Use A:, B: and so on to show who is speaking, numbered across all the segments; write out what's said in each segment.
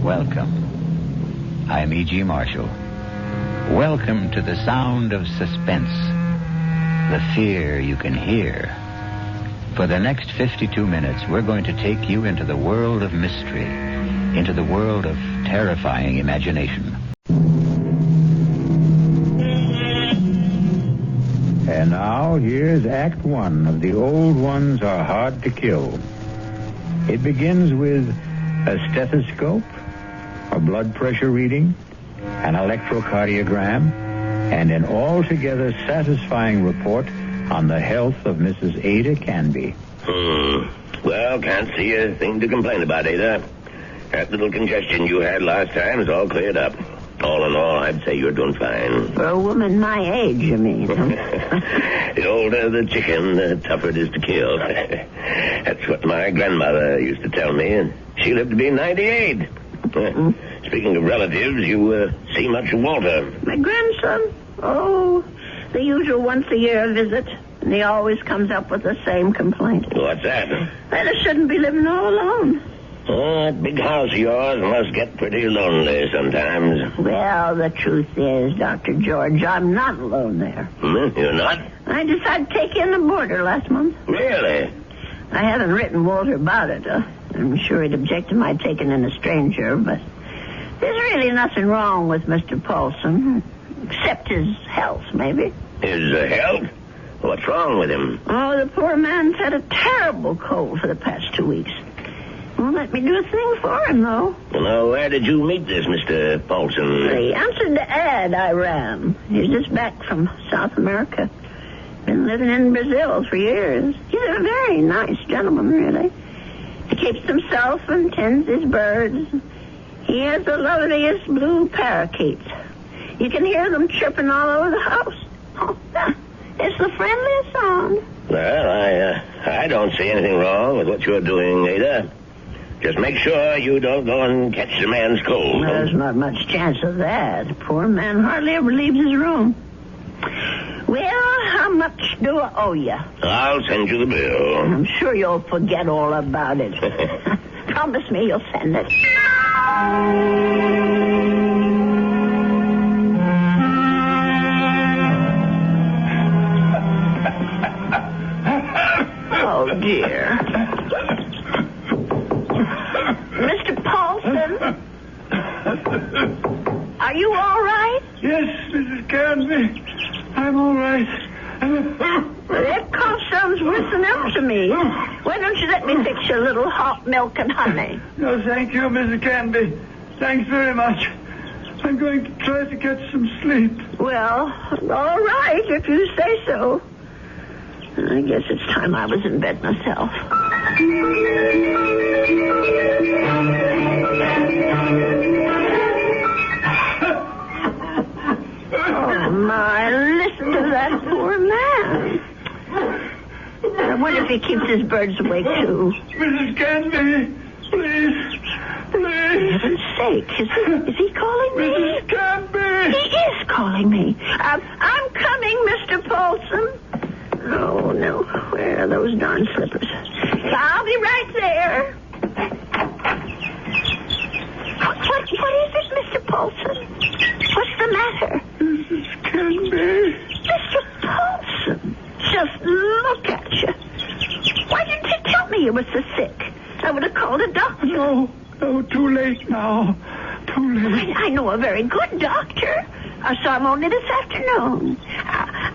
A: Welcome. I'm E.G. Marshall. Welcome to the sound of suspense. The fear you can hear. For the next 52 minutes, we're going to take you into the world of mystery, into the world of terrifying imagination.
B: And now, here's Act One of The Old Ones Are Hard to Kill. It begins with a stethoscope, a blood pressure reading, an electrocardiogram, and an altogether satisfying report on the health of Mrs. Ada Canby.
C: Well, can't see a thing to complain about, Ada. That little congestion you had last time is all cleared up. All in all, I'd say you're doing fine.
D: For a woman my age, you mean?
C: The older the chicken, the tougher it is to kill. That's what my grandmother used to tell me, and she lived to be 98. Speaking of relatives, you see much of Walter?
D: My grandson? Oh, the usual once-a-year visit. And he always comes up with the same complaint.
C: What's that?
D: That I shouldn't be living all alone.
C: That big house of yours must get pretty lonely sometimes.
D: Well, the truth is, Dr. George, I'm not alone there.
C: You're not?
D: I decided to take in a boarder last month.
C: Really?
D: I haven't written Walter about it. I'm sure he'd object to my taking in a stranger, but there's really nothing wrong with Mr. Paulson, except his health, maybe.
C: His health? What's wrong with him?
D: Oh, the poor man's had a terrible cold for the past 2 weeks. Won't let me do a thing for him, though.
C: Well, where did you meet this Mr. Paulson?
D: He answered the ad I ran. He's just back from South America. Been living in Brazil for years. He's a very nice gentleman, really. He keeps himself and tends his birds. He has the loveliest blue parakeets. You can hear them chirping all over the house. Oh, it's the friendliest sound.
C: Well, I don't see anything wrong with what you're doing, Ada. Just make sure you don't go and catch the man's cold.
D: There's not much chance of that. The poor man hardly ever leaves his room. Well, how much do I owe you?
C: I'll send you the bill.
D: I'm sure you'll forget all about it. Promise me you'll send it. Oh, dear. Mr. Paulson? Are you all right?
E: Yes, Mrs. Canby. I'm all right.
D: That cough sounds worse than ever to me. Why don't you let me fix you a little hot milk and honey?
E: No, thank you, Mrs. Canby. Thanks very much. I'm going to try to get some sleep.
D: Well, all right, if you say so. I guess it's time I was in bed myself. Oh, my, listen to that poor man. I wonder if he keeps his birds awake, too.
E: Mrs. Canby, please.
D: For heaven's sake, is he calling me?
E: Mrs. Canby!
D: He is calling me. I'm coming, Mr. Paulson. Oh, no. Where are those darn slippers? I'll be right there. What is it, Mr. Paulson? What's the matter?
E: Mrs. Canby.
D: Mr. Paulson, just look at you. Why didn't you tell me you were so sick? I would have called a doctor.
E: No, too late now. Too late.
D: I know a very good doctor. I saw him only this afternoon.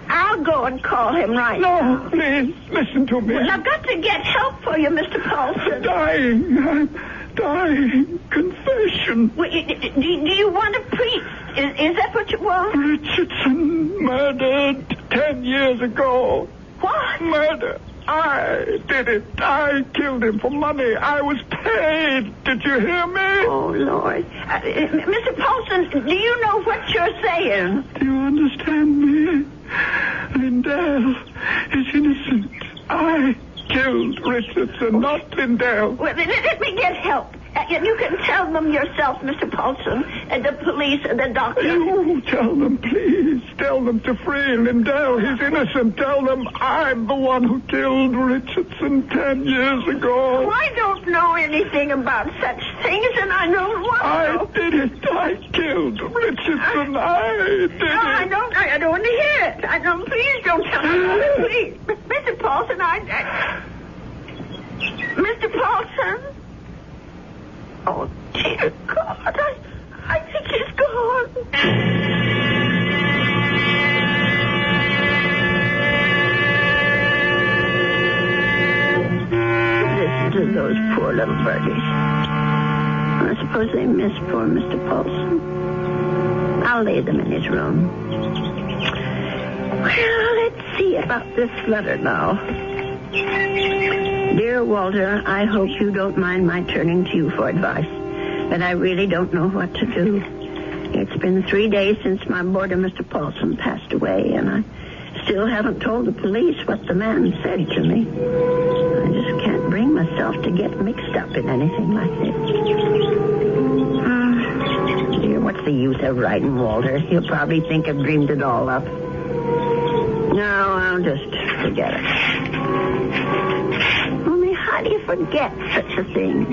D: I'll go and call him right now.
E: No, please, listen to me.
D: Well, I've got to get help for you, Mr. Paulson.
E: I'm dying. Confession.
D: Well, do you want a priest? Is that what you want?
E: Richardson murdered 10 years ago.
D: What?
E: Murder. I did it. I killed him for money. I was paid. Did you hear me?
D: Oh, Lord. Mr. Paulson, do you know what you're saying?
E: Do you understand me? Lindell is innocent. I killed Richardson, not Lindell.
D: Well, let me get help. You can tell them yourself, Mr. Paulson, and the police and the doctor.
E: You tell them, please. Tell them to free Lindell. He's innocent. Tell them I'm the one who killed Richardson 10 years ago.
D: Oh, I don't know anything about such things, and I don't want to.
E: I did it. I killed Richardson. I did it.
D: I don't want to hear it. Please don't tell me. Please. Mr. Paulson, Mr. Paulson? Oh, dear God. I think he's gone. Listen to those poor little birdies. I suppose they miss poor Mr. Paulson. I'll lay them in his room. Well, let's see about this letter now. Dear Walter, I hope you don't mind my turning to you for advice, but I really don't know what to do. It's been 3 days since my boarder, Mr. Paulson, passed away, and I still haven't told the police what the man said to me. I just can't bring myself to get mixed up in anything like this. Dear, what's the use of writing Walter? He'll probably think I've dreamed it all up. No, I'll just forget it. Only how do you forget such a thing?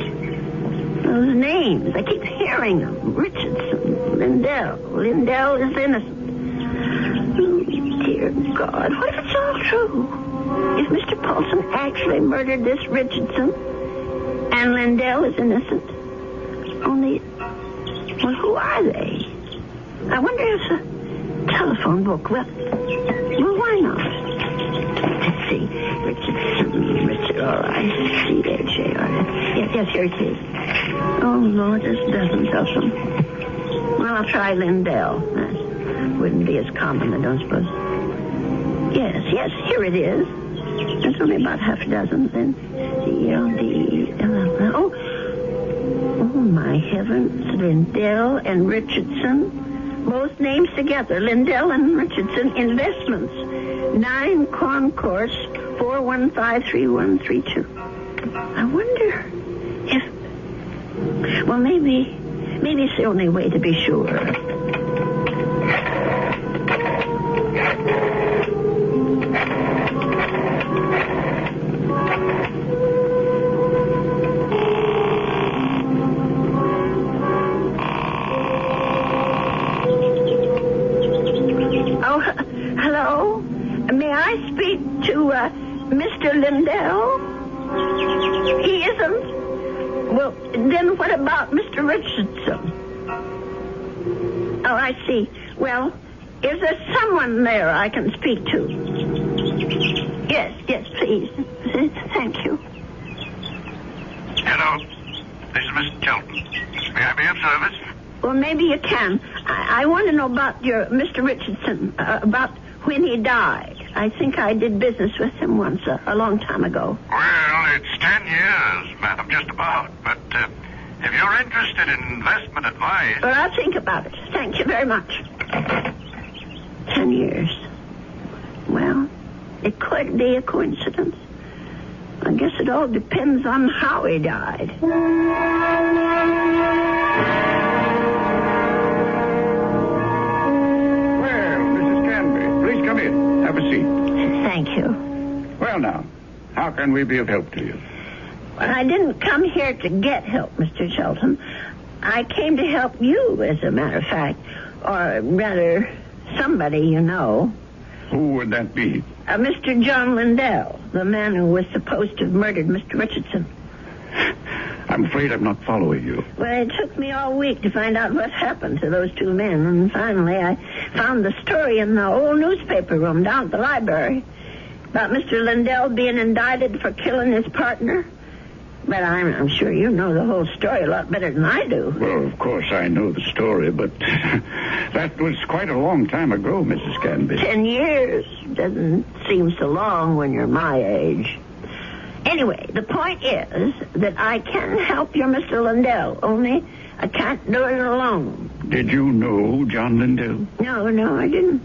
D: Those names, I keep hearing them. Richardson, Lindell. Lindell is innocent. Oh, dear God, what if it's all true? If Mr. Paulson actually murdered this Richardson and Lindell is innocent? Only, well, who are they? I wonder if a telephone book, well, why not? Let's see. Richard, all right. C-H-A-R-S. Yes, here it is. Oh, Lord, this doesn't help them. Well, I'll try Lindell. That wouldn't be as common, I don't suppose. Yes, here it is. There's only about half a dozen, then. C-L-D-L-L. Oh, my heavens. Lindell and Richardson. Both names together. Lindell and Richardson Investments. 9 Concourse 4153132. I wonder if... Well, maybe it's the only way to be sure. Oh, hello? May I speak to Mr. Lindell? He isn't? Well, then what about Mr. Richardson? Oh, I see. Well, is there someone there I can speak to? Yes, please. Thank you.
F: Hello. This is Mr. Chelton. May I be of service?
D: Well, maybe you can. I want to know about your Mr. Richardson, about when he died. I think I did business with him once, a long time ago.
F: Well, it's 10 years, madam, just about. But if you're interested in investment advice...
D: Well, I'll think about it. Thank you very much. 10 years. Well, it could be a coincidence. I guess it all depends on how he died.
G: Come in. Have a seat.
D: Thank you.
G: Well, now, how can we be of help to you?
D: Well, I didn't come here to get help, Mr. Shelton. I came to help you, as a matter of fact. Or rather, somebody you know.
G: Who would that be?
D: Mr. John Lindell, the man who was supposed to have murdered Mr. Richardson.
G: I'm afraid I'm not following you.
D: Well, it took me all week to find out what happened to those two men, and finally I found the story in the old newspaper room down at the library about Mr. Lindell being indicted for killing his partner. But I'm sure you know the whole story a lot better than I do.
G: Well, of course I know the story, but that was quite a long time ago, Mrs. Canby.
D: 10 years doesn't seem so long when you're my age. Anyway, the point is that I can help your Mr. Lindell, only I can't do it alone.
G: Did you know John Lindell?
D: No, I didn't.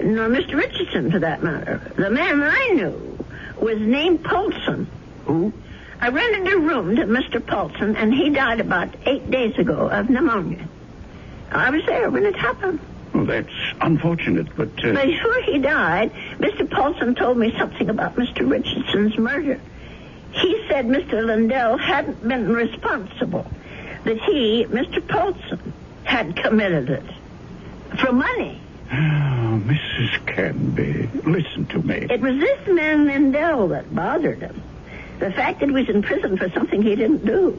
D: Nor Mr. Richardson, for that matter. The man I knew was named Paulson.
G: Who?
D: I rented a room to Mr. Paulson, and he died about 8 days ago of pneumonia. I was there when it happened.
G: Oh, that's unfortunate, but...
D: Before he died, Mr. Paulson told me something about Mr. Richardson's murder. He said Mr. Lindell hadn't been responsible, that he, Mr. Paulson, had committed it. For money.
G: Oh, Mrs. Canby, listen to me.
D: It was this man Lindell that bothered him. The fact that he was in prison for something he didn't do.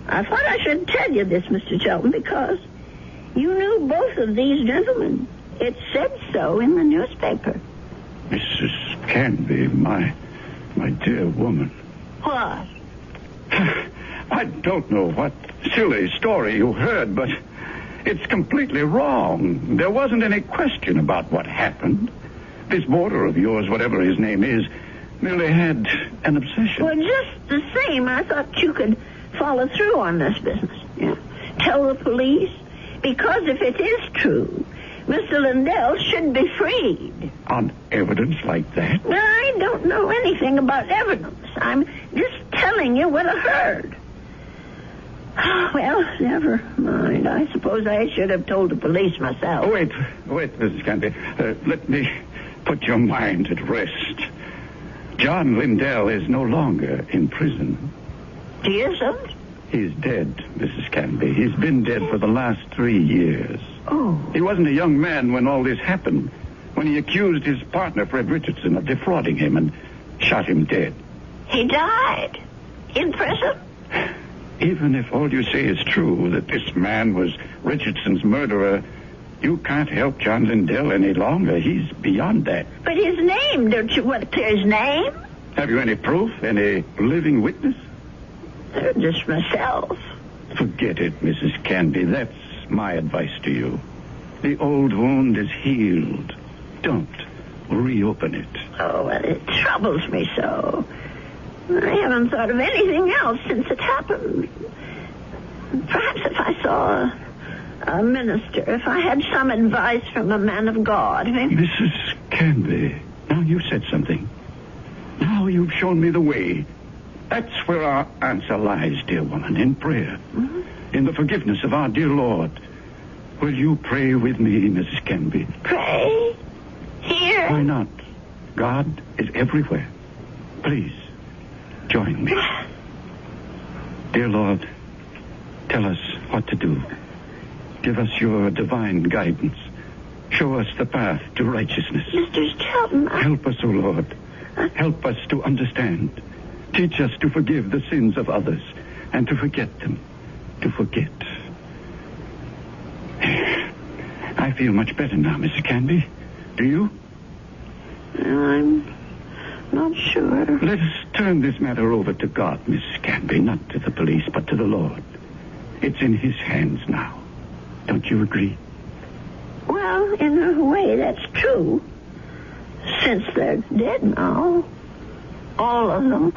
D: I thought I should tell you this, Mr. Chelton, because you knew both of these gentlemen. It said so in the newspaper.
G: Mrs. Canby, my dear woman.
D: What?
G: I don't know what silly story you heard, but it's completely wrong. There wasn't any question about what happened. This boarder of yours, whatever his name is, merely had an obsession.
D: Well, just the same, I thought you could follow through on this business. Yeah. Tell the police. Because if it is true, Mr. Lindell should be freed.
G: On evidence like that?
D: I don't know anything about evidence. I'm just telling you what I heard. Well, never mind. I suppose I should have told the police myself.
G: Oh, wait, Mrs. Canby. Let me put your mind at rest. John Lindell is no longer in prison.
D: He isn't?
G: He's dead, Mrs. Canby. He's been dead for the last 3 years.
D: Oh.
G: He wasn't a young man when all this happened, when he accused his partner, Fred Richardson, of defrauding him and shot him dead.
D: He died? In prison?
G: Even if all you say is true, that this man was Richardson's murderer, you can't help John Lindell any longer. He's beyond that.
D: But his name, don't you want to clear his name?
G: Have you any proof? Any living witness?
D: Just myself.
G: Forget it, Mrs. Canby. That's my advice to you. The old wound is healed. Don't reopen it.
D: Oh, well, it troubles me so. I haven't thought of anything else since it happened. Perhaps if I saw a minister, if I had some advice from a man of God.
G: Mrs. Canby, now you've said something. Now you've shown me the way. That's where our answer lies, dear woman, in prayer. Mm-hmm. In the forgiveness of our dear Lord. Will you pray with me, Mrs. Canby?
D: Pray? Here?
G: Why not? God is everywhere. Please, join me. Dear Lord, tell us what to do. Give us your divine guidance. Show us the path to righteousness.
D: Mr. Chelton,
G: Help us, O Lord. Help us to understand. Teach us to forgive the sins of others and to forget them. To forget. I feel much better now, Mrs. Canby. Do you?
D: I'm not sure.
G: Let us turn this matter over to God, Mrs. Canby, not to the police, but to the Lord. It's in his hands now. Don't you agree?
D: Well, in a way, that's true. Since they're dead now. All of them.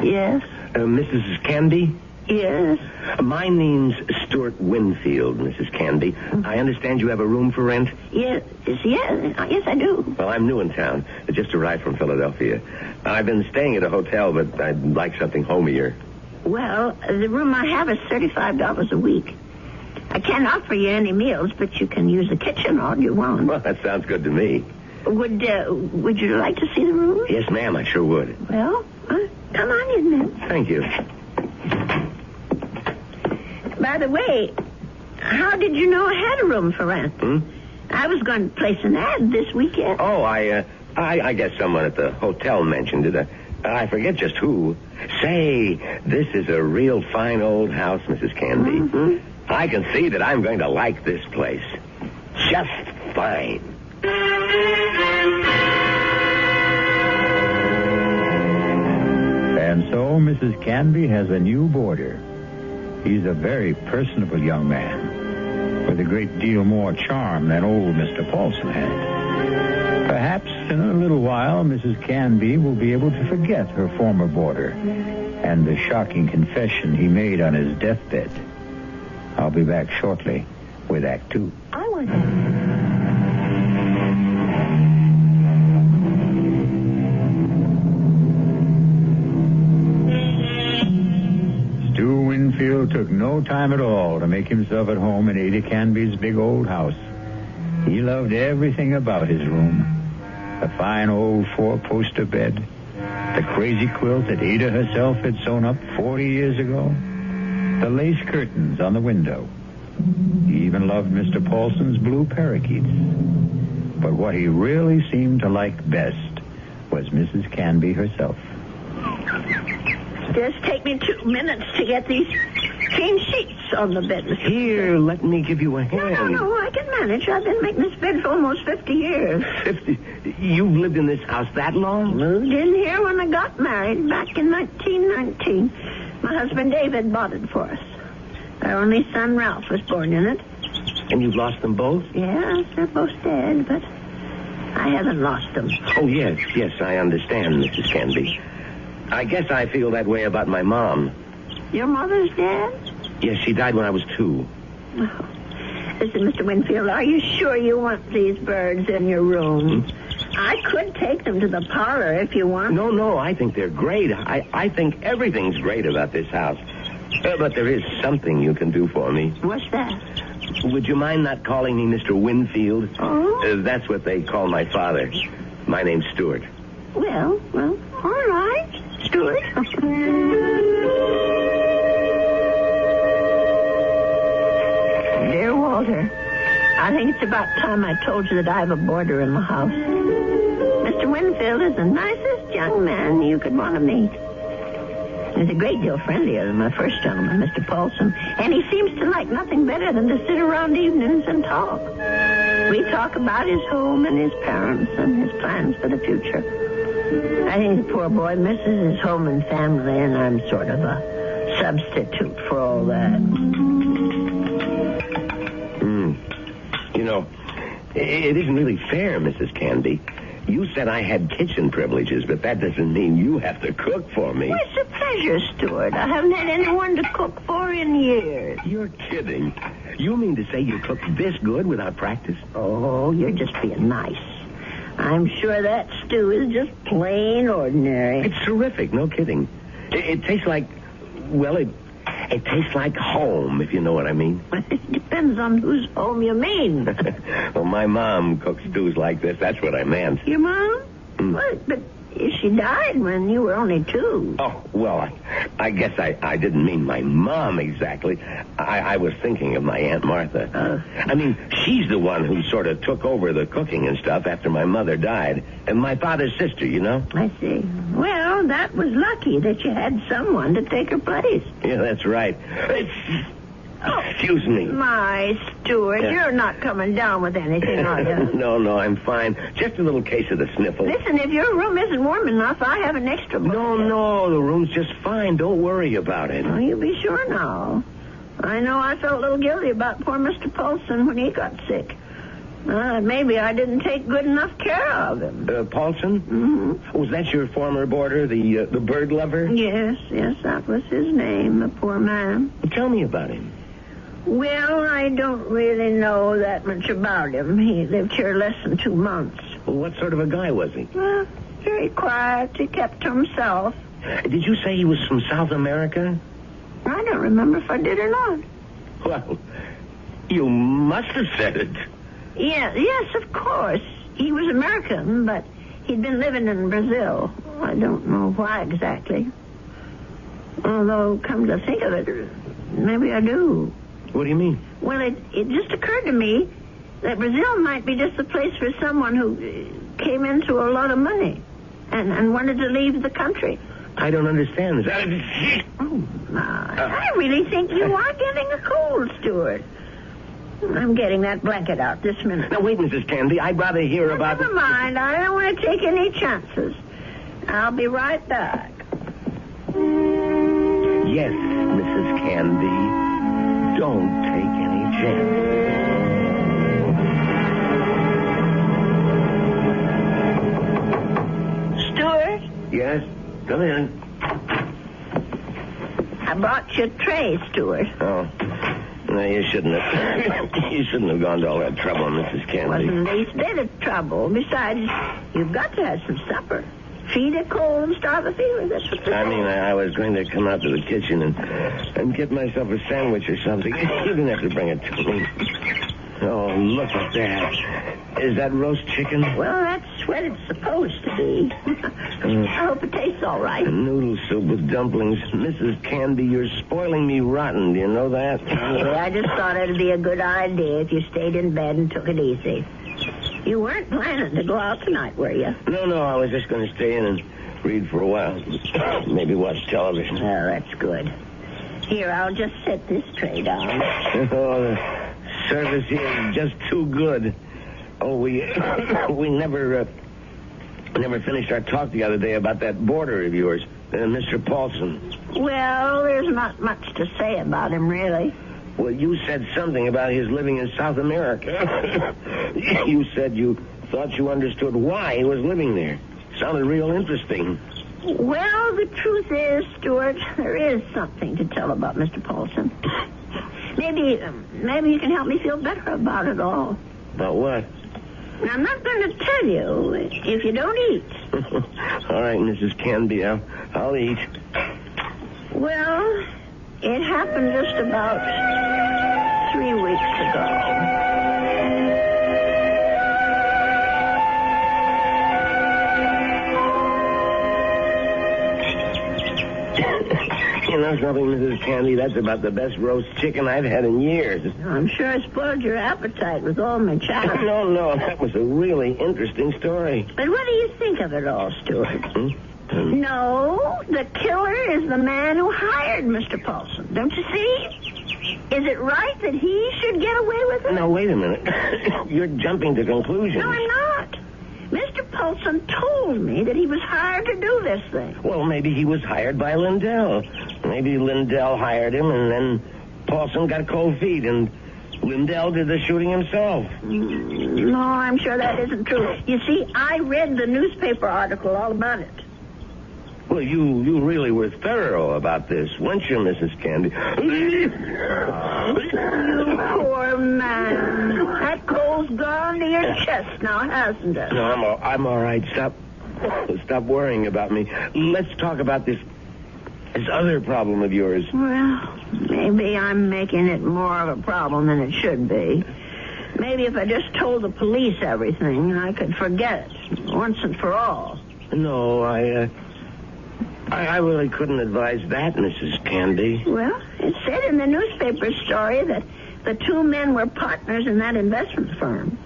D: Yes?
C: Mrs. Canby?
D: Yes?
C: My name's Stuart Winfield, Mrs. Canby. I understand you have a room for rent?
D: Yes, I do.
C: Well, I'm new in town. I just arrived from Philadelphia. I've been staying at a hotel, but I'd like something homier.
D: Well, the room I have is $35 a week. I can't offer you any meals, but you can use the kitchen all you want.
C: Well, that sounds good to me.
D: Would you like to see the room?
C: Yes, ma'am, I sure would.
D: Well, come on in then.
C: Thank you.
D: By the way, how did you know I had a room for rent? I was going to place an ad this weekend.
C: Oh, I guess someone at the hotel mentioned it. I forget just who. Say, this is a real fine old house, Mrs. Canby. Mm-hmm. I can see that I'm going to like this place. Just fine.
B: And so Mrs. Canby has a new boarder. He's a very personable young man with a great deal more charm than old Mr. Paulson had. Perhaps in a little while, Mrs. Canby will be able to forget her former boarder and the shocking confession he made on his deathbed. I'll be back shortly with Act Two.
D: I want that.
B: Stu Winfield took no time at all to make himself at home in Ada Canby's big old house. He loved everything about his room. The fine old four-poster bed, the crazy quilt that Ada herself had sewn up 40 years ago, the lace curtains on the window. He even loved Mr. Paulson's blue parakeets. But what he really seemed to like best was Mrs. Canby herself.
D: Just take me 2 minutes to get these clean sheets on the bed, Mr.
C: Here, let me give you a hand.
D: No, I can manage. I've been making this bed for almost 50 years.
C: 50? You've lived in this house that long?
D: Moved in here when I got married back in 1919. My husband David bought it for us. Our only son Ralph was born in it.
C: And you've lost them both?
D: Yes, they're both dead, but I haven't lost them.
C: Oh, yes, I understand, Mrs. Canby. I guess I feel that way about my mom.
D: Your mother's dead?
C: Yes, she died when I was 2.
D: Oh. Listen, Mr. Winfield, are you sure you want these birds in your room? I could take them to the parlor if you want.
C: No, I think they're great. I think everything's great about this house. But there is something you can do for me.
D: What's that?
C: Would you mind not calling me Mr. Winfield?
D: Oh?
C: That's what they call my father. My name's Stuart.
D: Well, all right, Stuart. Dear Walter, I think it's about time I told you that I have a boarder in the house. Mr. Winfield is the nicest young man you could want to meet. He's a great deal friendlier than my first gentleman, Mr. Paulson, and he seems to like nothing better than to sit around evenings and talk. We talk about his home and his parents and his plans for the future. I think the poor boy misses his home and family, and I'm sort of a substitute for all that.
C: You know, it isn't really fair, Mrs. Canby. You said I had kitchen privileges, but that doesn't mean you have to cook for me.
D: Well, it's a pleasure, Stuart. I haven't had anyone to cook for in years.
C: You're kidding. You mean to say you cook this good without practice?
D: Oh, you're just being nice. I'm sure that stew is just plain ordinary.
C: It's terrific, no kidding. It tastes like, well, it tastes like home, if you know what I mean.
D: It depends on whose home you mean.
C: Well, my mom cooks stews like this. That's what I meant.
D: Your mom? What? But she died when you were only 2.
C: Oh, well, I guess I didn't mean my mom exactly. I was thinking of my Aunt Martha. I mean, she's the one who sort of took over the cooking and stuff after my mother died. And my father's sister, you know?
D: I see. Well, that was lucky that you had someone to take her place.
C: Yeah, that's right. Excuse me.
D: My, Stuart, you're not coming down with anything, are you?
C: No, I'm fine. Just a little case of the sniffles.
D: Listen, if your room isn't warm enough, I have an extra book.
C: No, the room's just fine. Don't worry about it.
D: Oh, you be sure now. I know I felt a little guilty about poor Mr. Paulson when he got sick. Maybe I didn't take good enough care of him.
C: Paulson?
D: Mm-hmm.
C: Was that your former boarder, the bird lover?
D: Yes, that was his name, the poor man.
C: Tell me about him.
D: Well, I don't really know that much about him. He lived here less than 2 months.
C: Well, what sort of a guy was he?
D: Well, very quiet. He kept to himself.
C: Did you say he was from South America?
D: I don't remember if I did or not.
C: Well, you must have said it.
D: Yes, of course. He was American, but he'd been living in Brazil. I don't know why exactly. Although, come to think of it, maybe I do.
C: What do you mean?
D: Well, it just occurred to me that Brazil might be just the place for someone who came into a lot of money and wanted to leave the country.
C: I don't understand.
D: Oh, I really think you are getting a cold, Stuart. I'm getting that blanket out this minute.
C: Now, wait, Mrs. Canby. I'd rather hear about...
D: Never mind. I don't want to take any chances. I'll be right back.
C: Yes, Mrs. Canby. Don't take any chances.
D: Stuart?
C: Yes? Come in.
D: I brought you a tray, Stuart.
C: Oh. No, you shouldn't have. You shouldn't have gone to all that trouble, Mrs. Candy.
D: Wasn't the least bit of trouble. Besides, you've got to have some supper. Feed a cold and starve a fever. That's what
C: I mean, I was going to come out to the kitchen and get myself a sandwich or something. You didn't have to bring it to me. Oh, look at that. Is that roast chicken?
D: Well, that's what it's supposed to be. I hope it tastes all right.
C: Noodle soup with dumplings. Mrs. Candy, you're spoiling me rotten. Do you know that?
D: Yeah, I just thought it'd be a good idea if you stayed in bed and took it easy. You weren't planning to go out tonight, were you?
C: No, I was just going to stay in and read for a while. Maybe watch television.
D: Oh, that's good. Here, I'll just set this tray down.
C: Oh, the service here is just too good. Oh, we never finished our talk the other day about that boarder of yours, Mr. Paulson.
D: Well, there's not much to say about him, really.
C: Well, you said something about his living in South America. You said you thought you understood why he was living there. Sounded real interesting.
D: Well, the truth is, Stuart, there is something to tell about Mr. Paulson. Maybe you can help me feel better about it all.
C: About what?
D: I'm not going to tell you if you don't eat.
C: All right, Mrs. Canby, I'll eat.
D: Well, it happened just about 3 weeks ago.
C: You know something, Mrs. Candy? That's about the best roast chicken I've had in years.
D: I'm sure I spoiled your appetite with all my chatter.
C: No, that was a really interesting story.
D: But what do you think of it all, Stuart? No, the killer is the man who hired Mr. Paulson. Don't you see? Is it right that he should get away with it?
C: No, wait a minute. You're jumping to conclusions.
D: No, I'm not. Mr. Paulson told me that he was hired to do this thing.
C: Well, maybe he was hired by Lindell. Maybe Lindell hired him, and then Paulson got cold feet, and Lindell did the shooting himself.
D: No, I'm sure that isn't true. You see, I read the newspaper article all about it.
C: Well, you really were thorough about this, weren't you, Mrs. Candy?
D: You poor man. That cold's gone to your chest now, hasn't it?
C: No, I'm all right. Stop worrying about me. Let's talk about this other problem of yours.
D: Well, maybe I'm making it more of a problem than it should be. Maybe if I just told the police everything, I could forget it once and for all.
C: No, I really couldn't advise that, Mrs. Candy.
D: Well, it said in the newspaper story that the two men were partners in that investment firm.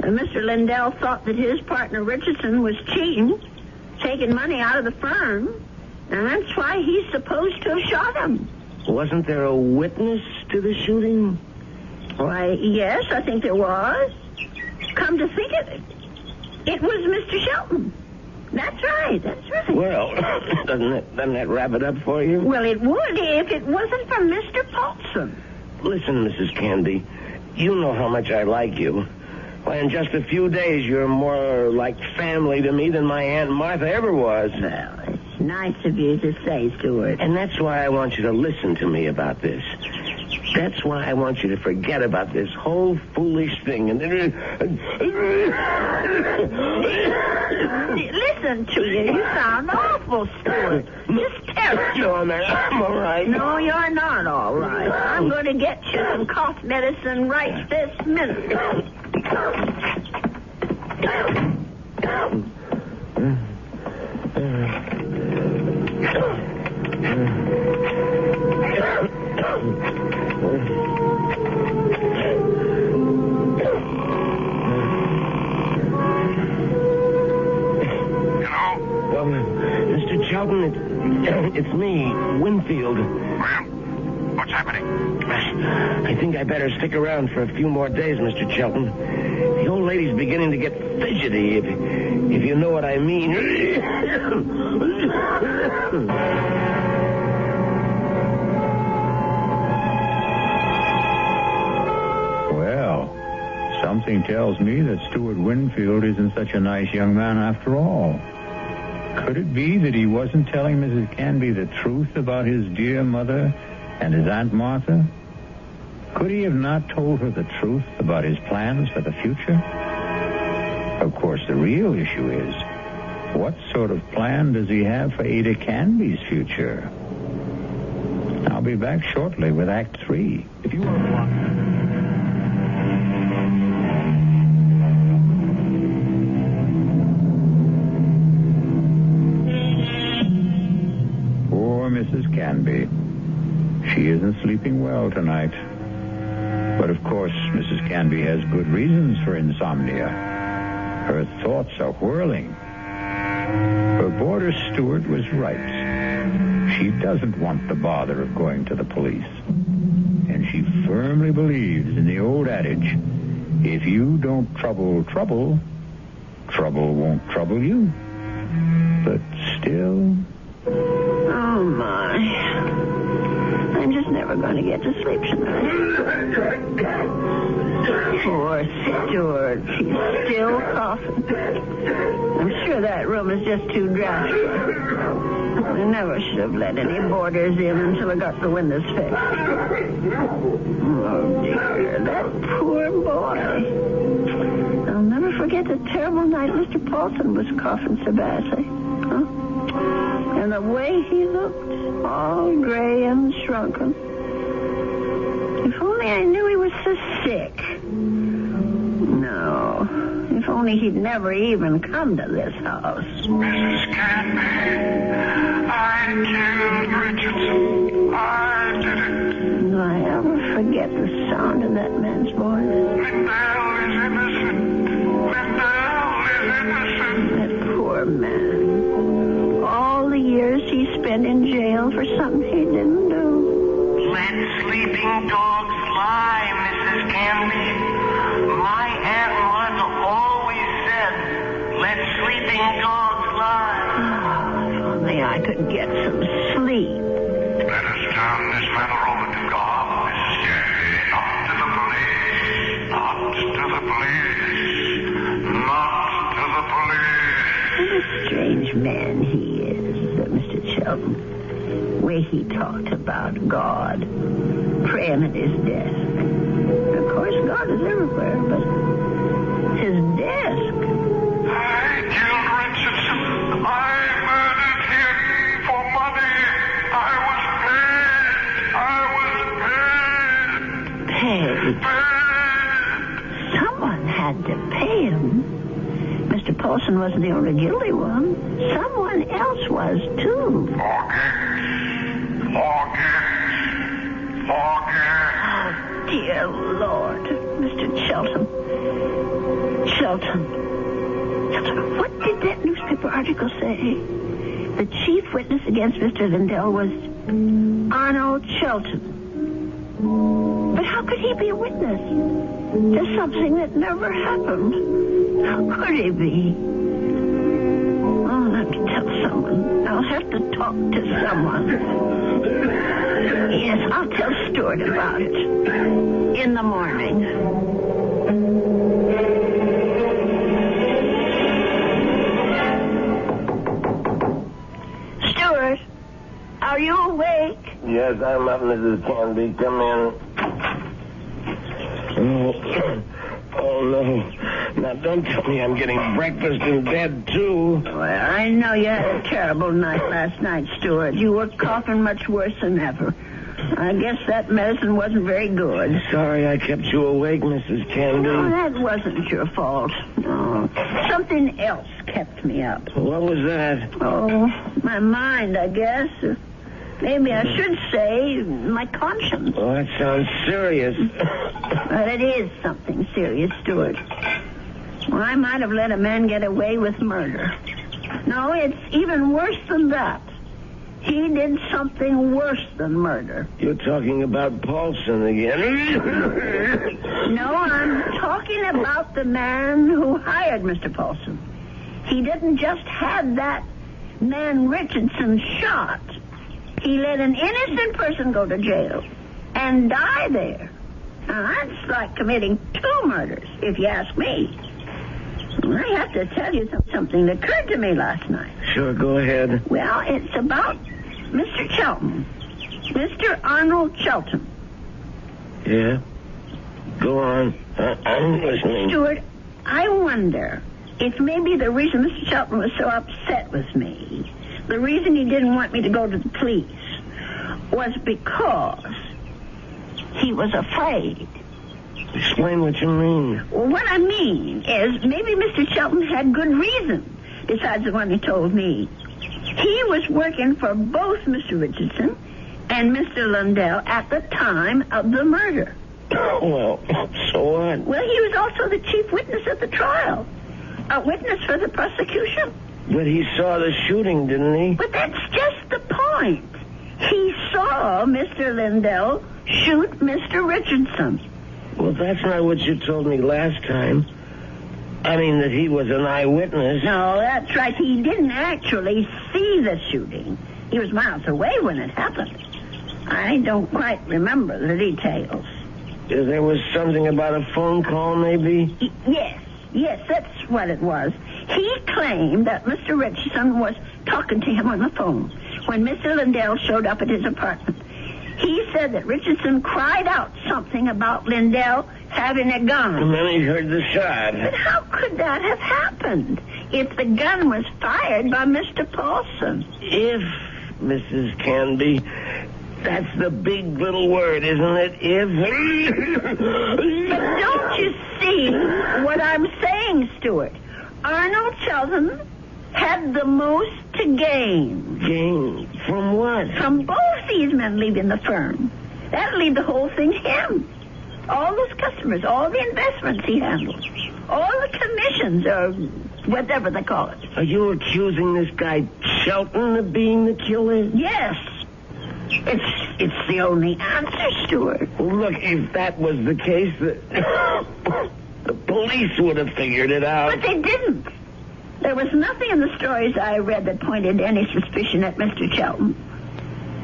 D: Mr. Lindell thought that his partner Richardson was cheating, taking money out of the firm, and that's why he's supposed to have shot him.
C: Wasn't there a witness to the shooting?
D: Why, yes, I think there was. Come to think of it, it was Mr. Shelton. That's right.
C: Well, doesn't that wrap it up for you?
D: Well, it would if it wasn't for Mr. Paulson.
C: Listen, Mrs. Candy, you know how much I like you. Why, in just a few days, you're more like family to me than my Aunt Martha ever was.
D: Well, it's nice of you to say, Stuart.
C: And that's why I want you to listen to me about this. That's why I want you to forget about this whole foolish thing. And
D: listen to you. You sound awful, Stuart. Just terrible.
C: No, I'm all right.
D: No, you're not all right. I'm going to get you some cough medicine right this minute.
F: Hello?
C: Mr. Chelton, it's me, Winfield.
F: Well, what's happening?
C: I think I better stick around for a few more days, Mr. Chelton. The old lady's beginning to get fidgety, if you know what I mean.
B: Well, something tells me that Stuart Winfield isn't such a nice young man after all. Could it be that he wasn't telling Mrs. Canby the truth about his dear mother and his Aunt Martha? Could he have not told her the truth about his plans for the future? Of course, the real issue is, what sort of plan does he have for Ada Canby's future? I'll be back shortly with Act 3. If you are Poor Mrs. Canby. She isn't sleeping well tonight. But of course, Mrs. Canby has good reasons for insomnia. Her thoughts are whirling. Her boarder steward was right. She doesn't want the bother of going to the police. And she firmly believes in the old adage, if you don't trouble trouble, trouble won't trouble you. But still...
D: Oh, my. I'm just never going to get to sleep tonight. Poor Stuart. He's still coughing. I'm sure that room is just too drafty. I never should have let any boarders in until I got the windows fixed. Oh, dear. That poor boy. I'll never forget the terrible night Mr. Paulson was coughing so badly. Huh? And the way he looked, all gray and shrunken. If only I knew he was so sick. No. If only he'd never even come to this house.
F: Mrs. Canby, I killed Richardson. I did it.
D: Do I ever forget the sound of that man's voice?
F: Lindell is innocent. Lindell is innocent.
D: That poor man. All the years he spent in jail for something he didn't do.
H: Let sleeping dogs lie, Mrs. Canby. My Aunt Martha always said, let sleeping dogs lie.
D: Oh, if only I could get some sleep.
F: Let us turn this matter over to God, Mrs. Canby. Not to the police. Not to the police. Not to the police.
D: What a strange man he is, Mr. Shelton. The way he talked about God, praying at his desk. Of course, God is everywhere, but his desk.
F: I killed Richardson. I murdered him for money. I was paid.
D: Paid? Someone had to pay him. Mr. Paulson wasn't the only guilty one. Someone else was, too.
F: Forgive.
D: Oh, dear Lord. Mr. Shelton. What did that newspaper article say? The chief witness against Mr. Lindell was Arnold Shelton. But how could he be a witness to something that never happened? How could he be? I'll have to tell someone. I'll have to talk to someone. Yes, I'll tell Stuart about it. In the morning. Stuart, are you awake?
C: Yes, I'm up, Mrs. Canby. Come in. Oh, no. Now, don't tell me I'm getting breakfast in bed, too.
D: Well, I know you had a terrible night last night, Stuart. You were coughing much worse than ever. I guess that medicine wasn't very good.
C: Sorry I kept you awake, Mrs. Canby.
D: No, that wasn't your fault. No. Something else kept me up.
C: What was that?
D: Oh, my mind, I guess. Maybe I should say my conscience.
C: Oh, that sounds serious.
D: But it is something serious, Stuart. Well, I might have let a man get away with murder. No, it's even worse than that. He did something worse than murder.
C: You're talking about Paulson again.
D: No, I'm talking about the man who hired Mr. Paulson. He didn't just have that man Richardson shot. He let an innocent person go to jail and die there. Now, that's like committing 2 murders, if you ask me. I have to tell you something that occurred to me last night.
C: Sure, go ahead.
D: Well, it's about Mr. Shelton. Mr. Arnold Shelton.
C: Yeah? Go on. I'm listening.
D: Stuart, I wonder if maybe the reason Mr. Shelton was so upset with me, the reason he didn't want me to go to the police, was because he was afraid.
C: Explain what you mean.
D: Well, what I mean is maybe Mr. Shelton had good reason, besides the one he told me. He was working for both Mr. Richardson and Mr. Lundell at the time of the murder.
C: Well, so what?
D: Well, he was also the chief witness at the trial. A witness for the prosecution.
C: But he saw the shooting, didn't he?
D: But that's just the point. He saw Mr. Lundell shoot Mr. Richardson.
C: Well, that's not what you told me last time. I mean that he was an eyewitness.
D: No, that's right. He didn't actually see the shooting. He was miles away when it happened. I don't quite remember the details.
C: There was something about a phone call, maybe?
D: Yes, that's what it was. He claimed that Mr. Richardson was talking to him on the phone when Mr. Lundell showed up at his apartment. He said that Richardson cried out something about Lundell having a gun.
C: And then he heard the shot.
D: But how could that have happened if the gun was fired by Mr. Paulson?
C: If, Mrs. Canby, that's the big little word, isn't it? If.
D: But don't you see what I'm saying, Stuart? Arnold Sheldon had the most to gain.
C: Gain? From what?
D: From both these men leaving the firm. That'll leave the whole thing to him. All those customers, all the investments he handles, all the commissions, or whatever they call it.
C: Are you accusing this guy Shelton of being the killer?
D: Yes. It's the only answer, Stuart.
C: Well, look, if that was the case, the police would have figured it out.
D: But they didn't. There was nothing in the stories I read that pointed any suspicion at Mr. Shelton.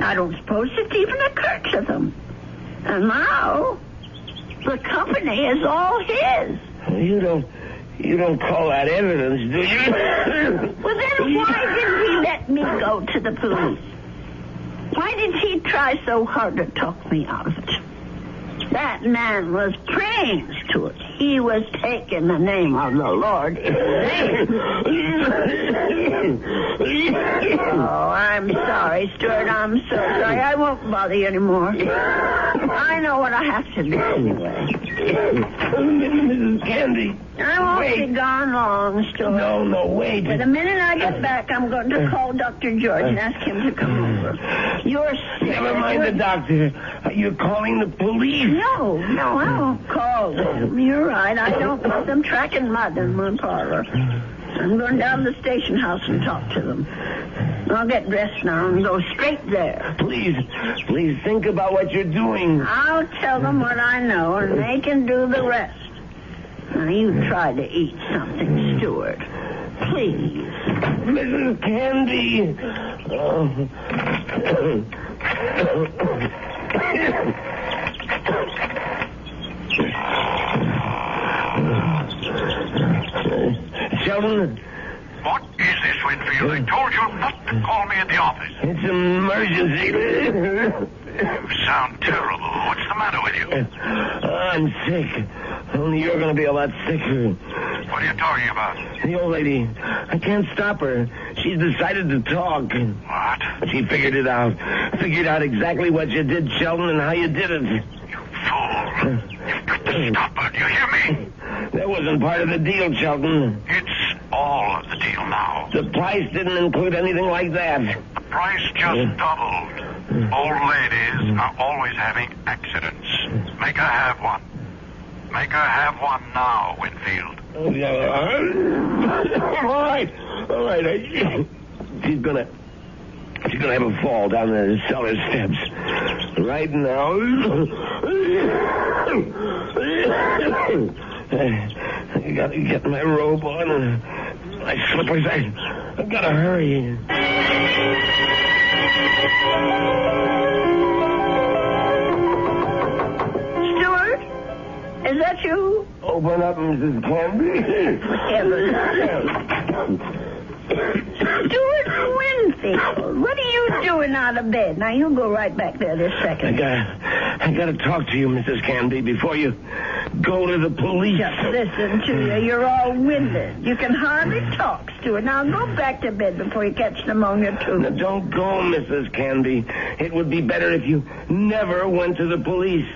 D: I don't suppose it even occurred to them. And now, the company is all his.
C: You don't call that evidence, do you?
D: Well, then why didn't he let me go to the police? Why did he try so hard to talk me out of it? That man was praying to it. He was taking the name of the Lord in vain. Oh, I'm sorry, Stuart. I'm so sorry. I won't bother you anymore. I know what I have to do anyway.
C: Mrs. Candy.
D: I won't be gone long, Stuart.
C: No, wait.
D: But the minute I get back, I'm going to call Dr. George and ask him to come over. You're sick.
C: Never mind the doctor. You're calling the police.
D: No, I won't call them. You're right. I don't want them tracking mud in my parlor. I'm going down to the station house and talk to them. I'll get dressed now and go straight there.
C: Please think about what you're doing.
D: I'll tell them what I know, and they can do the rest. Now, you try to eat something, Stuart. Please.
C: Mrs. Candy. Sheldon?
F: What is this, Winfield? I told you not to call me at the office.
C: It's an emergency.
F: You sound terrible. What's the matter with you?
C: I'm sick. Only you're going to be a lot sicker.
F: What are you talking about?
C: The old lady. I can't stop her. She's decided to talk.
F: What?
C: She figured it out. Figured out exactly what you did, Sheldon, and how you did it.
F: You fool. You've got to stop her. Do you hear me?
C: That wasn't part of the deal, Sheldon.
F: It's all of the deal now.
C: The price didn't include anything like that.
F: The price just doubled. Old ladies are always having accidents. Make her have one. Make her have one now, Winfield.
C: All right. She's gonna have a fall down the cellar steps. Right now. I gotta get my robe on and my slippers. I gotta hurry.
D: Stuart? Is that you?
C: Open up, Mrs. Canby.
D: Stuart Winfield, what are you doing out of bed? Now, you go right back there this second.
C: I I gotta talk to you, Mrs. Canby, before you go to the police.
D: Just listen to you. You're all winded. You can hardly talk, Stuart. Now go back to bed before you catch pneumonia, too.
C: Now, don't go, Mrs. Canby. It would be better if you never went to the police.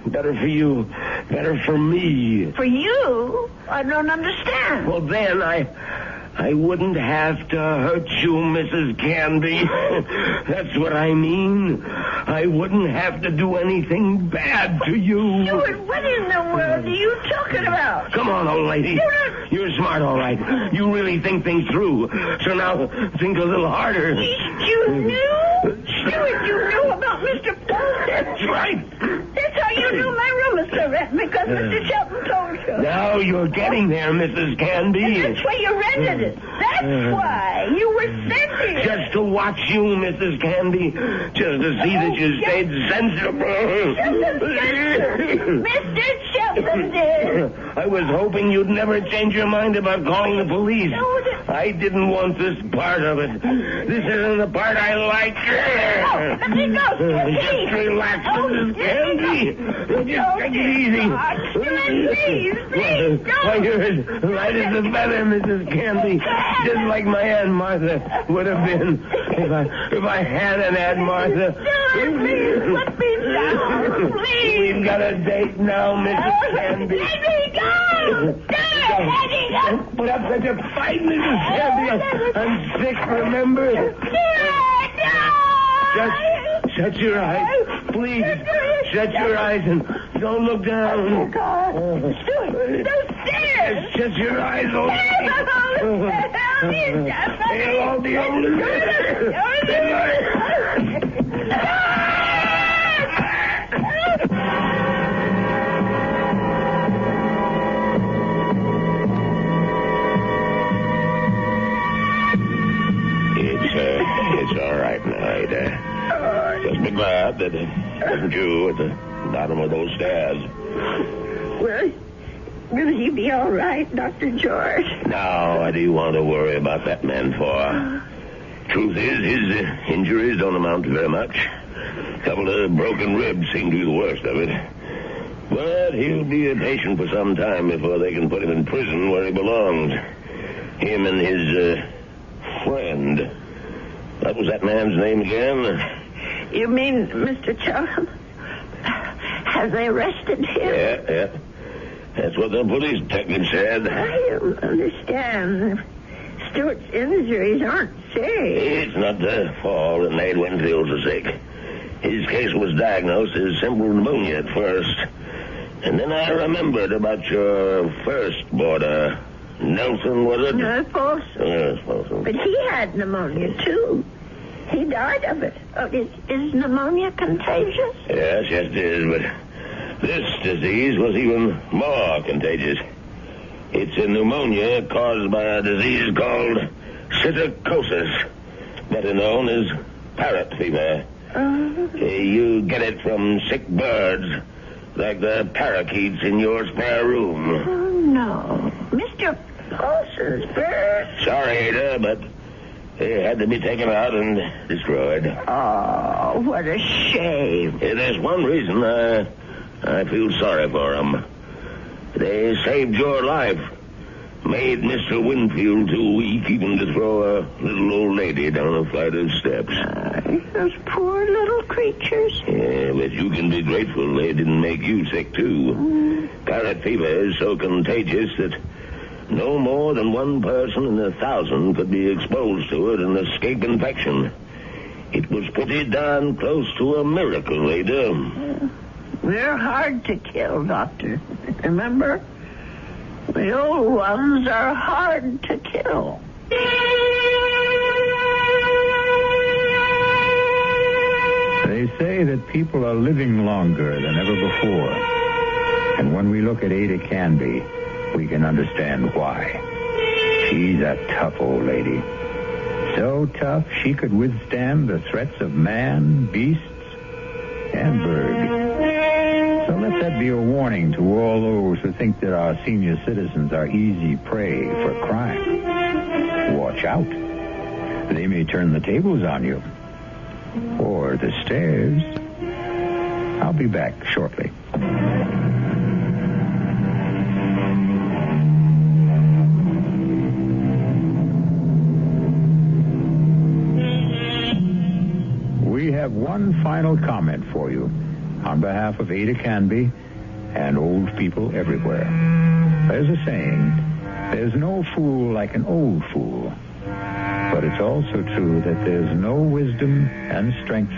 C: Better for you. Better for me.
D: For you? I don't understand.
C: Well, then I wouldn't have to hurt you, Mrs. Canby. That's what I mean. I wouldn't have to do anything bad to you.
D: Stuart, what in the world are you talking about?
C: Come on, old lady.
D: Stuart!
C: You're smart, all right. You really think things through. So now think a little harder.
D: You knew? Stuart, you knew about Mr. Paul?
C: That's right.
D: That's how you knew my room was so red, because Mr. Shelton told you.
C: Now you're getting there, Mrs. Canby.
D: And that's why you rented it. That's why you were sent here.
C: Just to watch you, Mrs. Canby. Just to see that you stayed sensible.
D: Mr. Shelton did.
C: I was hoping you'd never change your mind about calling the police. I didn't want this part of it. This isn't the part I like.
D: Let me go, Stuart.
C: Just relax, Mrs. Canby. Just take it easy.
D: Please,
C: Why, you're as light as a feather, Mrs. Canby. Just like my Aunt Martha would have been if I had an Aunt Martha.
D: Please, let me down. Please.
C: We've got a date now, Mrs. Canby.
D: Let me go. Let me go.
C: Don't put up such a fight, Mrs. Canby. I'm sick, remember? Just shut your eyes. Please, shut your eyes and don't look down.
D: Oh, God. Stuart, those stairs.
C: Shut your eyes, old lady. They'll all be over. It's all right now, Ada. Just be glad that it wasn't you at the bottom of those stairs.
D: Will he be all right, Dr. George?
C: Now, what do you want to worry about that man for? Truth is, his injuries don't amount to very much. A couple of broken ribs seem to be the worst of it. But he'll be a patient for some time before they can put him in prison where he belongs. Him and his friend. What was that man's name again?
D: You mean Mr. Charles? Have they arrested him?
C: Yeah. That's what the police detective said.
D: I don't understand. Stuart's injuries aren't serious.
C: It's not the fall that made Winfield so sick. His case was diagnosed as simple pneumonia at first. And then I remembered about your first boarder. Nelson, was it?
D: No, Folsom.
C: Yes, Folsom.
D: But he had pneumonia, too. He died of it. Oh, is pneumonia contagious?
C: Yes, it is, but this disease was even more contagious. It's a pneumonia caused by a disease called psittacosis, better known as parrot fever. You get it from sick birds, like the parakeets in your spare room.
D: Oh, no. Mr. Paulson's bird.
C: Sorry, Ada, but they had to be taken out and destroyed.
D: Oh, what a shame.
C: There's one reason I feel sorry for them. They saved your life. Made Mr. Winfield too weak even to throw a little old lady down a flight of steps.
D: Those poor little creatures.
C: Yeah, but you can be grateful they didn't make you sick, too. Parrot fever is so contagious that no more than one person in 1,000 could be exposed to it and escape infection. It was pretty darn close to a miracle, Ada.
D: They're hard to kill, Doctor. Remember? The old ones are hard to kill.
B: They say that people are living longer than ever before. And when we look at Ada Canby, we can understand why. She's a tough old lady. So tough she could withstand the threats of man, beasts, and bird. So let that be a warning to all those who think that our senior citizens are easy prey for crime. Watch out. They may turn the tables on you. Or the stairs. I'll be back shortly. We have one final comment for you on behalf of Ada Canby and old people everywhere. There's a saying, there's no fool like an old fool. But it's also true that there's no wisdom and strength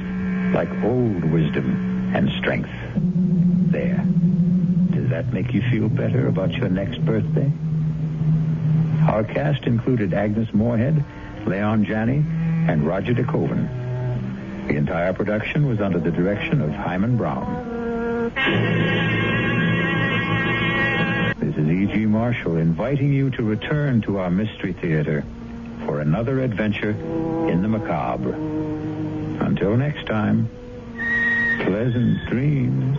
B: like old wisdom and strength. There. Does that make you feel better about your next birthday? Our cast included Agnes Moorehead, Leon Janney, and Roger de Koven. The entire production was under the direction of Hyman Brown. This is E.G. Marshall inviting you to return to our Mystery Theater for another adventure in the macabre. Until next time, pleasant dreams.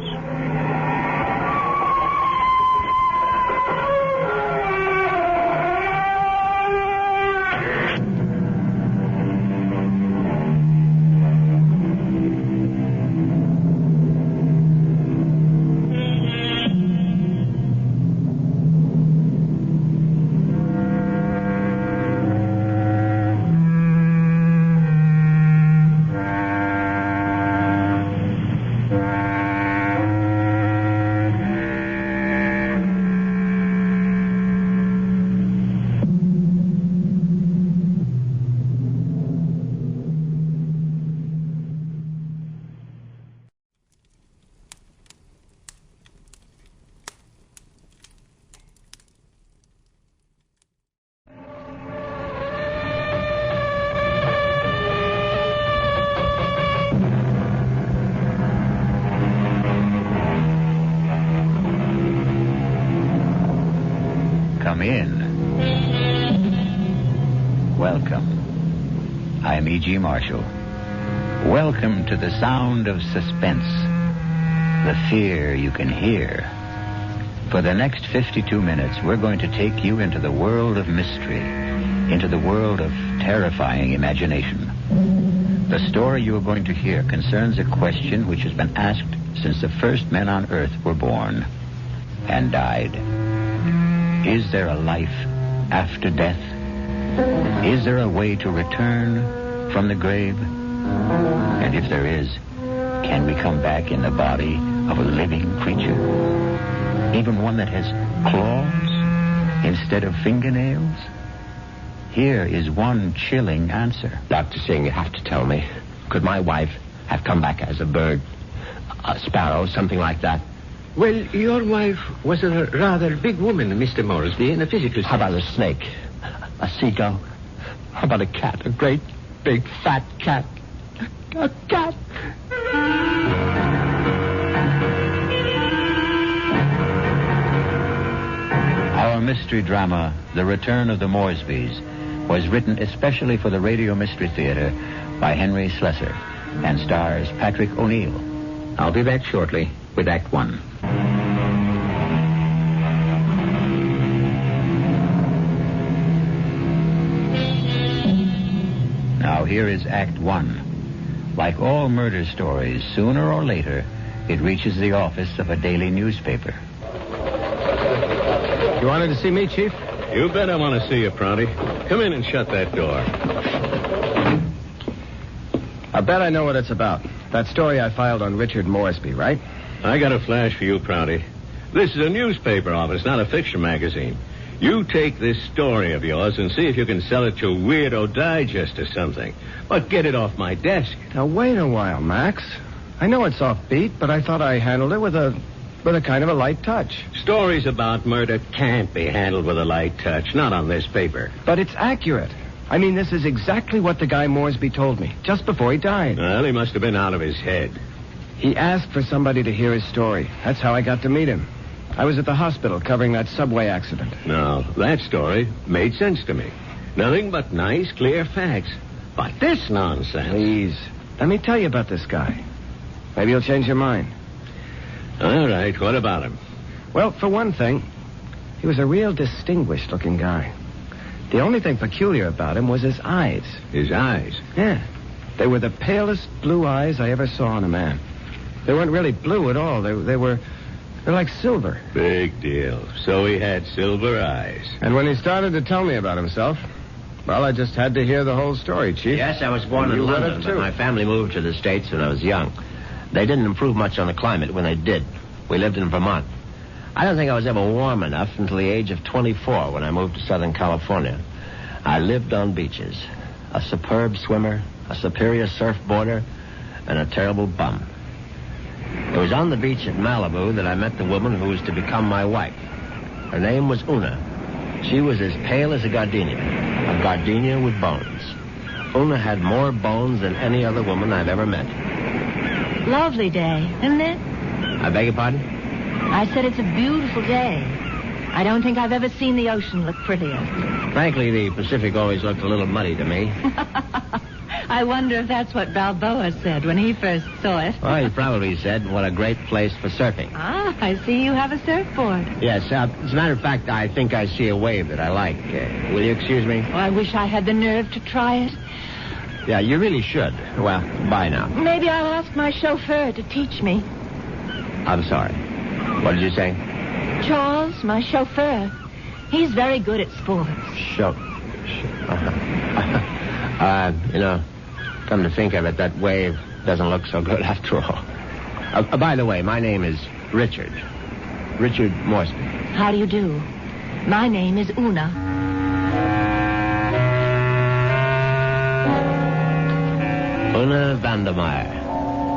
A: Come in. Welcome. I'm E.G. Marshall. Welcome to the sound of suspense, the fear you can hear. For the next 52 minutes, we're going to take you into the world of mystery, into the world of terrifying imagination. The story you are going to hear concerns a question which has been asked since the first men on Earth were born and died. Is there a life after death? Is there a way to return from the grave? And if there is, can we come back in the body of a living creature? Even one that has claws instead of fingernails? Here is one chilling answer.
C: Dr. Singh, you have to tell me. Could my wife have come back as a bird? A sparrow, something like that?
I: Well, your wife was a rather big woman, Mr. Moresby, in a physical sense.
C: How about a snake? A seagull? How about a cat? A great, big, fat cat? A cat?
A: Our mystery drama, The Return of the Moresbys, was written especially for the Radio Mystery Theater by Henry Slesar and stars Patrick O'Neill. I'll be back shortly with Act One. Now here is Act One. Like all murder stories, sooner or later, it reaches the office of a daily newspaper.
I: You wanted to see me, Chief?
J: You bet I want to see you, Prouty. Come in and shut that door.
I: I bet I know what it's about. That story I filed on Richard Moresby, right?
J: I got a flash for you, Prouty. This is a newspaper office, not a fiction magazine. You take this story of yours and see if you can sell it to Weirdo Digest or something. But get it off my desk.
I: Now, wait a while, Max. I know it's offbeat, but I thought I handled it with a kind of a light touch.
J: Stories about murder can't be handled with a light touch, not on this paper.
I: But it's accurate. I mean, this is exactly what the guy Moresby told me, just before he died.
J: Well, he must have been out of his head.
I: He asked for somebody to hear his story. That's how I got to meet him. I was at the hospital covering that subway accident.
J: Now, that story made sense to me. Nothing but nice, clear facts. But this nonsense...
I: Please, let me tell you about this guy. Maybe you'll change your mind.
J: All right, what about him?
I: Well, for one thing, he was a real distinguished-looking guy. The only thing peculiar about him was his eyes.
J: His eyes?
I: Yeah. They were the palest blue eyes I ever saw on a man. They weren't really blue at all. They're like silver.
J: Big deal. So he had silver eyes.
I: And when he started to tell me about himself, well, I just had to hear the whole story, Chief.
K: Yes, I was born in London, but my family moved to the States when I was young. They didn't improve much on the climate when they did. We lived in Vermont. I don't think I was ever warm enough until the age of 24 when I moved to Southern California. I lived on beaches. A superb swimmer, a superior surfboarder, and a terrible bum. It was on the beach at Malibu that I met the woman who was to become my wife. Her name was Una. She was as pale as a gardenia with bones. Una had more bones than any other woman I've ever met.
L: Lovely day, isn't it?
K: I beg your pardon?
L: I said it's a beautiful day. I don't think I've ever seen the ocean look prettier.
K: Frankly, the Pacific always looked a little muddy to me.
L: I wonder if that's what Balboa said when he first saw it.
K: Well, he probably said, what a great place for surfing.
L: Ah, I see you have a surfboard.
K: Yes, as a matter of fact, I think I see a wave that I like. Will you excuse me?
L: Oh, I wish I had the nerve to try it.
K: Yeah, you really should. Well, bye now.
L: Maybe I'll ask my chauffeur to teach me.
K: I'm sorry. What did you say?
L: Charles, my chauffeur. He's very good at sports.
K: Come to think of it, that wave doesn't look so good after all. By the way, my name is Richard. Richard Moresby.
L: How do you do? My name is Una.
K: Una Vandermeyer.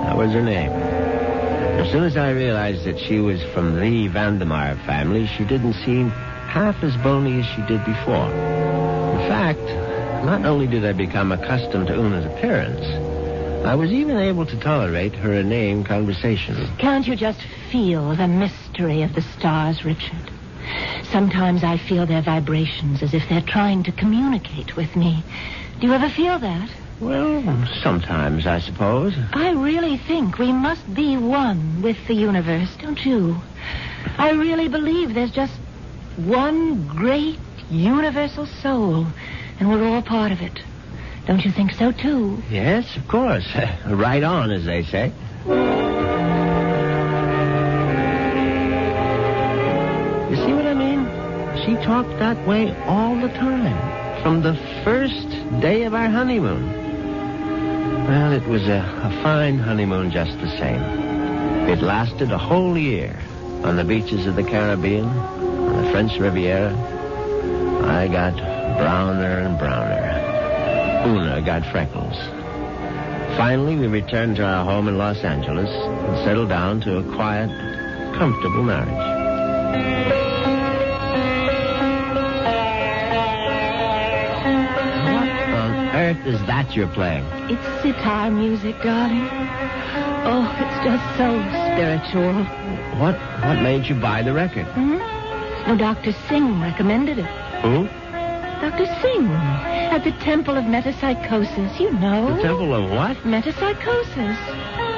K: That was her name. As soon as I realized that she was from the Vandermeyer family, she didn't seem half as bony as she did before. In fact, not only did I become accustomed to Una's appearance, I was even able to tolerate her inane conversation.
L: Can't you just feel the mystery of the stars, Richard? Sometimes I feel their vibrations as if they're trying to communicate with me. Do you ever feel that?
K: Well, sometimes, I suppose.
L: I really think we must be one with the universe, don't you? I really believe there's just one great universal soul, and we're all part of it. Don't you think so, too?
K: Yes, of course. Right on, as they say. You see what I mean? She talked that way all the time, from the first day of our honeymoon. Well, it was a fine honeymoon just the same. It lasted a whole year on the beaches of the Caribbean, on the French Riviera. I got browner and browner. Una got freckles. Finally, we returned to our home in Los Angeles and settled down to a quiet, comfortable marriage. Earth is that you're playing?
L: It's sitar music, darling. Oh, it's just so spiritual.
K: What made you buy the record?
L: No, Dr. Singh recommended it.
K: Who?
L: Dr. Singh, at the Temple of Metapsychosis, you know.
K: The Temple of what?
L: Metapsychosis.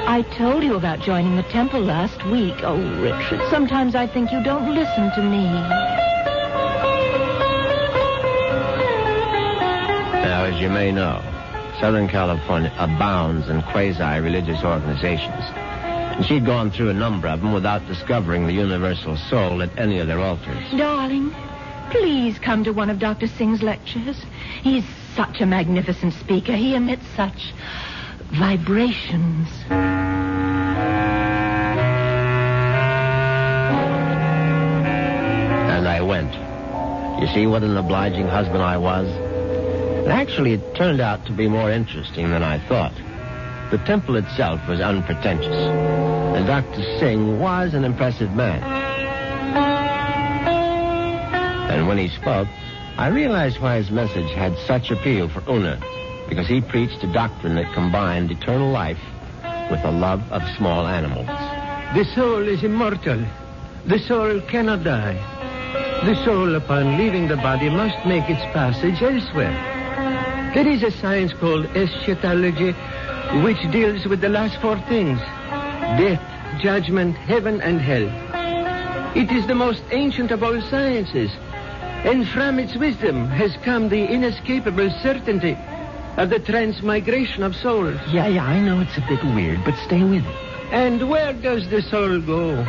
L: I told you about joining the temple last week. Oh, Richard, sometimes I think you don't listen to me.
K: Now, as you may know, Southern California abounds in quasi-religious organizations. And she'd gone through a number of them without discovering the universal soul at any of their altars.
L: Darling, please come to one of Dr. Singh's lectures. He's such a magnificent speaker. He emits such vibrations.
K: And I went. You see what an obliging husband I was? Actually, it turned out to be more interesting than I thought. The temple itself was unpretentious, and Dr. Singh was an impressive man. And when he spoke, I realized why his message had such appeal for Una, because he preached a doctrine that combined eternal life with a love of small animals.
M: The soul is immortal. The soul cannot die. The soul, upon leaving the body, must make its passage elsewhere. There is a science called eschatology, which deals with the last four things: death, judgment, heaven, and hell. It is the most ancient of all sciences, and from its wisdom has come the inescapable certainty of the transmigration of souls.
K: Yeah, I know it's a bit weird, but stay with it.
M: And where does the soul go?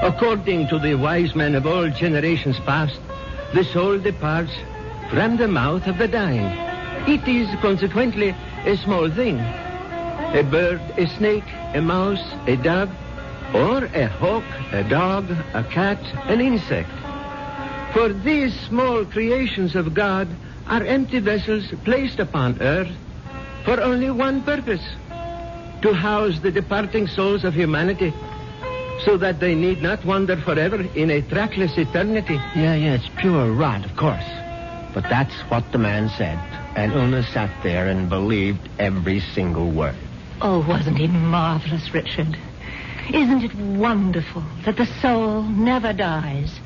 M: According to the wise men of all generations past, the soul departs from the mouth of the dying. It is consequently a small thing. A bird, a snake, a mouse, a dove, or a hawk, a dog, a cat, an insect. For these small creations of God are empty vessels placed upon earth for only one purpose: to house the departing souls of humanity, so that they need not wander forever in a trackless eternity.
K: Yeah, it's pure rot, of course. But that's what the man said, and Una sat there and believed every single word.
L: Oh, wasn't he marvelous, Richard? Isn't it wonderful that the soul never dies?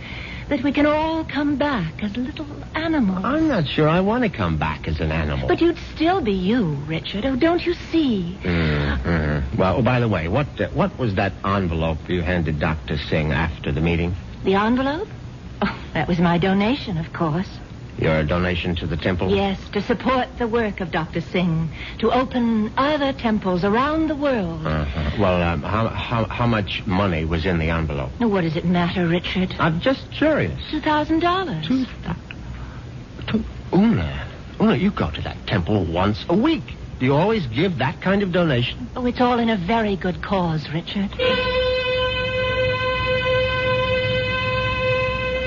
L: That we can all come back as little animals?
K: I'm not sure I want to come back as an animal.
L: But you'd still be you, Richard. Oh, don't you see?
K: Well, by the way, what was that envelope you handed Dr. Singh after the meeting?
L: The envelope? Oh, that was my donation, of course.
K: Your donation to the temple?
L: Yes, to support the work of Dr. Singh, to open other temples around the world.
K: Well, how much money was in the envelope?
L: Now, what does it matter, Richard?
K: I'm just curious.
L: $2,000.
K: Una, you go to that temple once a week. Do you always give that kind of donation?
L: Oh, it's all in a very good cause, Richard.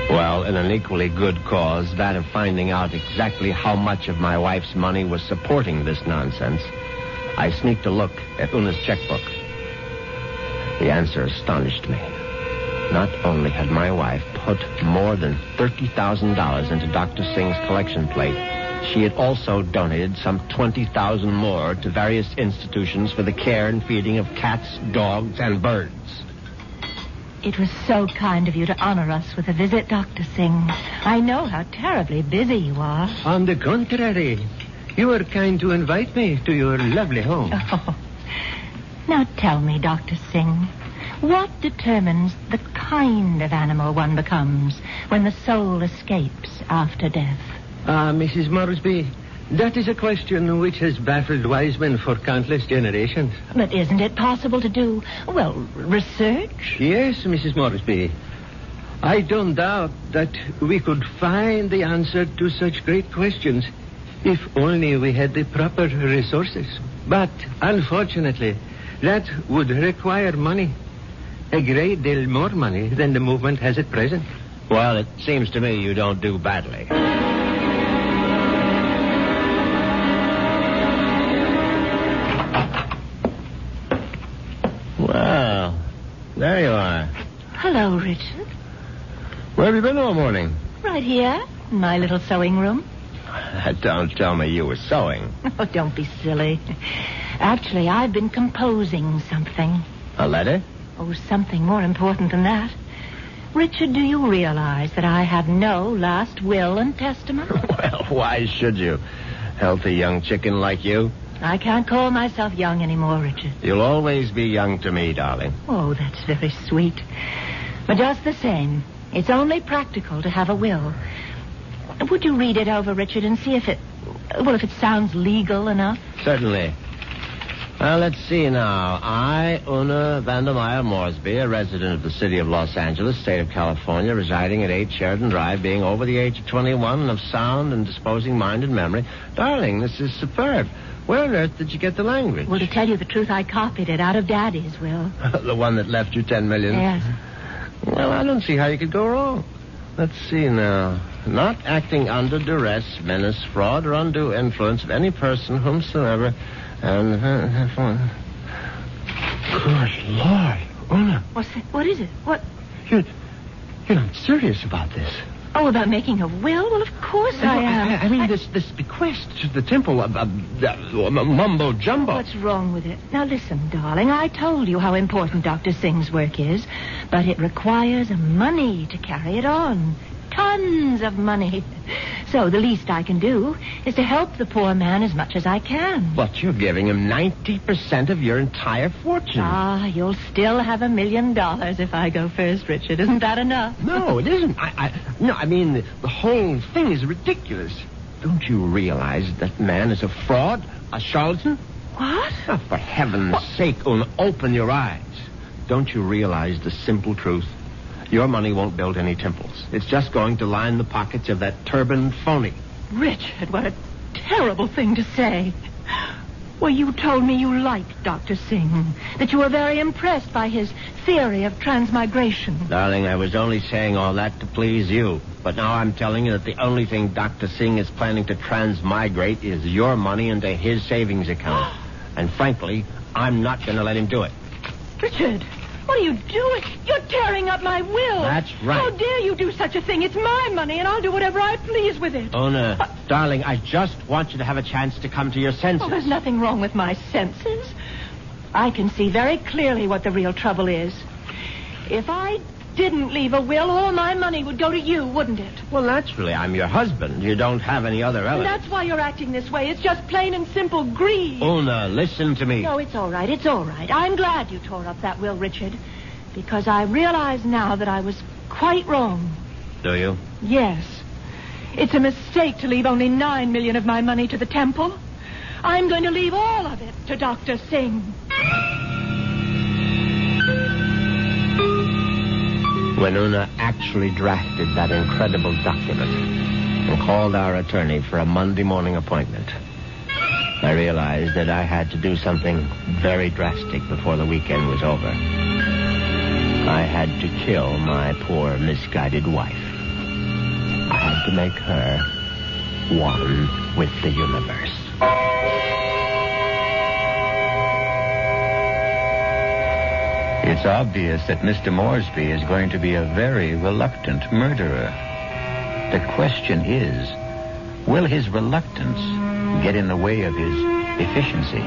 K: Well, in an equally good cause, that of finding out exactly how much of my wife's money was supporting this nonsense, I sneaked a look at Una's checkbook. The answer astonished me. Not only had my wife put more than $30,000 into Dr. Singh's collection plate, she had also donated some $20,000 more to various institutions for the care and feeding of cats, dogs, and birds.
L: It was so kind of you to honor us with a visit, Dr. Singh. I know how terribly busy you are.
M: On the contrary, you were kind to invite me to your lovely home.
L: Oh. Now tell me, Dr. Singh, what determines the kind of animal one becomes when the soul escapes after death?
M: Mrs. Moresby, that is a question which has baffled wise men for countless generations.
L: But isn't it possible to do, well, research?
M: Yes, Mrs. Moresby. I don't doubt that we could find the answer to such great questions if only we had the proper resources. But, unfortunately, that would require money. A great deal more money than the movement has at present.
K: Well, it seems to me you don't do badly. Well, there you are.
L: Hello, Richard.
K: Where have you been all morning?
L: Right here, in my little sewing room.
K: Don't tell me you were sewing.
L: Oh, don't be silly. Actually, I've been composing something.
K: A letter?
L: Oh, something more important than that. Richard, do you realize that I have no last will and testament?
K: Well, why should you? Healthy young chicken like you.
L: I can't call myself young anymore, Richard.
K: You'll always be young to me, darling.
L: Oh, that's very sweet. But just the same, it's only practical to have a will. Would you read it over, Richard, and see if it sounds legal enough?
K: Certainly. Well, let's see now. I, Una Vandermeyer Moresby, a resident of the city of Los Angeles, state of California, residing at 8 Sheridan Drive, being over the age of 21 and of sound and disposing mind and memory. Darling, this is superb. Where on earth did you get the language?
L: Well, to tell you the truth, I copied it out of Daddy's will.
K: The one that left you $10 million?
L: Yes.
K: Well, I don't see how you could go wrong. Let's see now. Not acting under duress, menace, fraud, or undue influence of any person whomsoever... And, good Lord, Una.
L: What is it? What?
K: You're not serious about this.
L: Oh, about making a will? Well, of course I am.
K: I mean, this bequest to the temple of mumbo jumbo.
L: What's wrong with it? Now, listen, darling, I told you how important Dr. Singh's work is, but it requires money to carry it on. Tons of money. So the least I can do is to help the poor man as much as I can.
K: But you're giving him 90% of your entire fortune.
L: You'll still have $1 million if I go first, Richard. Isn't that enough?
K: No, it isn't. I mean, the whole thing is ridiculous. Don't you realize that man is a fraud, a charlatan?
L: What?
K: Oh, for heaven's sake, Una, open your eyes. Don't you realize the simple truth? Your money won't build any temples. It's just going to line the pockets of that turbaned phony.
L: Richard, what a terrible thing to say. Well, you told me you liked Dr. Singh, that you were very impressed by his theory of transmigration.
K: Darling, I was only saying all that to please you. But now I'm telling you that the only thing Dr. Singh is planning to transmigrate is your money into his savings account. And frankly, I'm not going to let him do it.
L: Richard, what are you doing? You're tearing up my will.
K: That's right.
L: How dare you do such a thing? It's my money, and I'll do whatever I please with it.
K: Una, darling, I just want you to have a chance to come to your senses.
L: Oh, there's nothing wrong with my senses. I can see very clearly what the real trouble is. If I didn't leave a will, all my money would go to you, wouldn't it?
K: Well, naturally, I'm your husband. You don't have any other
L: And
K: relatives.
L: that's why you're acting this way. It's just plain and simple greed.
K: Una, listen to me.
L: No, it's all right. It's all right. I'm glad you tore up that will, Richard, because I realize now that I was quite wrong.
K: Do you?
L: Yes. It's a mistake to leave only $9 million of my money to the temple. I'm going to leave all of it to Dr. Singh.
K: When Una actually drafted that incredible document and called our attorney for a Monday morning appointment, I realized that I had to do something very drastic before the weekend was over. I had to kill my poor, misguided wife. I had to make her one with the universe.
A: It's obvious that Mr. Moresby is going to be a very reluctant murderer. The question is, will his reluctance get in the way of his efficiency?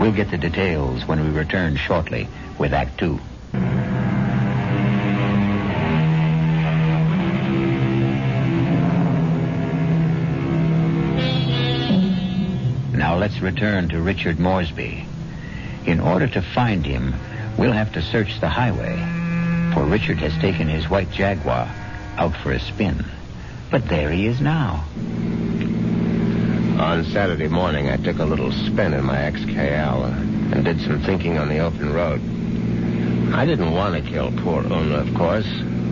A: We'll get the details when we return shortly with Act 2. Now let's return to Richard Moresby. In order to find him, we'll have to search the highway, for Richard has taken his white Jaguar out for a spin. But there he is now.
K: On Saturday morning, I took a little spin in my XKL and did some thinking on the open road. I didn't want to kill poor Una, of course.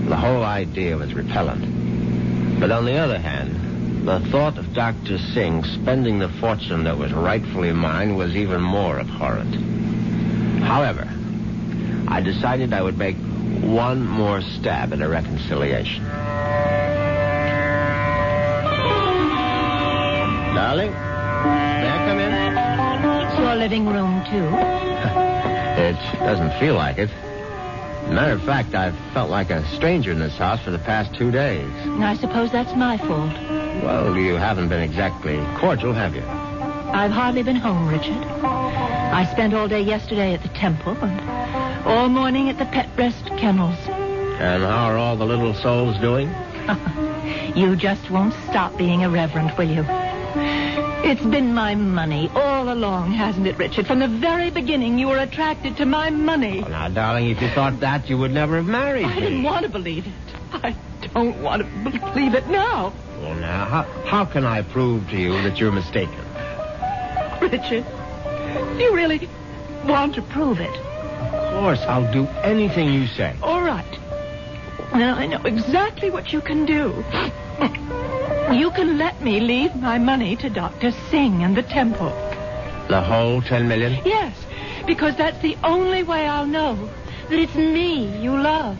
K: The whole idea was repellent. But on the other hand, the thought of Dr. Singh spending the fortune that was rightfully mine was even more abhorrent. However, I decided I would make one more stab at a reconciliation. Darling, may I come in?
L: It's your living room, too.
K: It doesn't feel like it. Matter of fact, I've felt like a stranger in this house for the past 2 days.
L: I suppose that's my fault.
K: Well, you haven't been exactly cordial, have you?
L: I've hardly been home, Richard. I spent all day yesterday at the temple and all morning at the Pet Breast Kennels.
K: And how are all the little souls doing?
L: You just won't stop being irreverent, will you? It's been my money all along, hasn't it, Richard? From the very beginning, you were attracted to my money.
K: Oh, now, darling, if you thought that, you would never have married me.
L: I didn't want to believe it. I don't want to believe it now.
K: Well, now, how can I prove to you that you're mistaken?
L: Richard, do you really want to prove it?
K: Of course, I'll do anything you say.
L: All right. Now, I know exactly what you can do. You can let me leave my money to Dr. Singh and the temple.
K: The whole $10 million?
L: Yes, because that's the only way I'll know that it's me you love.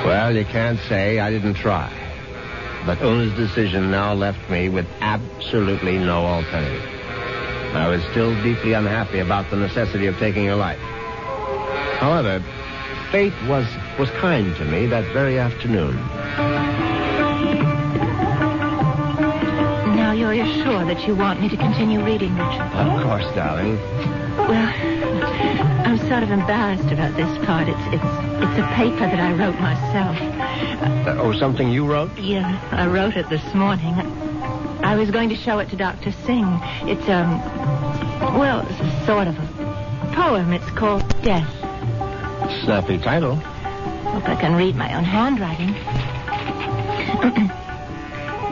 K: Well, you can't say I didn't try. But Una's decision now left me with absolutely no alternative. I was still deeply unhappy about the necessity of taking her life. However, fate was kind to me that very afternoon.
L: Now you're sure that you want me to continue reading, Richard?
K: Of course, darling.
L: Well, I'm sort of embarrassed about this part. It's a paper that I wrote myself.
K: Something you wrote?
L: Yeah, I wrote it this morning. I was going to show it to Dr. Singh. It's, it's sort of a poem. It's called Death.
K: Snappy title.
L: Hope I can read my own handwriting.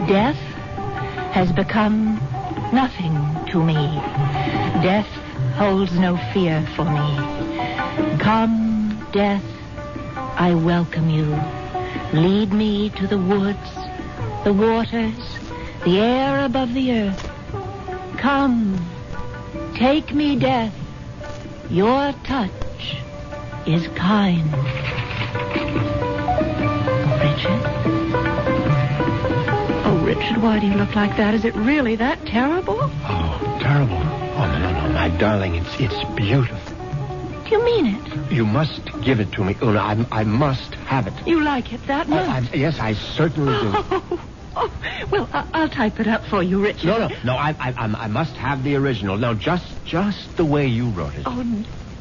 L: Death has become nothing to me. Death holds no fear for me. Come, death, I welcome you. Lead me to the woods, the waters, the air above the earth. Come, take me, death. Your touch is kind. Richard? Oh, Richard, why do you look like that? Is it really that terrible?
I: Oh, terrible. Oh, no, my darling, it's beautiful.
L: Do you mean it?
I: You must give it to me, Una. I must have it.
L: You like it that much?
I: Yes, I certainly do.
L: Oh, well, I'll type it up for you, Richard.
I: No, I must have the original. Now, just the way you wrote it.
L: Oh,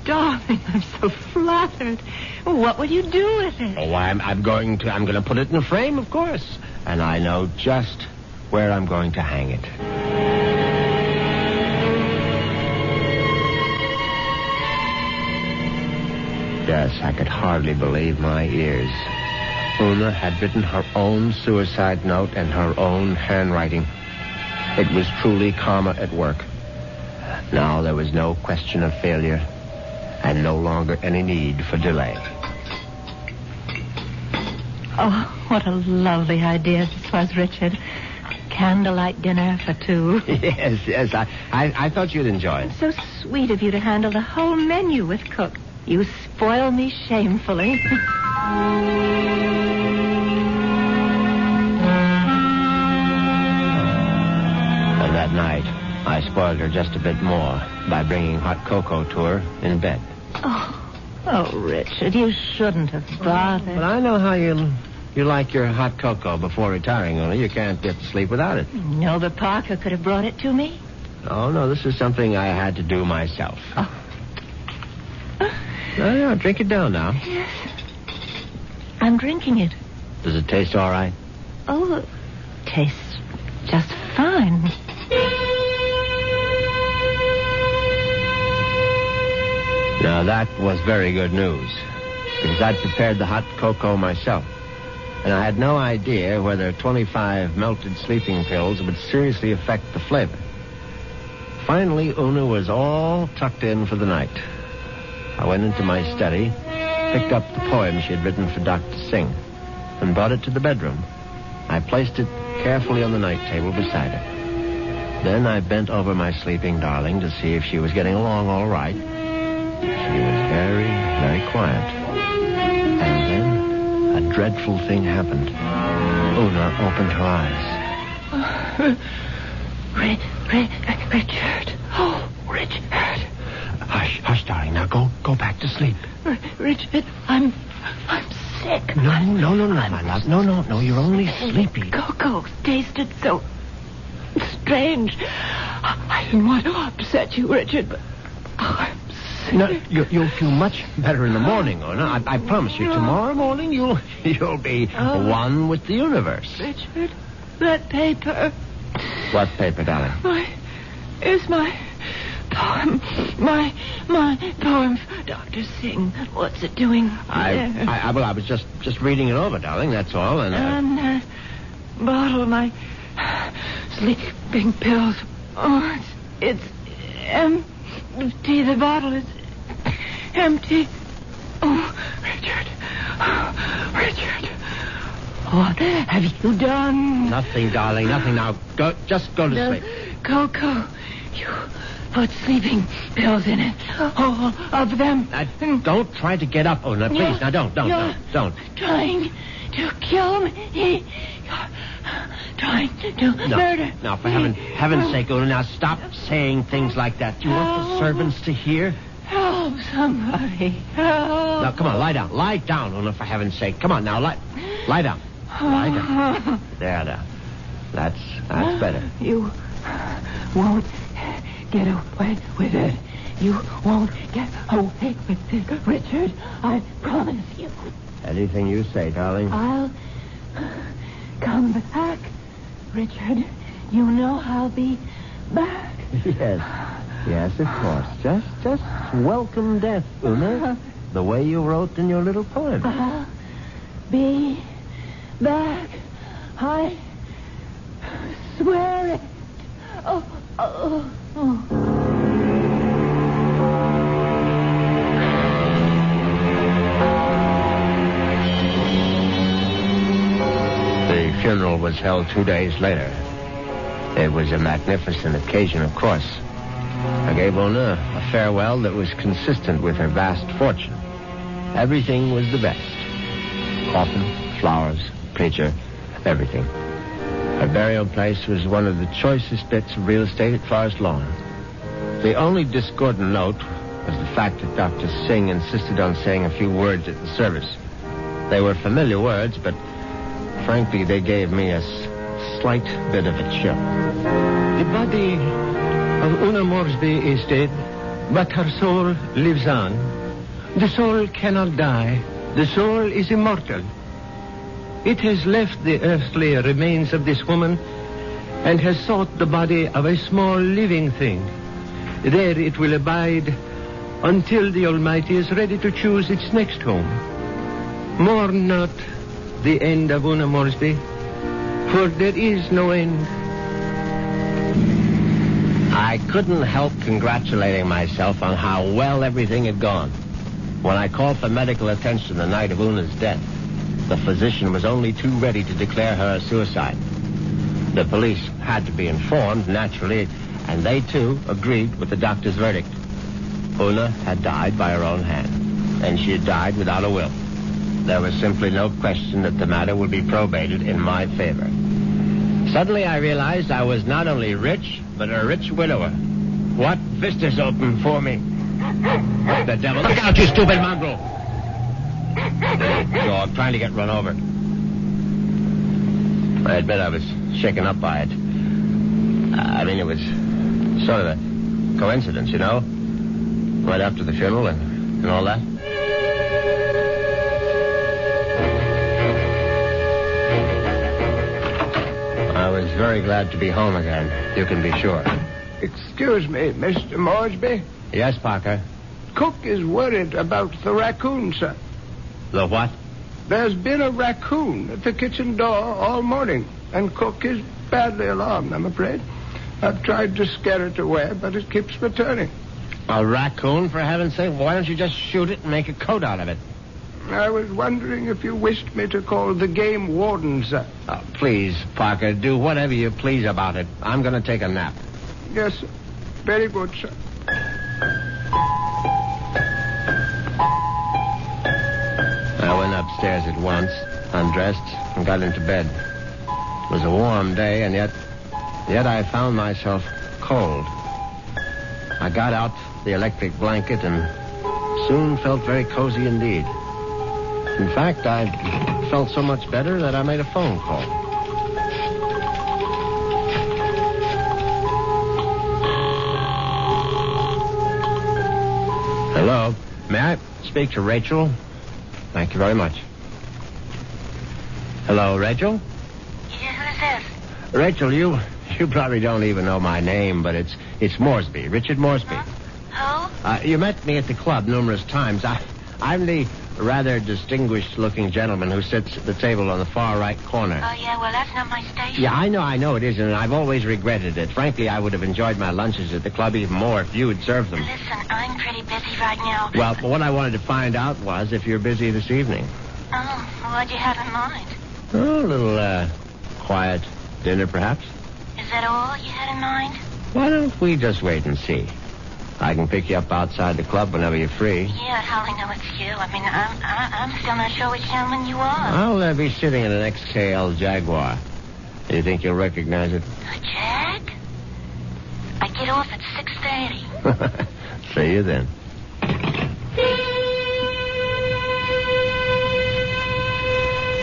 L: darling, I'm so flattered. What will you do with it?
I: Oh, I'm going to put it in a frame, of course. And I know just where I'm going to hang it. Yes, I could hardly believe my ears. Una had written her own suicide note in her own handwriting. It was truly karma at work. Now there was no question of failure, and no longer any need for delay.
L: Oh, what a lovely idea this was, Richard. Candlelight dinner for two.
I: Yes, I thought you'd enjoy it.
L: So sweet of you to handle the whole menu with Cook. You spoil me shamefully.
I: And that night, I spoiled her just a bit more by bringing hot cocoa to her in bed.
L: Oh, Richard, you shouldn't have bothered.
I: But I know how you like your hot cocoa before retiring, Una. You can't get to sleep without it.
L: No, but Parker could have brought it to me.
I: Oh, no, this is something I had to do myself.
L: Oh.
I: No, drink it down now.
L: Yes. I'm drinking it.
I: Does it taste all right?
L: Oh, it tastes just fine.
I: Now, that was very good news, because I'd prepared the hot cocoa myself, and I had no idea whether 25 melted sleeping pills would seriously affect the flavor. Finally, Una was all tucked in for the night. I went into my study, picked up the poem she had written for Doc to sing, and brought it to the bedroom. I placed it carefully on the night table beside her. Then I bent over my sleeping darling to see if she was getting along all right. She was very, very quiet. And then a dreadful thing happened. Una opened her eyes.
L: Richard. Oh, Richard.
I: Hush, darling. Now go back to sleep.
L: Richard, I'm sick.
I: No, my love. No, you're only sleepy.
L: Cocoa tasted so strange. I didn't want to upset you, Richard, but I'm sick.
I: No, you'll feel much better in the morning, Una. I promise you. Tomorrow morning, you'll be one with the universe.
L: Richard, that paper.
I: What paper, darling?
L: Is my poem. My poem for Dr. Singh. What's it doing there?
I: I was just reading it over, darling, that's all. And
L: bottle of my sleeping pills. Oh, it's empty. The bottle is empty. Oh, Richard. What have you done?
I: Nothing, darling, nothing. Now, just go to sleep.
L: Cocoa. You put sleeping pills in it. All of them.
I: Don't try to get up, Una, please. Now, don't.
L: Trying to kill me. You're trying to murder
I: Now, for heaven's sake, Una, now stop saying things like that. Do you want the servants to hear?
L: Help somebody. Help.
I: Now, come on, lie down. Lie down, Una, for heaven's sake. Come on, now, lie down. Lie down. There. That's better.
L: You won't get away with it. You won't get away with it, Richard. I promise you.
I: Anything you say, darling.
L: I'll come back, Richard. You know I'll be back.
I: Yes, of course. Just welcome death, Una. The way you wrote in your little poem.
L: I'll be back. I
I: funeral was held 2 days later. It was a magnificent occasion, of course. I gave Una a farewell that was consistent with her vast fortune. Everything was the best. Coffin, flowers, preacher, everything. Her burial place was one of the choicest bits of real estate at Forest Lawn. The only discordant note was the fact that Dr. Singh insisted on saying a few words at the service. They were familiar words, but frankly, they gave me a slight bit of a chill.
M: The body of Una Moresby is dead, but her soul lives on. The soul cannot die. The soul is immortal. It has left the earthly remains of this woman and has sought the body of a small living thing. There it will abide until the Almighty is ready to choose its next home. Mourn not the end of Una Moresby, for there is no end.
I: I couldn't help congratulating myself on how well everything had gone. When I called for medical attention the night of Una's death, the physician was only too ready to declare her a suicide. The police had to be informed, naturally, and they, too, agreed with the doctor's verdict. Una had died by her own hand, and she had died without a will. There was simply no question that the matter would be probated in my favor. Suddenly I realized I was not only rich, but a rich widower. What vistas opened for me? What the devil? Look out, you stupid mongrel! The dog trying to get run over. I admit I was shaken up by it. It was sort of a coincidence, you know? Right after the funeral and all that. I was very glad to be home again, you can be sure.
N: Excuse me, Mr. Moresby.
I: Yes, Parker?
N: Cook is worried about the raccoon, sir.
I: The what?
N: There's been a raccoon at the kitchen door all morning, and Cook is badly alarmed, I'm afraid. I've tried to scare it away, but it keeps returning.
I: A raccoon, for heaven's sake? Why don't you just shoot it and make a coat out of it?
N: I was wondering if you wished me to call the game warden, sir.
I: Please, Parker, do whatever you please about it. I'm going to take a nap.
N: Yes, sir. Very good, sir.
I: I went upstairs at once, undressed, and got into bed. It was a warm day, and yet I found myself cold. I got out the electric blanket and soon felt very cozy indeed. In fact, I felt so much better that I made a phone call. Hello. May I speak to Rachel? Thank you very much. Hello, Rachel?
O: Yeah, who's this?
I: Rachel, you probably don't even know my name, but it's Moresby, Richard Moresby.
O: Who?
I: You met me at the club numerous times. I'm the rather distinguished-looking gentleman who sits at the table on the far right corner.
O: Oh, yeah, well, that's not my station.
I: Yeah, I know it isn't, and I've always regretted it. Frankly, I would have enjoyed my lunches at the club even more if you had served them.
O: Listen, I'm pretty busy right now.
I: Well, what I wanted to find out was if you're busy this evening.
O: Oh, what'd you have in mind?
I: Oh, a little, quiet dinner, perhaps.
O: Is that all you had in mind?
I: Why don't we just wait and see? I can pick you up outside the club whenever you're free.
O: Yeah, how I know it's you. I mean, I'm still not sure which gentleman you are.
I: I'll be sitting in an XKL Jaguar. Do you think you'll recognize it?
O: A Jag? I get off at 6:30.
I: See you then.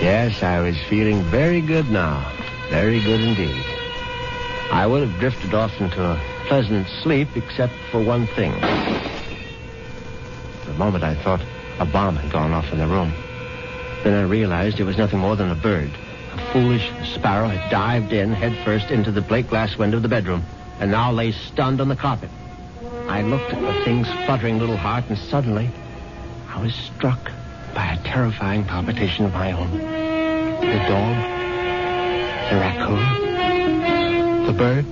I: Yes, I was feeling very good now. Very good indeed. I would have drifted off into a pleasant sleep except for one thing. For a moment I thought a bomb had gone off in the room. Then I realized it was nothing more than a bird. A foolish sparrow had dived in headfirst into the plate glass window of the bedroom and now lay stunned on the carpet. I looked at the thing's fluttering little heart, and suddenly I was struck by a terrifying palpitation of my own. The dog, the raccoon, the bird.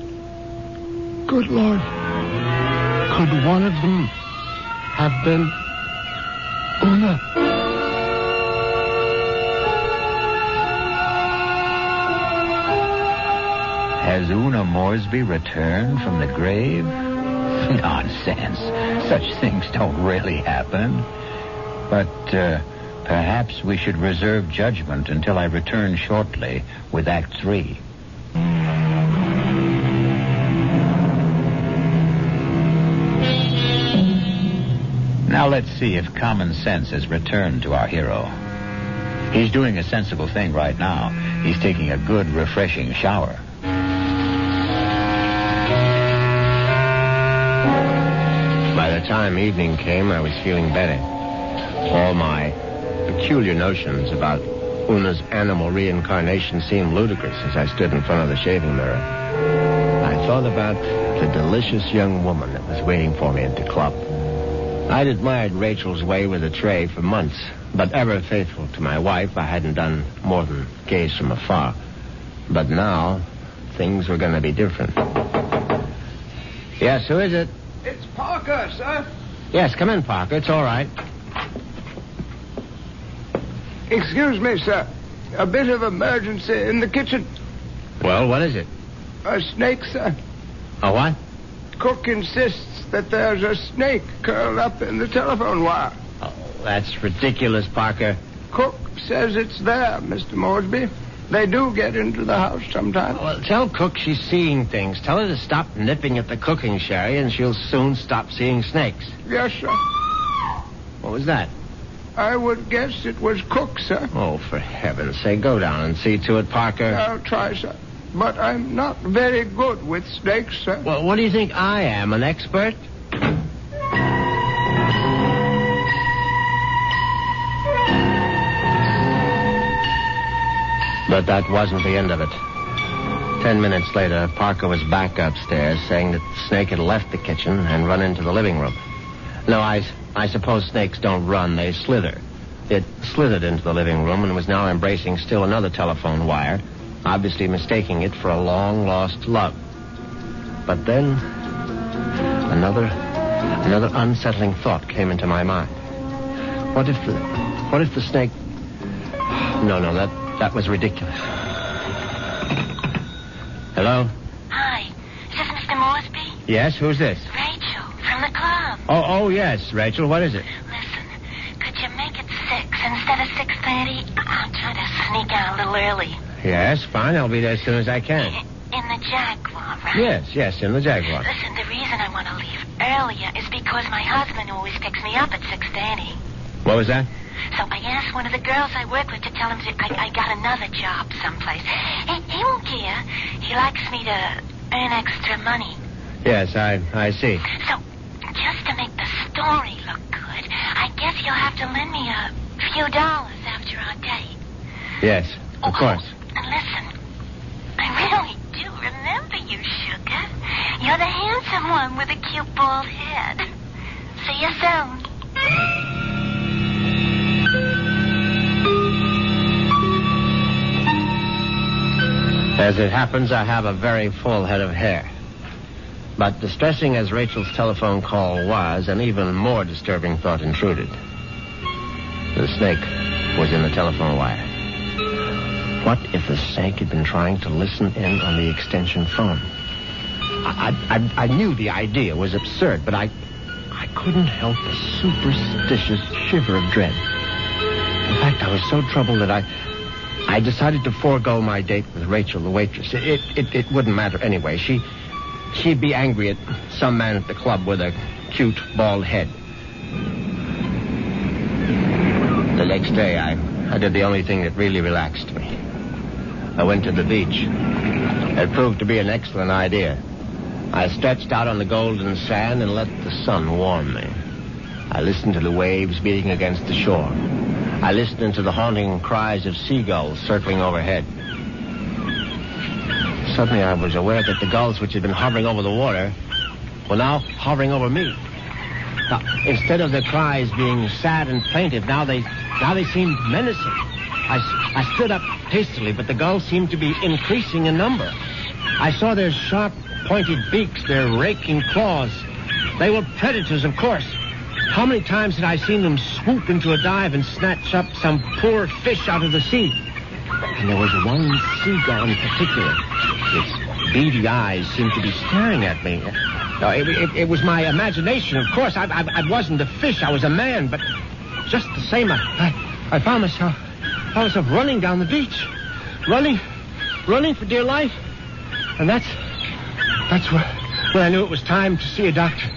I: Good Lord. Could one of them have been Una?
A: Has Una Moresby returned from the grave? Nonsense. Such things don't really happen. But perhaps we should reserve judgment until I return shortly with Act 3. Now let's see if common sense has returned to our hero. He's doing a sensible thing right now. He's taking a good, refreshing shower.
K: By the time evening came, I was feeling better. All my peculiar notions about Una's animal reincarnation seemed ludicrous as I stood in front of the shaving mirror. I thought about the delicious young woman that was waiting for me at the club. I'd admired Rachel's way with a tray for months, but ever faithful to my wife, I hadn't done more than gaze from afar. But now, things were going to be different. Yes, who is it?
N: It's Parker, sir.
K: Yes, come in, Parker. It's all right.
N: Excuse me, sir. A bit of emergency in the kitchen.
K: Well, what is it?
N: A snake, sir.
K: A what?
N: Cook insists that there's a snake curled up in the telephone wire.
K: Oh, that's ridiculous, Parker.
N: Cook says it's there, Mr. Moresby. They do get into the house sometimes.
K: Well, tell Cook she's seeing things. Tell her to stop nipping at the cooking sherry, and she'll soon stop seeing snakes.
N: Yes, sir.
K: What was that?
N: I would guess it was Cook, sir.
K: Oh, for heaven's sake, go down and see to it, Parker.
N: I'll try, sir. But I'm not very good with snakes, sir.
K: Well, what do you think I am, an expert? But that wasn't the end of it. 10 minutes later, Parker was back upstairs saying that the snake had left the kitchen and run into the living room. No, I suppose snakes don't run, they slither. It slithered into the living room and was now embracing still another telephone wire, obviously mistaking it for a long-lost love. But then, another unsettling thought came into my mind. What if the snake... No, that was ridiculous. Hello?
O: Hi. Is this Mr. Moresby?
K: Yes, who's this?
O: Rachel, from the club.
K: Oh, yes, Rachel, what is it?
O: Listen, could you make it 6 instead of 6:30? I'm trying to sneak out a little early.
K: Yes, fine, I'll be there as soon as I can.
O: In the Jaguar, right?
K: Yes, in the Jaguar.
O: Listen, the reason I want to leave earlier is because my husband always picks me up at 6:30.
K: What was that?
O: So I asked one of the girls I work with to tell him I got another job someplace. He won't care. He likes me to earn extra money.
K: Yes, I see.
O: So, just to make the story look good, I guess you'll have to lend me a few dollars after our date.
K: Yes, of course.
O: And listen, I really do remember you, sugar. You're the handsome one with a cute bald head. See you soon.
K: As it happens, I have a very full head of hair. But distressing as Rachel's telephone call was, an even more disturbing thought intruded. The snake was in the telephone wire. What if the snake had been trying to listen in on the extension phone? I knew the idea was absurd, but I couldn't help a superstitious shiver of dread. In fact, I was so troubled that I decided to forego my date with Rachel, the waitress. It wouldn't matter anyway. She'd be angry at some man at the club with a cute, bald head. The next day, I did the only thing that really relaxed me. I went to the beach. It proved to be an excellent idea. I stretched out on the golden sand and let the sun warm me. I listened to the waves beating against the shore. I listened to the haunting cries of seagulls circling overhead. Suddenly I was aware that the gulls which had been hovering over the water were now hovering over me. Now, instead of their cries being sad and plaintive, now they seemed menacing. I stood up hastily, but the gulls seemed to be increasing in number. I saw their sharp, pointed beaks, their raking claws. They were predators, of course. How many times had I seen them swoop into a dive and snatch up some poor fish out of the sea? And there was one seagull in particular. beady eyes seemed to be staring at me. No, it was my imagination, of course. I wasn't a fish. I was a man, but just the same, I found myself running down the beach. Running for dear life. And that's when I knew it was time to see a doctor.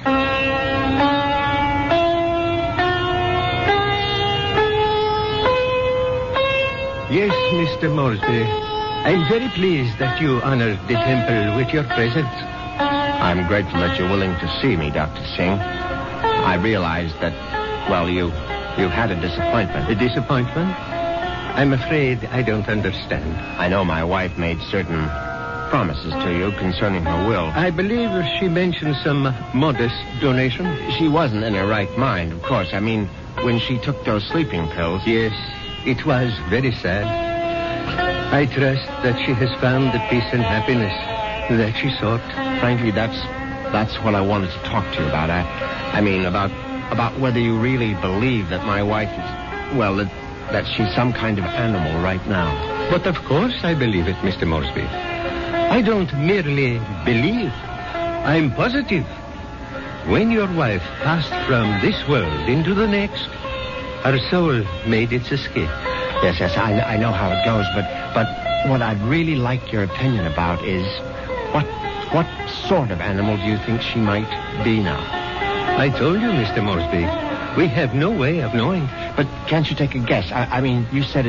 M: Yes, Mr. Moresby. I'm very pleased that you honored the temple with your presence.
K: I'm grateful that you're willing to see me, Dr. Singh. I realized that, well, you had a disappointment.
M: A disappointment? I'm afraid I don't understand.
K: I know my wife made certain promises to you concerning her will.
M: I believe she mentioned some modest donation.
K: She wasn't in her right mind, of course. I mean, when she took those sleeping pills.
M: Yes, it was very sad. I trust that she has found the peace and happiness that she sought.
K: Frankly, that's what I wanted to talk to you about. I mean, about whether you really believe that my wife is, well, that she's some kind of animal right now.
M: But of course I believe it, Mr. Moresby. I don't merely believe. I'm positive. When your wife passed from this world into the next, her soul made its escape.
K: Yes, I know how it goes, but what I'd really like your opinion about is what sort of animal do you think she might be now?
M: I told you, Mr. Moresby, we have no way of knowing.
K: But can't you take a guess? I mean, you said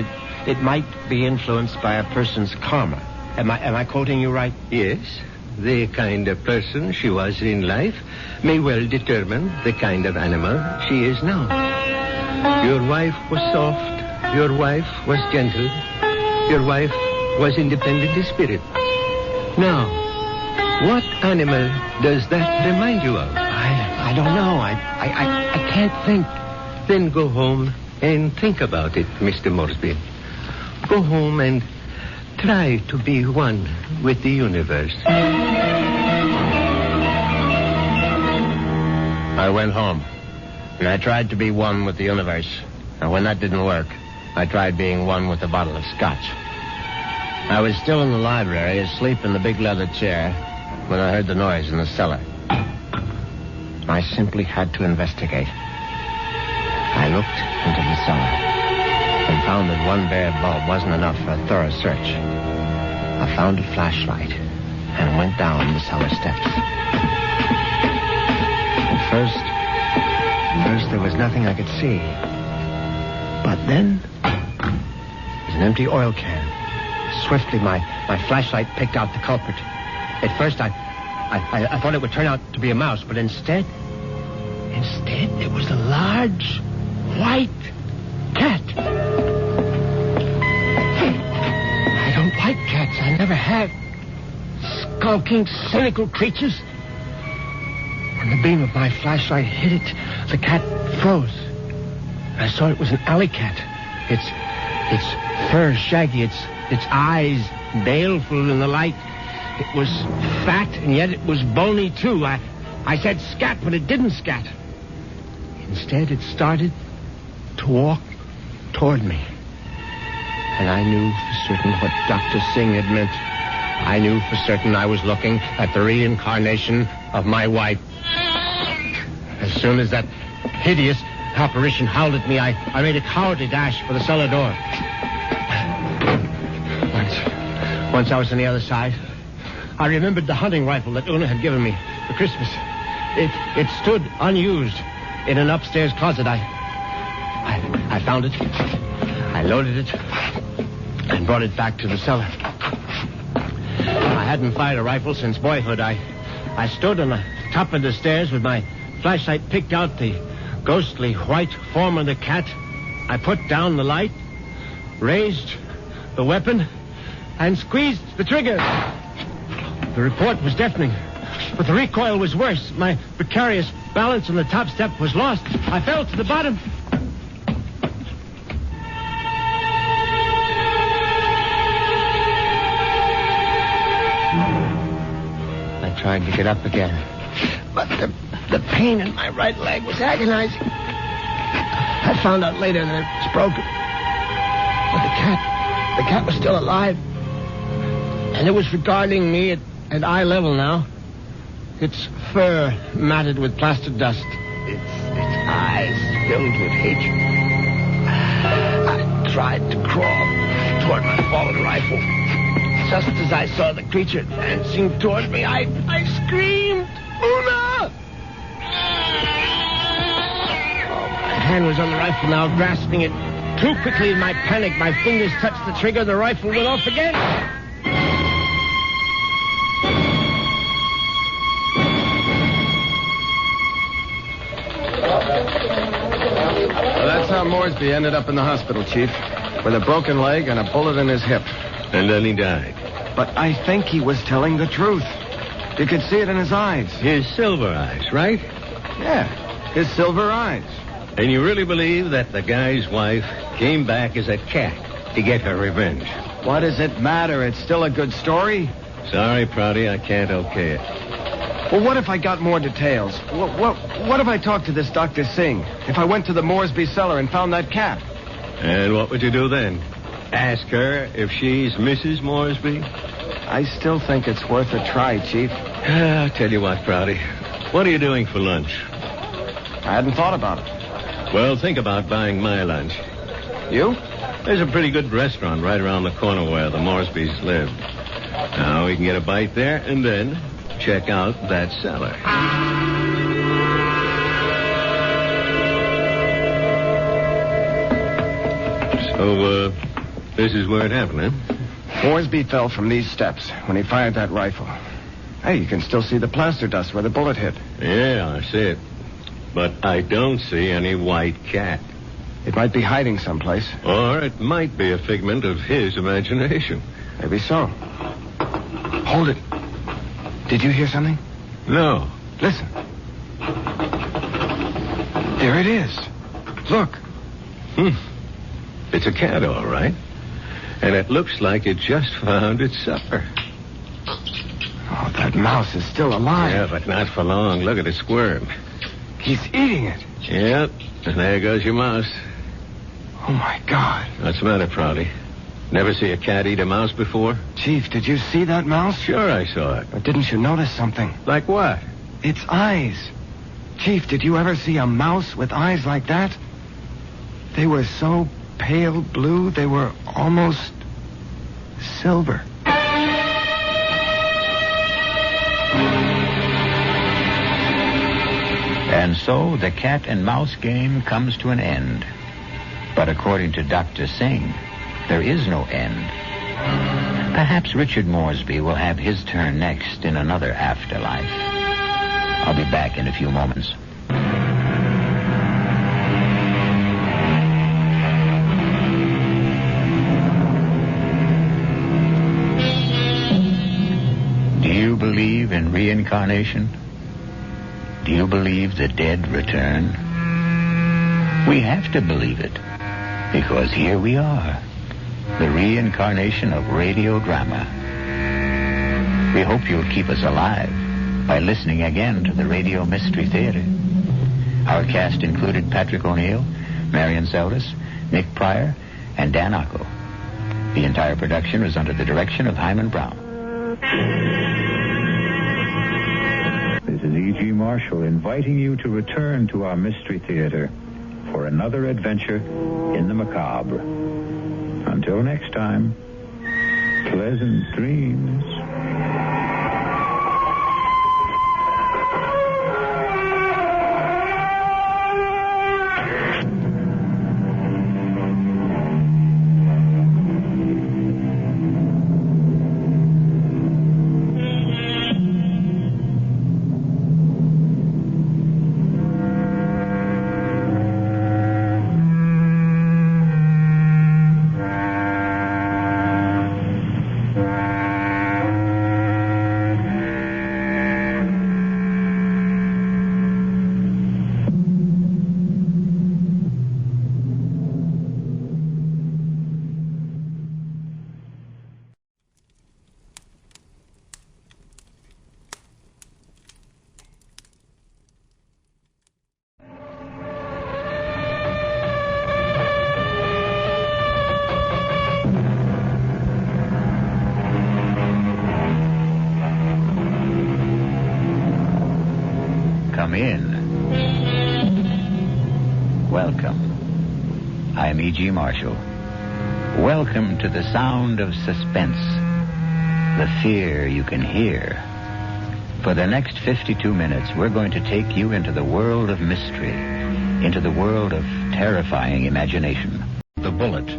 K: it might be influenced by a person's karma. Am I quoting you right?
M: Yes. The kind of person she was in life may well determine the kind of animal she is now. Your wife was soft. Your wife was gentle. Your wife was independent in spirit. Now, what animal does that remind you of?
K: I don't know. I can't think.
M: Then go home and think about it, Mr. Moresby. Go home and try to be one with the universe.
K: I went home, and I tried to be one with the universe. And when that didn't work, I tried being one with a bottle of scotch. I was still in the library, asleep in the big leather chair, when I heard the noise in the cellar. I simply had to investigate. I looked into the cellar and found that one bare bulb wasn't enough for a thorough search. I found a flashlight and went down the cellar steps. At first there was nothing I could see. But then, there's an empty oil can. Swiftly, my flashlight picked out the culprit. At first, I thought it would turn out to be a mouse, but instead, it was a large, white cat. I don't like cats. I never have. Skulking, cynical creatures. When the beam of my flashlight hit it, the cat froze. I saw it was an alley cat. Its fur shaggy, its eyes baleful in the light. It was fat, and yet it was bony, too. I said scat, but it didn't scat. Instead, it started to walk toward me. And I knew for certain what Dr. Singh had meant. I knew for certain I was looking at the reincarnation of my wife. As soon as that hideous apparition howled at me, I made a cowardly dash for the cellar door. Once I was on the other side, I remembered the hunting rifle that Una had given me for Christmas. It stood unused in an upstairs closet. I found it. I loaded it and brought it back to the cellar. I hadn't fired a rifle since boyhood. I stood on the top of the stairs with my flashlight, picked out the ghostly white form of the cat. I put down the light, raised the weapon, and squeezed the trigger. The report was deafening, but the recoil was worse. My precarious balance on the top step was lost. I fell to the bottom. I tried to get up again, but the pain in my right leg was agonizing. I found out later that it was broken. But the cat was still alive. And it was regarding me at eye level now. Its fur matted with plaster dust. Its eyes filled with hatred. I tried to crawl toward my fallen rifle. Just as I saw the creature advancing toward me, I screamed, Una! Oh, my hand was on the rifle now, grasping it. Too quickly in my panic, my fingers touched the trigger, the rifle went off again.
P: Well, that's how Moresby ended up in the hospital, Chief, with a broken leg and a bullet in his hip.
J: And then he died.
P: But I think he was telling the truth. You could see it in his eyes.
J: His silver eyes, right?
P: Yeah, his silver eyes.
J: And you really believe that the guy's wife came back as a cat to get her revenge?
P: What does it matter? It's still a good story.
J: Sorry, Prouty, I can't okay it.
P: Well, what if I got more details? What if I talked to this Dr. Singh? If I went to the Moresby cellar and found that cat?
J: And what would you do then? Ask her if she's Mrs. Moresby?
P: I still think it's worth a try, Chief.
J: I'll tell you what, Prouty. What are you doing for lunch?
P: I hadn't thought about it.
J: Well, think about buying my lunch.
P: You?
J: There's a pretty good restaurant right around the corner where the Moresbys live. Now, we can get a bite there and then check out that cellar. So, this is where it happened, huh?
P: Moresby fell from these steps when he fired that rifle. Hey, you can still see the plaster dust where the bullet hit.
J: Yeah, I see it. But I don't see any white cat.
P: It might be hiding someplace.
J: Or it might be a figment of his imagination.
P: Maybe so. Hold it. Did you hear something?
J: No.
P: Listen. There it is. Look.
J: It's a cat, all right. And it looks like it just found its supper.
P: Oh, that mouse is still alive.
J: Yeah, but not for long. Look at it squirm.
P: He's eating it.
J: Yep. And there goes your mouse.
P: Oh, my God.
J: What's the matter, Prouty? Never see a cat eat a mouse before?
P: Chief, did you see that mouse?
J: Sure I saw it.
P: But didn't you notice something?
J: Like what?
P: Its eyes. Chief, did you ever see a mouse with eyes like that? They were so pale blue, they were almost silver.
A: And so the cat and mouse game comes to an end. But according to Dr. Singh, there is no end. Perhaps Richard Moresby will have his turn next in another afterlife. I'll be back in a few moments. Do you believe in reincarnation? Do you believe the dead return? We have to believe it, because here we are, the reincarnation of radio drama. We hope you'll keep us alive by listening again to the Radio Mystery Theater. Our cast included Patrick O'Neill, Marian Seldes, Nick Pryor, and Dann Ocko. The entire production was under the direction of Hyman Brown.
B: This is E.G. Marshall inviting you to return to our Mystery Theater for another adventure in the macabre. Until next time, pleasant dreams.
A: I'm E.G. Marshall. Welcome to the sound of suspense, the fear you can hear. For the next 52 minutes, we're going to take you into the world of mystery, into the world of terrifying imagination. The Bullet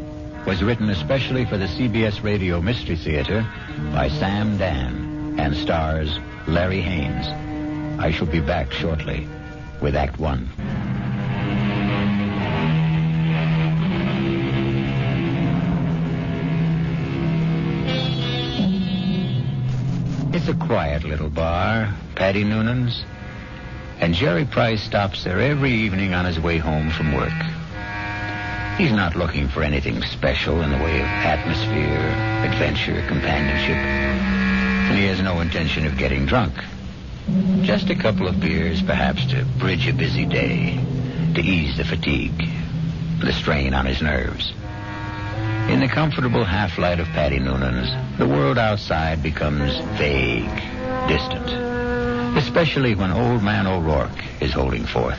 A: was written especially for the CBS Radio Mystery Theater by Sam Dann and stars Larry Haines. I shall be back shortly with Act One. It's a quiet little bar, Patty Noonan's, and Jerry Price stops there every evening on his way home from work. He's not looking for anything special in the way of atmosphere, adventure, companionship, and he has no intention of getting drunk. Just a couple of beers, perhaps, to bridge a busy day, to ease the fatigue, the strain on his nerves. In the comfortable half-light of Patty Noonan's, the world outside becomes vague, distant, especially when Old Man O'Rourke is holding forth.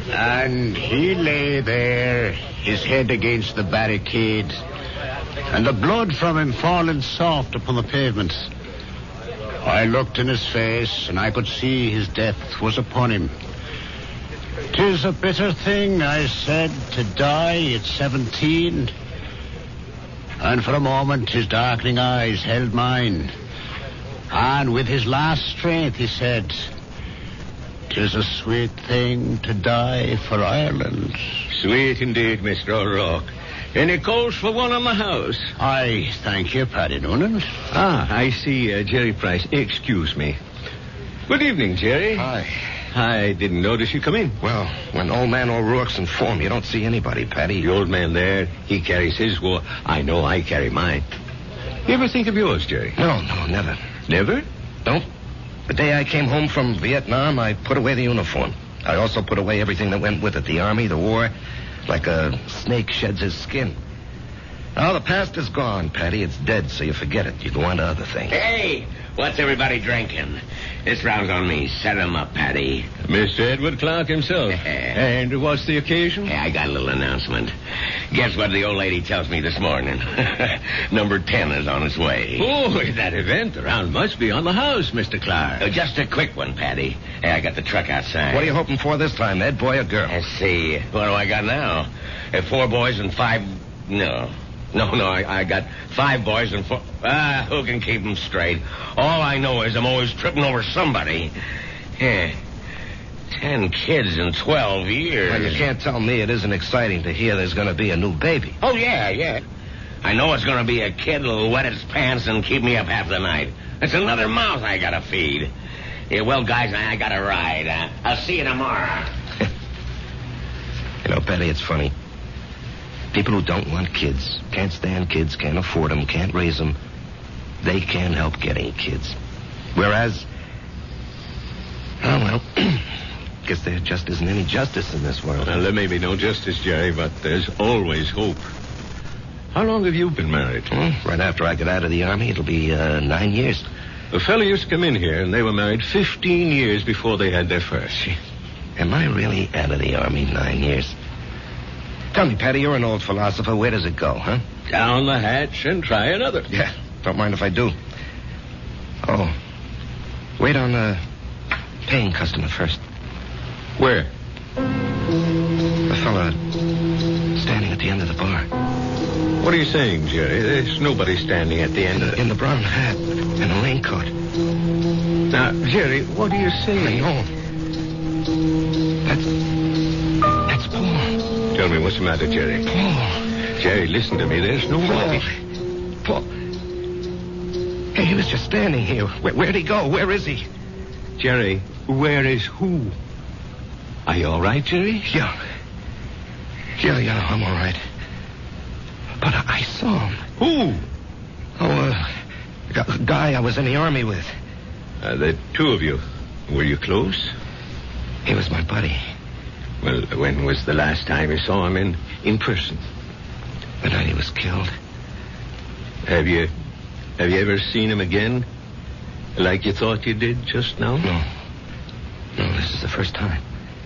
Q: And he lay there, his head against the barricade, and the blood from him falling soft upon the pavement. I looked in his face, and I could see his death was upon him. "'Tis a bitter thing," I said, "to die at 17. And for a moment his darkening eyes held mine. And with his last strength he said, "'Tis a sweet thing to die for Ireland."
J: Sweet indeed, Mr. O'Rourke. Any calls for one on the house?
Q: I thank you, Paddy Noonan.
J: I see Jerry Price. Excuse me. Good evening, Jerry.
R: Hi.
J: I didn't notice you come in.
R: Well, when Old Man O'Rourke's in form, you don't see anybody, Patty.
J: The old man there, he carries his war. I know I carry mine. You ever think of yours, Jerry?
R: No, never.
J: Never?
R: No. The day I came home from Vietnam, I put away the uniform. I also put away everything that went with it. The army, the war, like a snake sheds his skin. Now, the past is gone, Patty. It's dead, so you forget it. You go on to other things.
C: Hey, what's everybody drinking? This round's on me. Set 'em up, Patty.
J: Mr. Edward Clark himself. And what's the occasion?
C: Hey, I got a little announcement. Guess what the old lady tells me this morning? Number 10 is on its way.
J: Oh, that event around must be on the house, Mr. Clark.
C: Just a quick one, Patty. Hey, I got the truck outside.
R: What are you hoping for this time, Ed, boy or girl?
C: Let's see. What do I got now? 4 boys and 5... No, I got 5 boys and 4... who can keep them straight? All I know is I'm always tripping over somebody. 10 kids in 12 years.
R: Well, you can't tell me it isn't exciting to hear there's going to be a new baby.
C: Oh, yeah. I know it's going to be a kid that'll wet its pants and keep me up half the night. It's another mouth I got to feed. Yeah, well, guys, I got to ride. I'll see you tomorrow.
R: You know, Betty, it's funny. People who don't want kids, can't stand kids, can't afford them, can't raise them, they can't help getting kids. Whereas, guess there just isn't any justice in this world.
J: Well, there may be no justice, Jerry, but there's always hope. How long have you been married?
R: Right after I got out of the army, it'll be 9 years.
J: A fellow used to come in here, and they were married 15 years before they had their first.
R: Am I really out of the army 9 years? Tell me, Patty, you're an old philosopher. Where does it go, huh?
J: Down the hatch and try another.
R: Yeah, don't mind if I do. Oh, wait on a paying customer first.
J: Where?
R: The fella standing at the end of the bar.
J: What are you saying, Jerry? There's nobody standing at the end of...
R: In the brown hat and a raincoat.
J: Now, Jerry, what are you saying?
R: I know. That's Paul.
J: Tell me what's the matter, Jerry.
R: Paul.
J: Jerry, listen to me. There's no way.
R: Paul. Hey, he was just standing here. Where'd he go? Where is he?
J: Jerry, where is who? Are you all right, Jerry?
R: Yeah, I'm all right. But I saw him.
J: Who?
R: Oh, a guy I was in the army with.
J: The two of you. Were you close?
R: He was my buddy.
J: Well, when was the last time you saw him in person?
R: The night he was killed.
J: Have you ever seen him again? Like you thought you did just now?
R: No, this is the first time.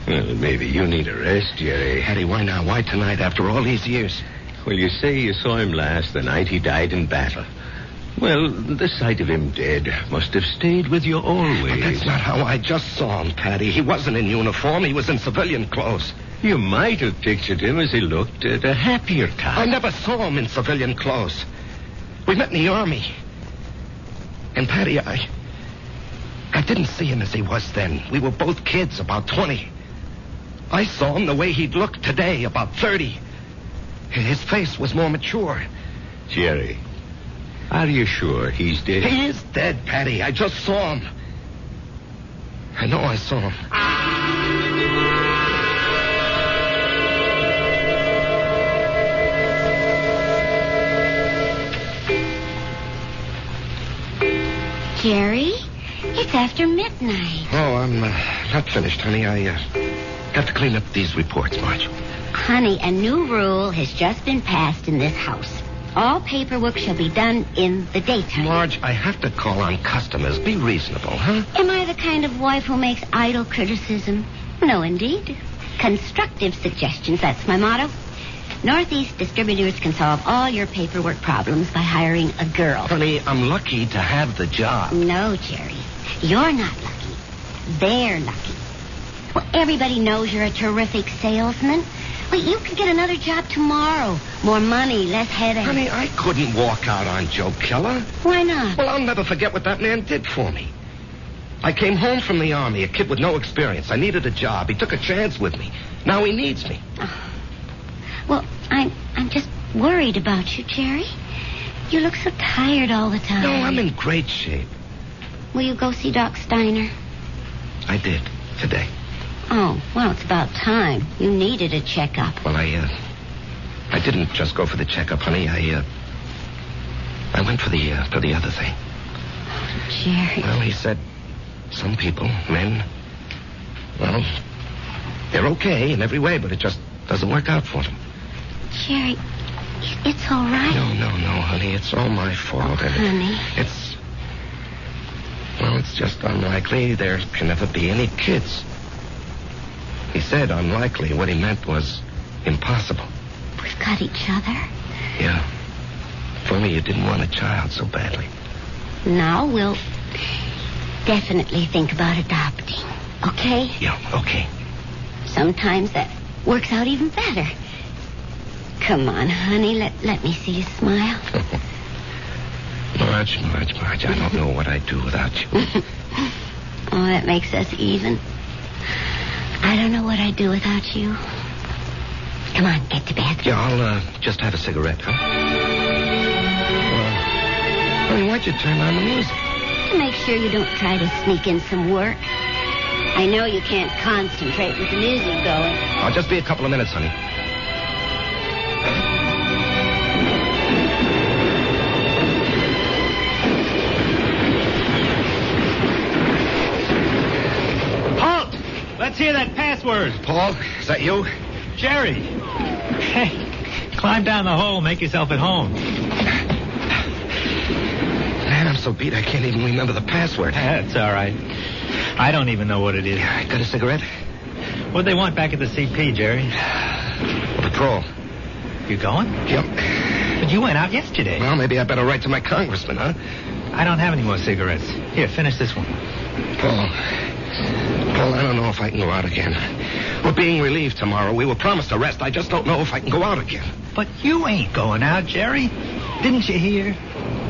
J: Well, maybe you need a rest, Jerry.
R: Eddie, why now? Why tonight after all these years?
J: Well, you say you saw him last the night he died in battle. Well, the sight of him dead must have stayed with you always.
R: But that's not how I just saw him, Patty. He wasn't in uniform. He was in civilian clothes.
J: You might have pictured him as he looked at a happier time.
R: I never saw him in civilian clothes. We met in the army. And, Patty, I didn't see him as he was then. We were both kids, about 20. I saw him the way he'd look today, about 30. His face was more mature.
J: Jerry, are you sure he's dead?
R: He is dead, Patty. I just saw him. I know I saw him.
O: Jerry, it's after midnight.
R: Oh, I'm not finished, honey. I have to clean up these reports, Marge.
O: Honey, a new rule has just been passed in this house. All paperwork shall be done in the daytime.
R: Marge, I have to call on customers. Be reasonable, huh?
O: Am I the kind of wife who makes idle criticism? No, indeed. Constructive suggestions, that's my motto. Northeast Distributors can solve all your paperwork problems by hiring a girl.
R: Honey, I'm lucky to have the job.
O: No, Jerry. You're not lucky. They're lucky. Well, everybody knows you're a terrific salesman. Well, you could get another job tomorrow. More money, less headache.
R: Honey, I couldn't walk out on Joe Keller.
O: Why not?
R: Well, I'll never forget what that man did for me. I came home from the army, a kid with no experience. I needed a job. He took a chance with me. Now he needs me.
O: Oh. Well, I'm just worried about you, Jerry. You look so tired all the time.
R: No, I'm in great shape.
O: Will you go see Doc Steiner?
R: I did, today.
O: Oh, well, it's about time. You needed a checkup.
R: Well, I didn't just go for the checkup, honey. I went for the other thing.
O: Oh, Jerry.
R: Well, he said some people, men, well, they're okay in every way, but it just doesn't work out for them.
O: Jerry, it's all right.
R: No, honey. It's all my fault.
O: Honey.
R: It's just unlikely there can never be any kids. He said unlikely. What he meant was impossible.
O: We've got each other.
R: Yeah. If only you didn't want a child so badly.
O: Now we'll definitely think about adopting. Okay?
R: Yeah, okay.
O: Sometimes that works out even better. Come on, honey. Let me see you smile.
R: Marge, I don't know what I'd do without you.
O: Oh, that makes us even. I don't know what I'd do without you. Come on, get to bed.
R: Yeah, I'll just have a cigarette, huh? Honey, why'd you turn on the music?
O: To make sure you don't try to sneak in some work. I know you can't concentrate with the music going.
R: I'll just be a couple of minutes, honey.
S: Halt! Let's hear that password.
R: Paul, is that you?
S: Jerry. Hey, climb down the hole, make yourself at home.
R: Man, I'm so beat I can't even remember the password.
S: That's all right. I don't even know what it is.
R: Got a cigarette?
S: What'd they want back at the CP, Jerry?
R: Patrol.
S: You going?
R: Yep.
S: But you went out yesterday.
R: Well, maybe I better write to my congressman, huh?
S: I don't have any more cigarettes. Here, finish this one.
R: Paul, I don't know if I can go out again. We're being relieved tomorrow. We were promised a rest. I just don't know if I can go out again.
S: But you ain't going out, Jerry. Didn't you hear?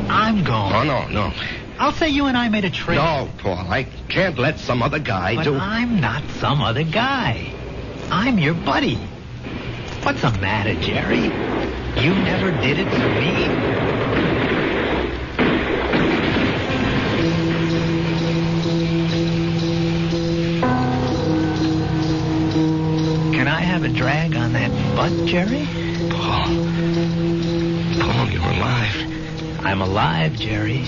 S: I'm going.
R: Oh, no.
S: I'll say you and I made a trade.
R: No, Paul, I can't let some other guy
S: but
R: do...
S: I'm not some other guy. I'm your buddy. What's the matter, Jerry? You never did it for me. Can I have a drag on that butt, Jerry?
R: Paul, you're alive.
S: I'm alive, Jerry.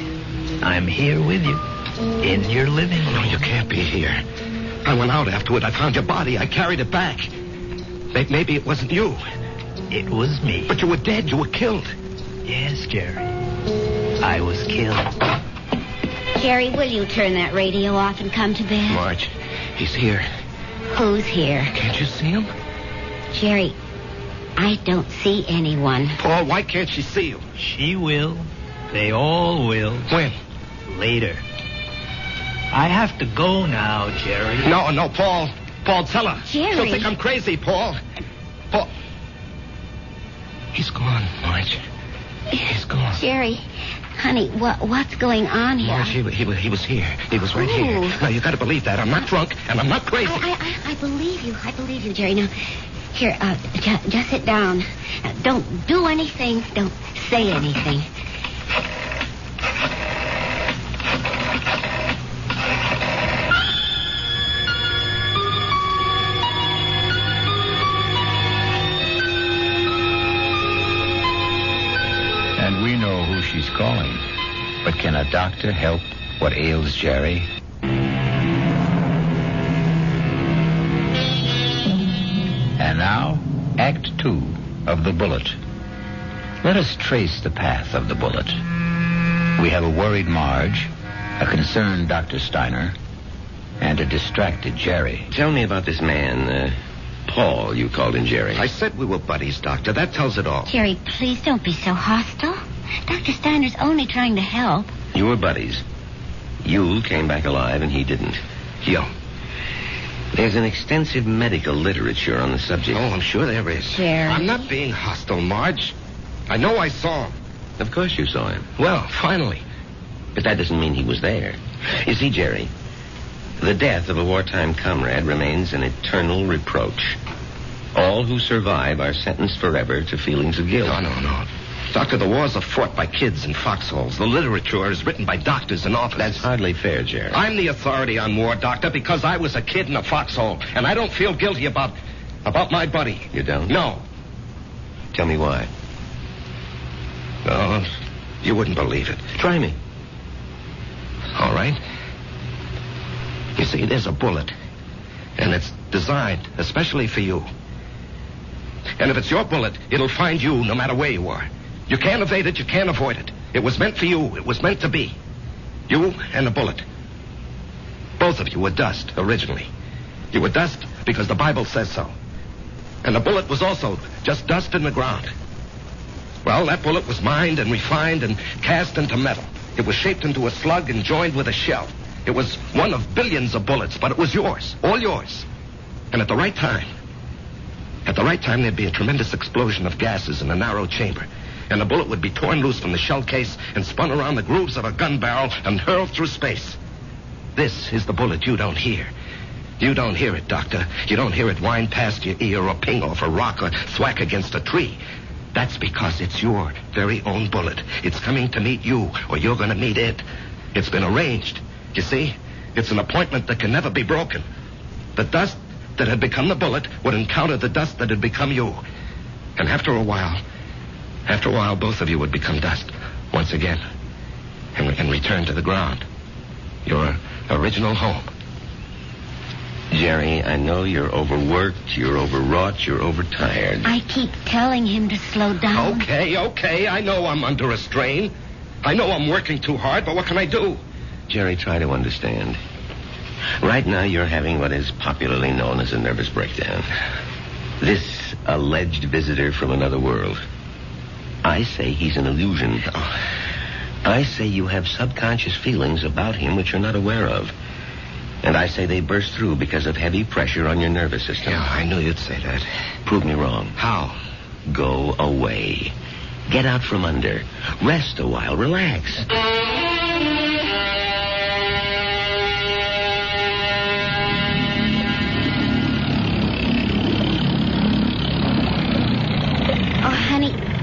S: I'm here with you. In your living room.
R: No, you can't be here. I went out afterward. I found your body. I carried it back. Maybe it wasn't you.
S: It was me.
R: But you were dead. You were killed.
S: Yes, Jerry. I was killed.
O: Jerry, will you turn that radio off and come to bed?
R: Marge, he's here.
O: Who's here?
R: Can't you see him?
O: Jerry, I don't see anyone.
R: Paul, why can't she see you?
S: She will. They all will.
R: When?
S: Later. I have to go now, Jerry.
R: No, Paul. Paul, tell her.
O: Jerry.
R: She'll think I'm crazy, Paul. Paul. He's gone, Marge. He's gone.
O: Jerry, honey, what's going on here?
R: Marge, he was here. He was right here. Now, you got to believe that. I'm not drunk, and I'm not crazy.
O: I believe you. I believe you, Jerry. Now, here, just sit down. Don't do anything. Don't say anything.
A: And we know who she's calling. But can a doctor help what ails Jerry? And now, Act 2 of The Bullet. Let us trace the path of the bullet. We have a worried Marge, a concerned Dr. Steiner, and a distracted Jerry.
K: Tell me about this man, Paul, you called him Jerry.
R: I said we were buddies, Doctor. That tells it all.
O: Jerry, please don't be so hostile. Dr. Steiner's only trying to help.
K: You were buddies. You came back alive and he didn't.
R: Yo.
K: There's an extensive medical literature on the subject.
R: Oh, I'm sure there is.
O: Jerry.
R: I'm not being hostile, Marge. I know I saw him.
K: Of course you saw him.
R: Well, finally.
K: But that doesn't mean he was there. You see, Jerry, the death of a wartime comrade remains an eternal reproach. All who survive are sentenced forever to feelings of guilt.
R: No. Doctor, the wars are fought by kids in foxholes. The literature is written by doctors and officers.
K: That's hardly fair, Jerry.
R: I'm the authority on war, Doctor, because I was a kid in a foxhole, and I don't feel guilty about my buddy.
K: You don't?
R: No.
K: Tell me why.
R: No, you wouldn't believe it.
K: Try me.
R: All right. You see, there's a bullet, and it's designed especially for you. And if it's your bullet, it'll find you no matter where you are. You can't evade it, you can't avoid it. It was meant for you, it was meant to be. You and the bullet. Both of you were dust, originally. You were dust because the Bible says so. And the bullet was also just dust in the ground. Well, that bullet was mined and refined and cast into metal. It was shaped into a slug and joined with a shell. It was one of billions of bullets, but it was yours, all yours. And at the right time, there'd be a tremendous explosion of gases in a narrow chamber. And the bullet would be torn loose from the shell case and spun around the grooves of a gun barrel and hurled through space. This is the bullet you don't hear. You don't hear it, Doctor. You don't hear it whine past your ear or ping off a rock or thwack against a tree. That's because it's your very own bullet. It's coming to meet you, or you're going to meet it. It's been arranged. You see? It's an appointment that can never be broken. The dust that had become the bullet would encounter the dust that had become you. And after a while, both of you would become dust once again and return to the ground. Your original home.
K: Jerry, I know you're overworked, you're overwrought, you're overtired.
O: I keep telling him to slow down.
R: Okay. I know I'm under a strain. I know I'm working too hard, but what can I do?
K: Jerry, try to understand. Right now, you're having what is popularly known as a nervous breakdown. This alleged visitor from another world. I say he's an illusion. I say you have subconscious feelings about him which you're not aware of. And I say they burst through because of heavy pressure on your nervous system.
R: Yeah, I knew you'd say that.
K: Prove me wrong.
R: How?
K: Go away. Get out from under. Rest a while. Relax.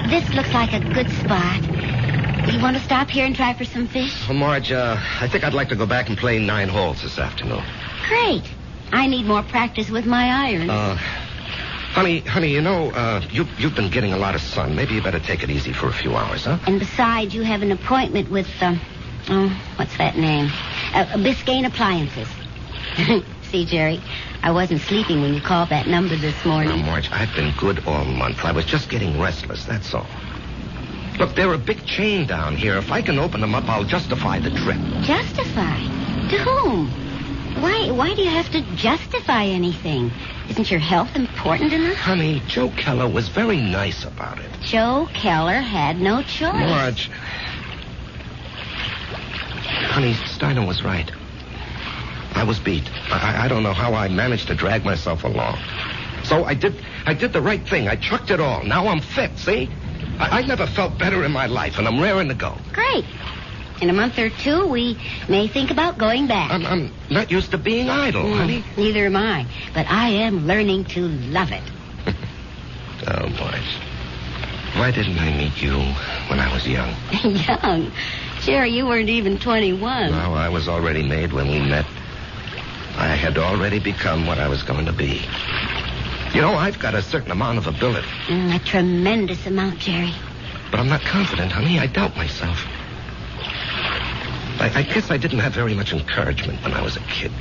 O: This looks like a good spot. You want to stop here and try for some fish?
R: Well, Marge, I think I'd like to go back and play 9 holes this afternoon.
O: Great. I need more practice with my iron.
R: Honey, you know, you've been getting a lot of sun. Maybe you better take it easy for a few hours, huh?
O: And besides, you have an appointment with, what's that name? Biscayne Appliances. See, Jerry, I wasn't sleeping when you called that number this morning.
R: Now, Marge, I've been good all month. I was just getting restless, that's all. Look, they're a big chain down here. If I can open them up, I'll justify the trip.
O: Justify? To whom? Why do you have to justify anything? Isn't your health important enough?
R: Honey, Joe Keller was very nice about it.
O: Joe Keller had no choice.
R: Marge. Honey, Steiner was right. I was beat. I don't know how I managed to drag myself along. So I did the right thing. I chucked it all. Now I'm fit, see? I never felt better in my life, and I'm raring to go.
O: Great. In a month or two, we may think about going back.
R: I'm not used to being idle, honey.
O: Neither am I. But I am learning to love it.
R: Oh, Marge. Why didn't I meet you when I was young?
O: Young? Jerry, you weren't even 21.
R: No, I was already made when we met. I had already become what I was going to be. You know, I've got a certain amount of ability.
O: A tremendous amount, Jerry.
R: But I'm not confident, honey. I doubt myself. I guess I didn't have very much encouragement when I was a kid.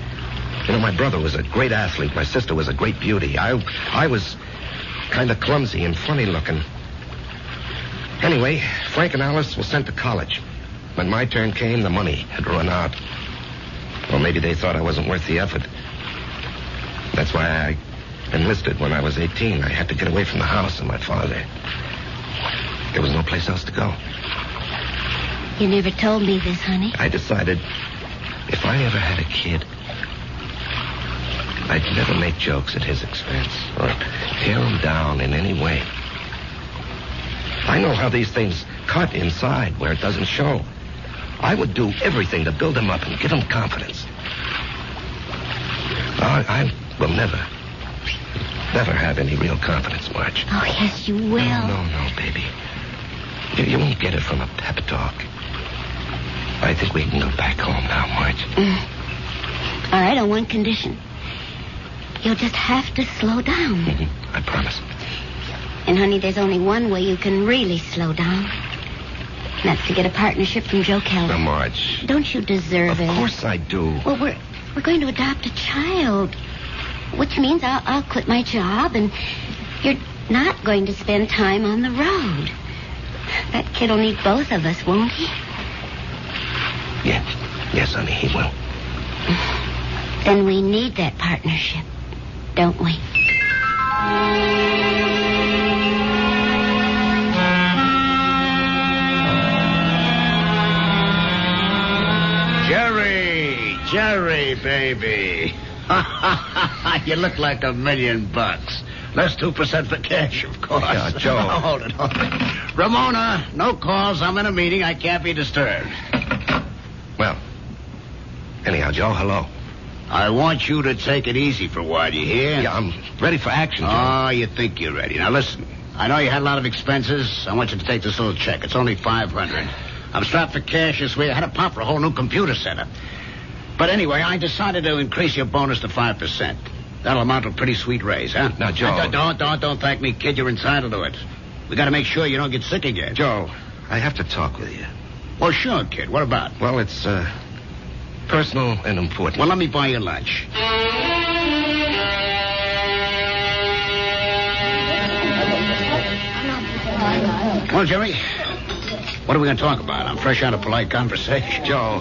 R: You know, my brother was a great athlete. My sister was a great beauty. I was kind of clumsy and funny looking. Anyway, Frank and Alice were sent to college. When my turn came, the money had run out. Or maybe they thought I wasn't worth the effort. That's why I enlisted when I was 18. I had to get away from the house and my father. There was no place else to go.
O: You never told me this, honey.
R: I decided if I ever had a kid, I'd never make jokes at his expense or tear him down in any way. I know how these things cut inside where it doesn't show. I would do everything to build him up and give him confidence. I will never have any real confidence, Marge.
O: Oh, yes, you will.
R: No, baby. You won't get it from a pep talk. I think we can go back home now, Marge.
O: All right, on one condition. You'll just have to slow down.
R: I promise.
O: And, honey, there's only one way you can really slow down. And that's to get a partnership from Joe Keller.
R: Now, Marge.
O: Don't you deserve it?
R: Of course I do.
O: Well, we're going to adopt a child. Which means I'll quit my job, and you're not going to spend time on the road. That kid will need both of us, won't he?
R: Yes, honey, he will.
O: Then we need that partnership, don't we?
Q: Jerry, baby. You look like $1 million. Less 2% for cash, of course.
R: Yeah, Joe.
Q: Oh, hold it. Ramona, no calls. I'm in a meeting. I can't be disturbed.
R: Well, anyhow, Joe, hello.
Q: I want you to take it easy for a while, you hear?
R: Yeah, I'm ready for action, Joe.
Q: Oh, you think you're ready. Now, listen. I know you had a lot of expenses. I want you to take this little check. It's only $500. I'm strapped for cash this week. I had to pop for a whole new computer setup. But anyway, I decided to increase your bonus to 5%. That'll amount to a pretty sweet raise, huh?
R: Now, Joe.
Q: Don't thank me, kid. You're entitled to it. We got to make sure you don't get sick again.
R: Joe, I have to talk with you.
Q: Well, sure, kid. What about?
R: Well, it's personal and important.
Q: Well, let me buy you lunch. Well, Jerry, what are we going to talk about? I'm fresh out of polite conversation.
R: Joe,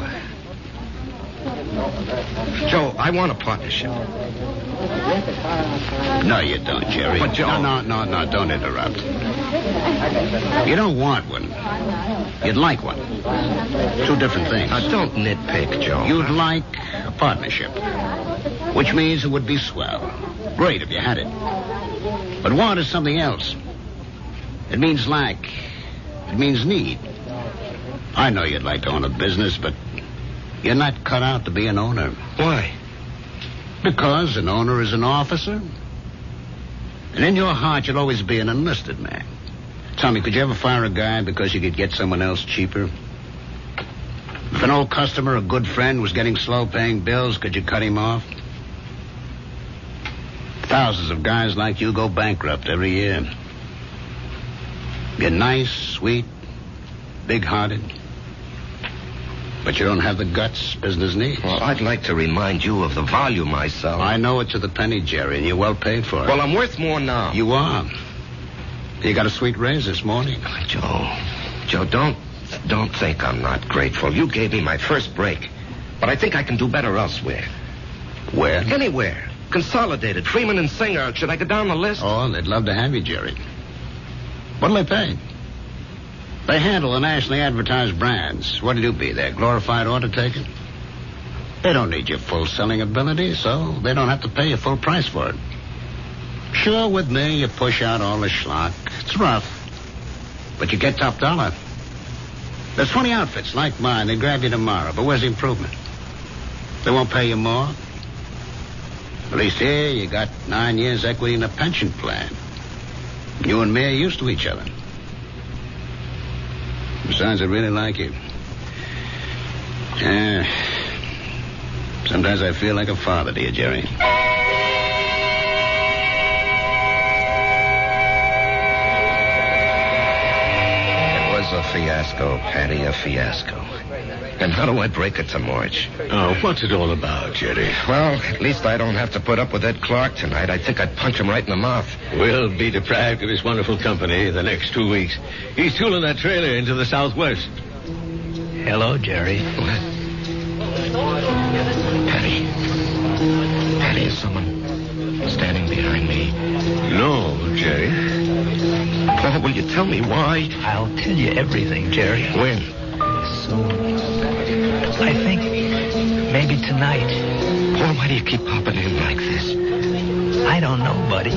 R: I want a partnership.
Q: No, you don't, Jerry.
R: But, Joe...
Q: No, don't interrupt. You don't want one. You'd like one. Two different things.
R: Now, don't nitpick, Joe.
Q: You'd like a partnership, which means it would be swell. Great if you had it. But want is something else. It means lack. It means need. I know you'd like to own a business, but you're not cut out to be an owner.
R: Why?
Q: Because an owner is an officer. And in your heart, you'll always be an enlisted man. Tell me, could you ever fire a guy because you could get someone else cheaper? If an old customer, a good friend, was getting slow paying bills, could you cut him off? Thousands of guys like you go bankrupt every year. You're nice, sweet, big-hearted. But you don't have the guts business needs.
R: Well, I'd like to remind you of the volume I sell.
Q: I know it to the penny, Jerry, and you're well paid for it.
R: Well, I'm worth more now.
Q: You are. You got a sweet raise this morning.
R: Joe, don't think I'm not grateful. You gave me my first break. But I think I can do better elsewhere.
Q: Where?
R: Anywhere. Consolidated, Freeman and Singer. Should I go down the list?
Q: Oh, they'd love to have you, Jerry. What'll they pay? They handle the nationally advertised brands. What'll you be, their glorified order taker? They don't need your full selling ability, so they don't have to pay you full price for it. Sure, with me, you push out all the schlock. It's rough, but you get top dollar. There's 20 outfits like mine. They grab you tomorrow, but where's the improvement? They won't pay you more. At least here, you got 9 years equity in a pension plan. You and me are used to each other. Besides, I really like you. Yeah. Sometimes I feel like a father to you, Jerry.
R: It was a fiasco, Patty, a fiasco. And how do I break it to March?
J: Oh, what's it all about, Jerry?
R: Well, at least I don't have to put up with Ed Clark tonight. I think I'd punch him right in the mouth.
J: We'll be deprived of his wonderful company the next 2 weeks. He's tooling that trailer into the southwest.
S: Hello, Jerry.
R: What? Patty, is someone standing behind me?
J: No, Jerry.
R: Paul, will you tell me why?
S: I'll tell you everything, Jerry.
R: When?
S: Soon. I think maybe tonight.
R: Paul, why do you keep popping in like this?
S: I don't know, buddy.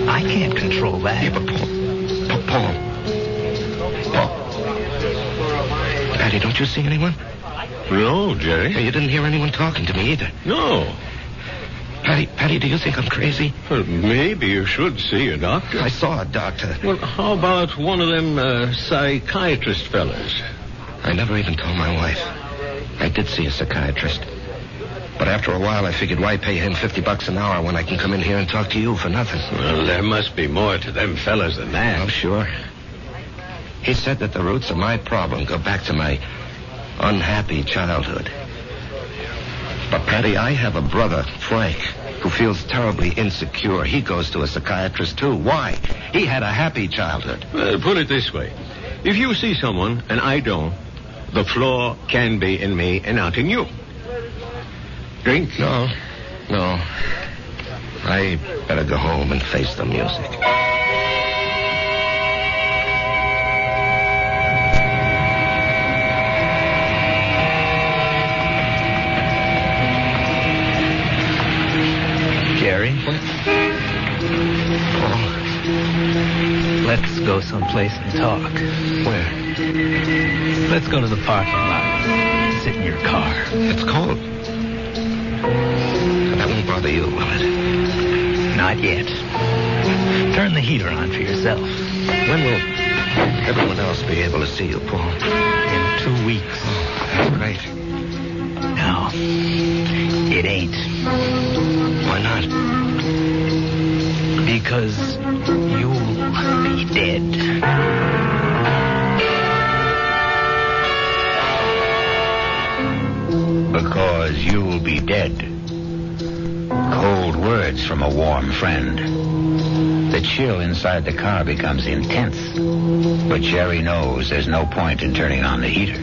S: I can't control that.
R: Yeah, but Paul. Patty, don't you see anyone?
J: No, Jerry.
R: You didn't hear anyone talking to me either.
J: No.
R: Patty, do you think I'm crazy?
J: Well, maybe you should see a doctor.
R: I saw a doctor.
J: Well, how about one of them psychiatrist fellas?
R: I never even told my wife. I did see a psychiatrist. But after a while, I figured why pay him $50 an hour when I can come in here and talk to you for nothing?
J: Well, there must be more to them fellas than that.
R: Oh, sure. He said that the roots of my problem go back to my unhappy childhood. But, Patty, I have a brother, Frank, who feels terribly insecure. He goes to a psychiatrist, too. Why? He had a happy childhood.
J: Put it this way. If you see someone and I don't, the flaw can be in me and not in you. Drink?
R: No. I better go home and face the music.
S: Jerry?
R: Oh.
S: Let's go someplace and talk.
R: Where?
S: Let's go to the parking lot. Sit in your car.
R: It's cold. That won't bother you, will it?
S: Not yet. Turn the heater on for yourself.
R: When will everyone else be able to see you, Paul?
S: In 2 weeks.
R: Oh, that's great.
S: No, it ain't.
R: Why not?
S: Because you'll be dead.
A: Because you'll be dead. Cold words from a warm friend. The chill inside the car becomes intense. But Jerry knows there's no point in turning on the heater.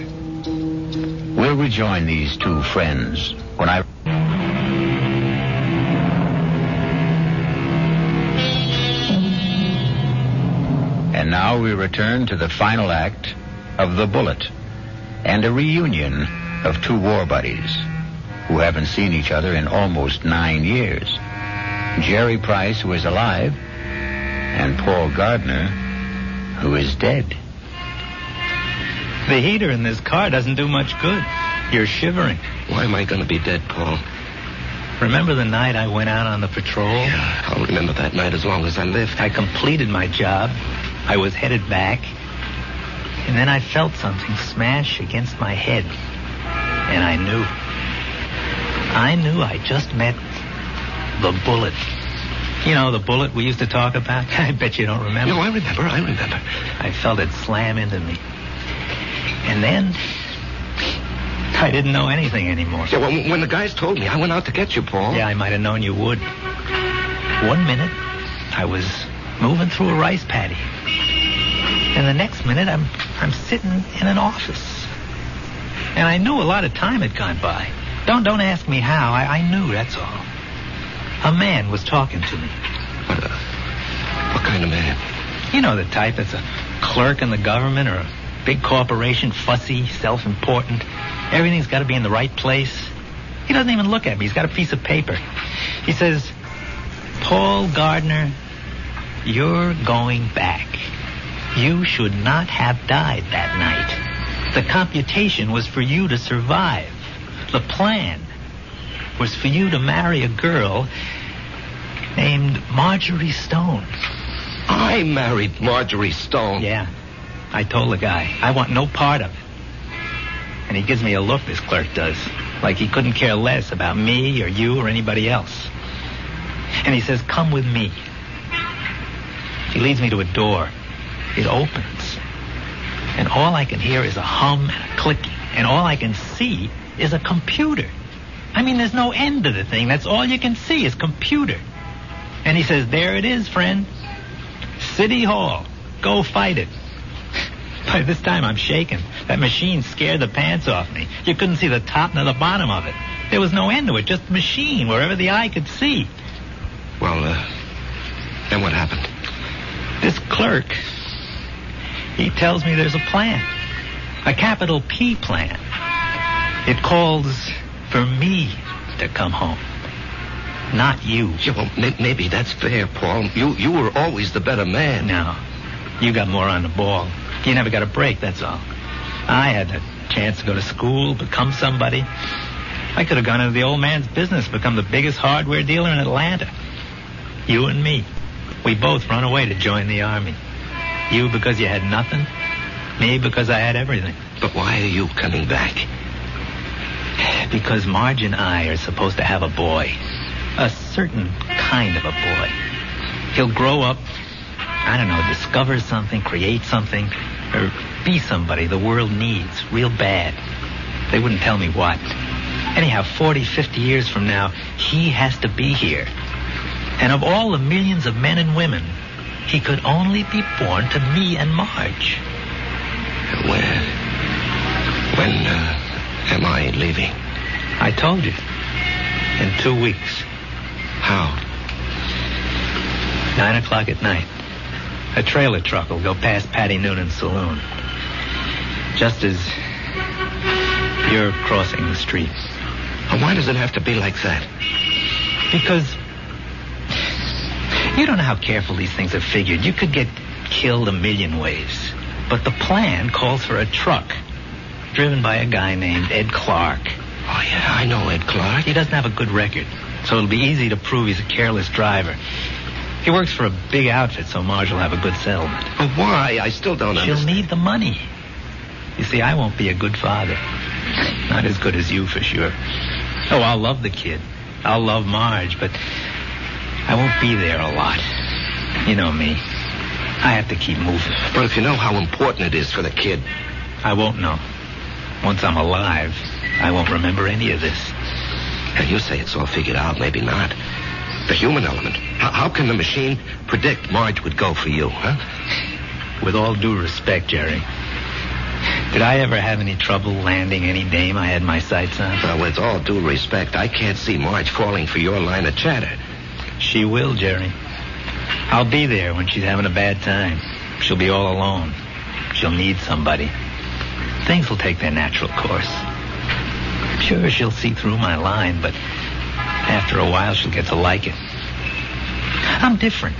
A: We'll rejoin these two friends when I... And now we return to the final act of The Bullet and a reunion of two war buddies who haven't seen each other in almost 9 years. Jerry Price, who is alive, and Paul Gardner, who is dead.
S: The heater in this car doesn't do much good. You're shivering.
R: Why am I going to be dead, Paul?
S: Remember the night I went out on the patrol?
R: Yeah, I'll remember that night as long as I live.
S: I completed my job. I was headed back. And then I felt something smash against my head. And I knew I just met the bullet. You know, the bullet we used to talk about? I bet you don't remember.
R: No, I remember.
S: I felt it slam into me. And then I didn't know anything anymore.
R: Yeah, well, when the guys told me, I went out to get you, Paul.
S: Yeah, I might have known you would. 1 minute, I was moving through a rice paddy. And the next minute, I'm sitting in an office. And I knew a lot of time had gone by. Don't ask me how. I knew, that's all. A man was talking to me.
R: What kind of man?
S: You know the type that's a clerk in the government or a big corporation, fussy, self-important. Everything's got to be in the right place. He doesn't even look at me. He's got a piece of paper. He says, Paul Gardner, you're going back. You should not have died that night. The computation was for you to survive. The plan was for you to marry a girl named Marjorie Stone.
R: I married Marjorie Stone?
S: Yeah. I told the guy, I want no part of it. And he gives me a look, this clerk does, like he couldn't care less about me or you or anybody else. And he says, come with me. He leads me to a door. It opens. And all I can hear is a hum and a clicking. And all I can see is a computer. I mean, there's no end to the thing. That's all you can see is computer. And he says, there it is, friend. City Hall. Go fight it. By this time, I'm shaking. That machine scared the pants off me. You couldn't see the top nor the bottom of it. There was no end to it, just a machine wherever the eye could see.
R: Well, then what happened?
S: This clerk, he tells me there's a plan. A capital P plan. It calls for me to come home. Not you.
R: Yeah, well, maybe that's fair, Paul. You were always the better man.
S: No. You got more on the ball. You never got a break, that's all. I had the chance to go to school, become somebody. I could have gone into the old man's business, become the biggest hardware dealer in Atlanta. You and me. We both run away to join the army. You because you had nothing. Me because I had everything.
R: But why are you coming back?
S: Because Marge and I are supposed to have a boy. A certain kind of a boy. He'll grow up, I don't know, discover something, create something, or be somebody the world needs real bad. They wouldn't tell me what. Anyhow, 40, 50 years from now, he has to be here. And of all the millions of men and women, he could only be born to me and Marge.
R: When am I leaving?
S: I told you. In 2 weeks.
R: How?
S: 9 o'clock at night. A trailer truck will go past Patty Noonan's saloon. Just as you're crossing the street.
R: And why does it have to be like that?
S: Because you don't know how careful these things are figured. You could get killed a million ways. But the plan calls for a truck driven by a guy named Ed Clark.
R: Oh, yeah, I know Ed Clark.
S: He doesn't have a good record, so it'll be easy to prove he's a careless driver. He works for a big outfit, so Marge will have a good settlement.
R: But why? I still don't understand.
S: She'll need the money. You see, I won't be a good father. Not as good as you, for sure. Oh, I'll love the kid. I'll love Marge, but I won't be there a lot. You know me. I have to keep moving.
R: But if you know how important it is for the kid...
S: I won't know. Once I'm alive, I won't remember any of this.
R: And you say it's all figured out, maybe not. The human element. How can the machine predict Marge would go for you, huh?
S: With all due respect, Jerry, did I ever have any trouble landing any dame I had my sights on?
R: Well, with all due respect, I can't see Marge falling for your line of chatter.
S: She will, Jerry. I'll be there when she's having a bad time. She'll be all alone. She'll need somebody. Things will take their natural course. Sure, she'll see through my line, but after a while she'll get to like it. I'm different.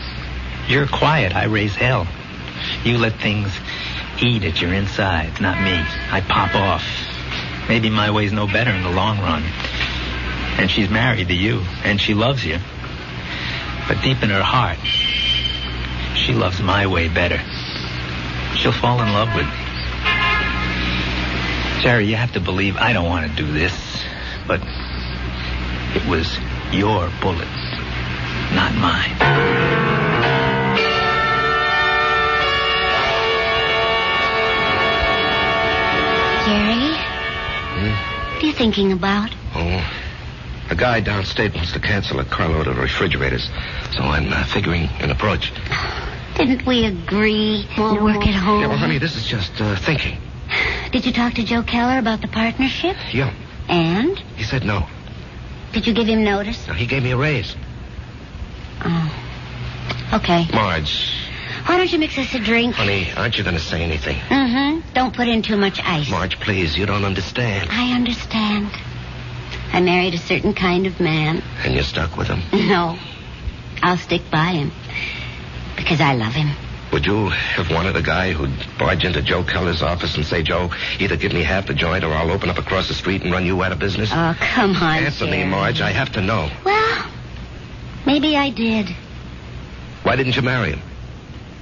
S: You're quiet. I raise hell. You let things eat at your insides, not me. I pop off. Maybe my way's no better in the long run. And she's married to you, and she loves you. But deep in her heart, she loves my way better. She'll fall in love with me. Jerry, you have to believe I don't want to do this, but it was your bullet, not mine.
O: Jerry? What are you thinking about?
R: Oh, a guy downstate wants to cancel a carload of refrigerators, so I'm figuring an approach.
O: Didn't we agree we'll work at home?
R: Yeah, well, honey, this is just thinking.
O: Did you talk to Joe Keller about the partnership?
R: Yeah.
O: And?
R: He said no.
O: Did you give him notice?
R: No, he gave me a raise.
O: Oh. Okay.
R: Marge.
O: Why don't you mix us a drink?
R: Honey, aren't you going to say anything?
O: Mm-hmm. Don't put in too much ice.
R: Marge, please, you don't understand.
O: I understand. I married a certain kind of man.
R: And you're stuck with him?
O: No. I'll stick by him. Because I love him.
R: Would you have wanted a guy who'd barge into Joe Keller's office and say, Joe, either give me half the joint or I'll open up across the street and run you out of business?
O: Oh, come on,
R: Answer me,
O: Jerry.
R: Marge. I have to know.
O: Well, maybe I did.
R: Why didn't you marry him?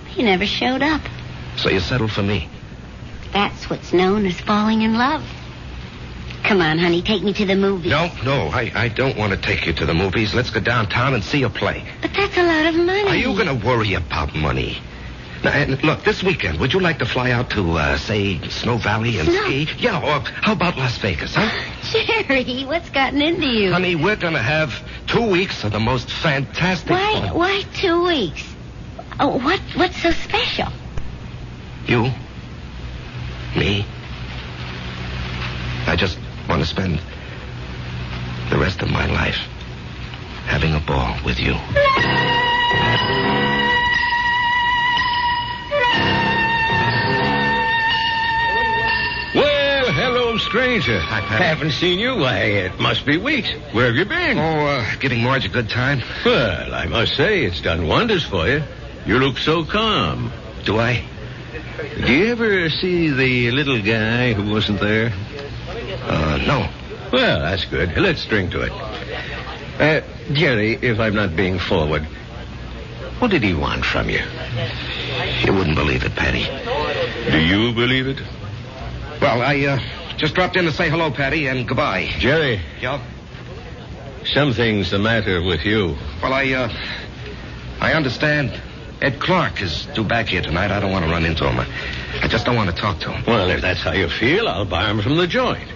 O: He never showed up.
R: So you settled for me.
O: That's what's known as falling in love. Come on, honey, take me to the movies.
R: No, I don't want to take you to the movies. Let's go downtown and see a play.
O: But that's a lot of money.
R: Are you going to worry about money? Now, and look, this weekend, would you like to fly out to, say, Snow Valley and ski? Yeah, or how about Las Vegas, huh?
O: Jerry, what's gotten into you?
R: Honey, we're going to have 2 weeks of the most fantastic fun.
O: Why 2 weeks? Oh, what's so special?
R: You? Me? I just want to spend the rest of my life having a ball with you.
J: Well, hello, stranger.
R: Hi, Pat.
J: Haven't seen you. Why, it must be weeks. Where have you been?
R: Giving Marge a good time.
J: Well, I must say, it's done wonders for you. You look so calm.
R: Do I?
J: Do you ever see the little guy who wasn't there?
R: No.
J: Well, that's good. Let's drink to it. Jerry, if I'm not being forward, what did he want from you?
R: You wouldn't believe it, Patty.
J: Do you believe it?
R: Well, I just dropped in to say hello, Patty, and goodbye.
J: Jerry.
R: Yeah?
J: Something's the matter with you.
R: Well, I understand Ed Clark is due back here tonight. I don't want to run into him. I just don't want to talk to him.
J: Well, if that's how you feel, I'll buy him from the joint.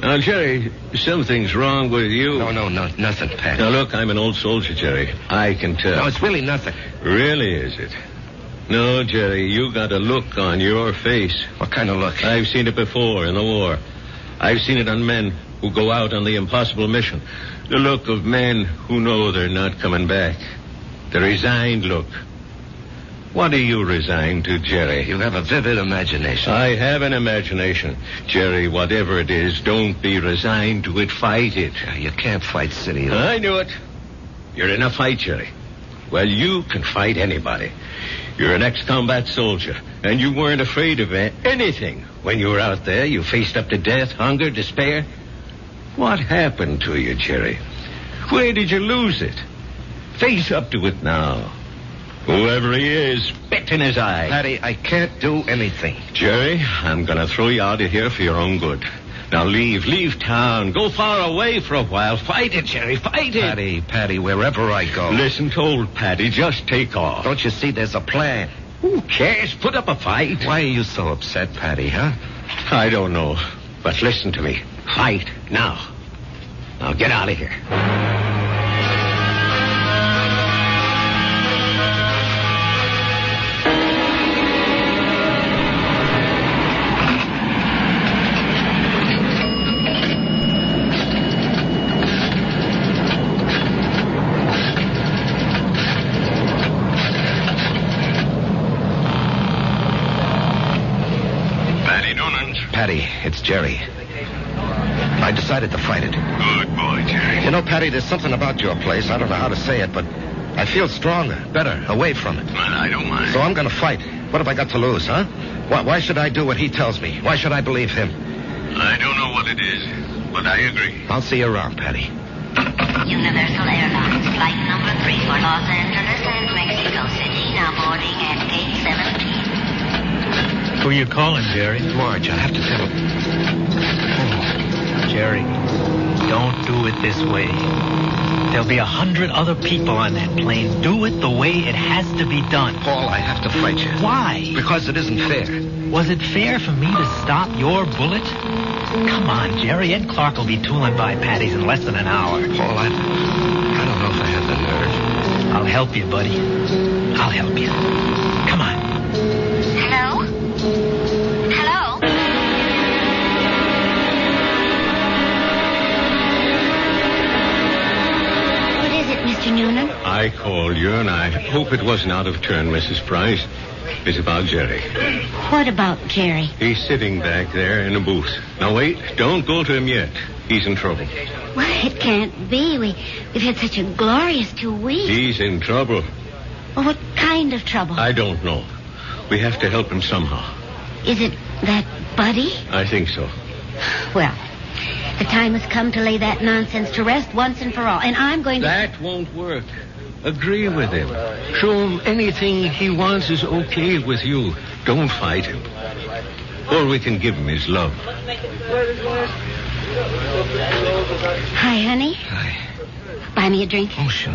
J: Now, Jerry, something's wrong with you.
R: No, nothing, Pat.
J: Now, look, I'm an old soldier, Jerry. I can tell.
R: No, it's really nothing.
J: Really, is it? No, Jerry, you got a look on your face.
R: What kind of look?
J: I've seen it before in the war. I've seen it on men who go out on the impossible mission. The look of men who know they're not coming back. The resigned look. What are you resigned to, Jerry?
R: You have a vivid imagination.
J: I have an imagination. Jerry, whatever it is, don't be resigned to it. Fight it.
R: You can't fight City.
J: I knew it. You're in a fight, Jerry. Well, you can fight anybody. You're an ex-combat soldier, and you weren't afraid of anything. When you were out there, you faced up to death, hunger, despair. What happened to you, Jerry? Where did you lose it? Face up to it now. Whoever he is, spit in his eye.
R: Patty, I can't do anything.
J: Jerry, I'm going to throw you out of here for your own good. Now leave town. Go far away for a while. Fight it, Jerry, fight it.
R: Patty, wherever I go.
J: Listen to old Patty, just take off.
R: Don't you see there's a plan?
J: Who cares? Put up a fight.
R: Why are you so upset, Patty, huh?
J: I don't know. But listen to me. Fight now. Now get out of here.
R: Patty, it's Jerry. I decided to fight it.
F: Good boy, Jerry.
R: You know, Patty, there's something about your place. I don't know how to say it, but I feel stronger, better, away from it.
F: Well, I don't mind.
R: So I'm going to fight. What have I got to lose, huh? Why should I do what he tells me? Why should I believe him?
F: I don't know what it is, but I agree.
R: I'll see you around, Patty.
O: Universal Airlines, flight number 3 for Los Angeles and Mexico City, now boarding at gate 17.
S: Who you calling, Jerry?
R: Marge, I have to tell him.
S: Oh, Jerry, don't do it this way. There'll be 100 other people on that plane. Do it the way it has to be done.
R: Paul, I have to fight you.
S: Why?
R: Because it isn't fair.
S: Was it fair for me to stop your bullet? Come on, Jerry. Ed Clark will be tooling by Patty's in less than an hour.
R: Paul, I don't know if I have the nerve.
S: I'll help you, buddy. I'll help you. Come on.
O: Hello? Hello?
J: called you, and I hope it wasn't out of turn, Mrs. Price. It's about Jerry.
O: What about Jerry?
J: He's sitting back there in a booth. Now, wait. Don't go to him yet. He's in trouble.
O: Well, it can't be. We've had such a glorious 2 weeks.
J: He's in trouble.
O: Well, what kind of trouble?
J: I don't know. We have to help him somehow.
O: Is it that Buddy?
J: I think so.
O: Well, the time has come to lay that nonsense to rest once and for all. And I'm going to...
J: That won't work. Agree with him. Show him anything he wants is okay with you. Don't fight him. Or we can give him his love.
O: Hi, honey.
R: Hi.
O: Buy me a drink?
R: Oh, sure.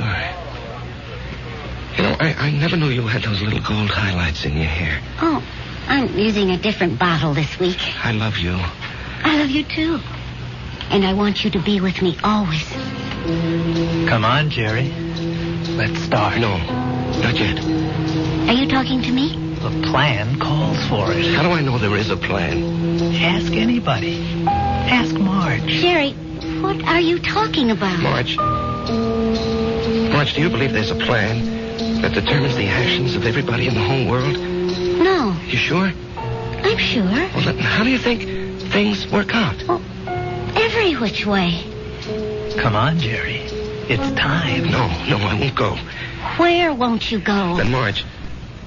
R: You know, I never knew you had those little gold highlights in your hair.
O: Oh, I'm using a different bottle this week.
R: I love you.
O: I love you, too. And I want you to be with me always.
S: Come on, Jerry. Let's start.
R: No, not yet.
O: Are you talking to me?
S: The plan calls for it.
R: How do I know there is a plan?
S: Ask anybody. Ask Marge.
O: Jerry, what are you talking about?
R: Marge, do you believe there's a plan that determines the actions of everybody in the whole world?
O: No.
R: You sure?
O: I'm sure.
R: Well, then how do you think things work out?
O: Well, every which way.
S: Come on, Jerry. It's time.
R: No, I won't go.
O: Where won't you go?
R: Then, Marge,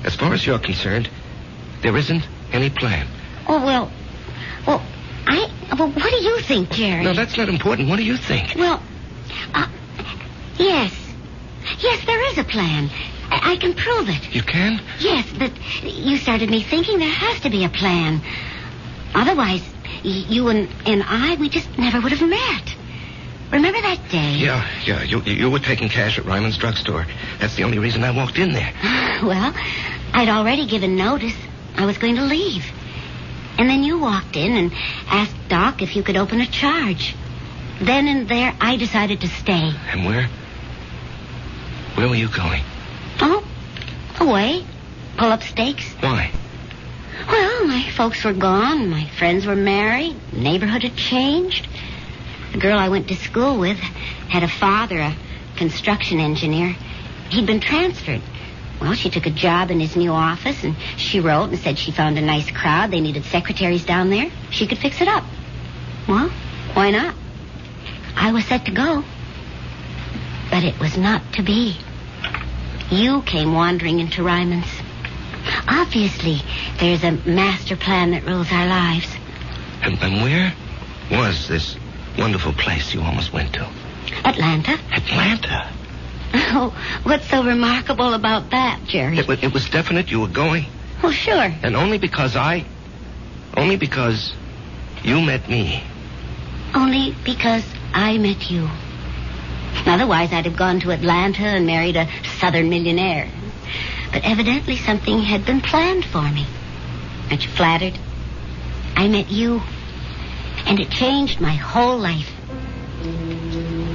R: as far as you're concerned, there isn't any plan.
O: Oh, well, what do you think, Jerry?
R: No, that's not important. What do you think?
O: Well, yes. Yes, there is a plan. I can prove it.
R: You can?
O: Yes, but you started me thinking there has to be a plan. Otherwise, you and I, we just never would have met. Remember that day?
R: Yeah. You were taking cash at Ryman's drugstore. That's the only reason I walked in there.
O: Well, I'd already given notice. I was going to leave. And then you walked in and asked Doc if you could open a charge. Then and there, I decided to stay.
R: And where? Where were you going?
O: Oh, away. Pull up stakes.
R: Why?
O: Well, my folks were gone. My friends were married. The neighborhood had changed. The girl I went to school with had a father, a construction engineer. He'd been transferred. Well, she took a job in his new office, and she wrote and said she found a nice crowd. They needed secretaries down there. She could fix it up. Well, why not? I was set to go. But it was not to be. You came wandering into Ryman's. Obviously, there's a master plan that rules our lives.
R: And where was this wonderful place you almost went to?
O: Atlanta.
R: Atlanta?
O: Oh, what's so remarkable about that, Jerry?
R: It was definite you were going?
O: Well, sure.
R: And only because you met me.
O: Only because I met you. Otherwise, I'd have gone to Atlanta and married a southern millionaire. But evidently something had been planned for me. Aren't you flattered? I met you, and it changed my whole life.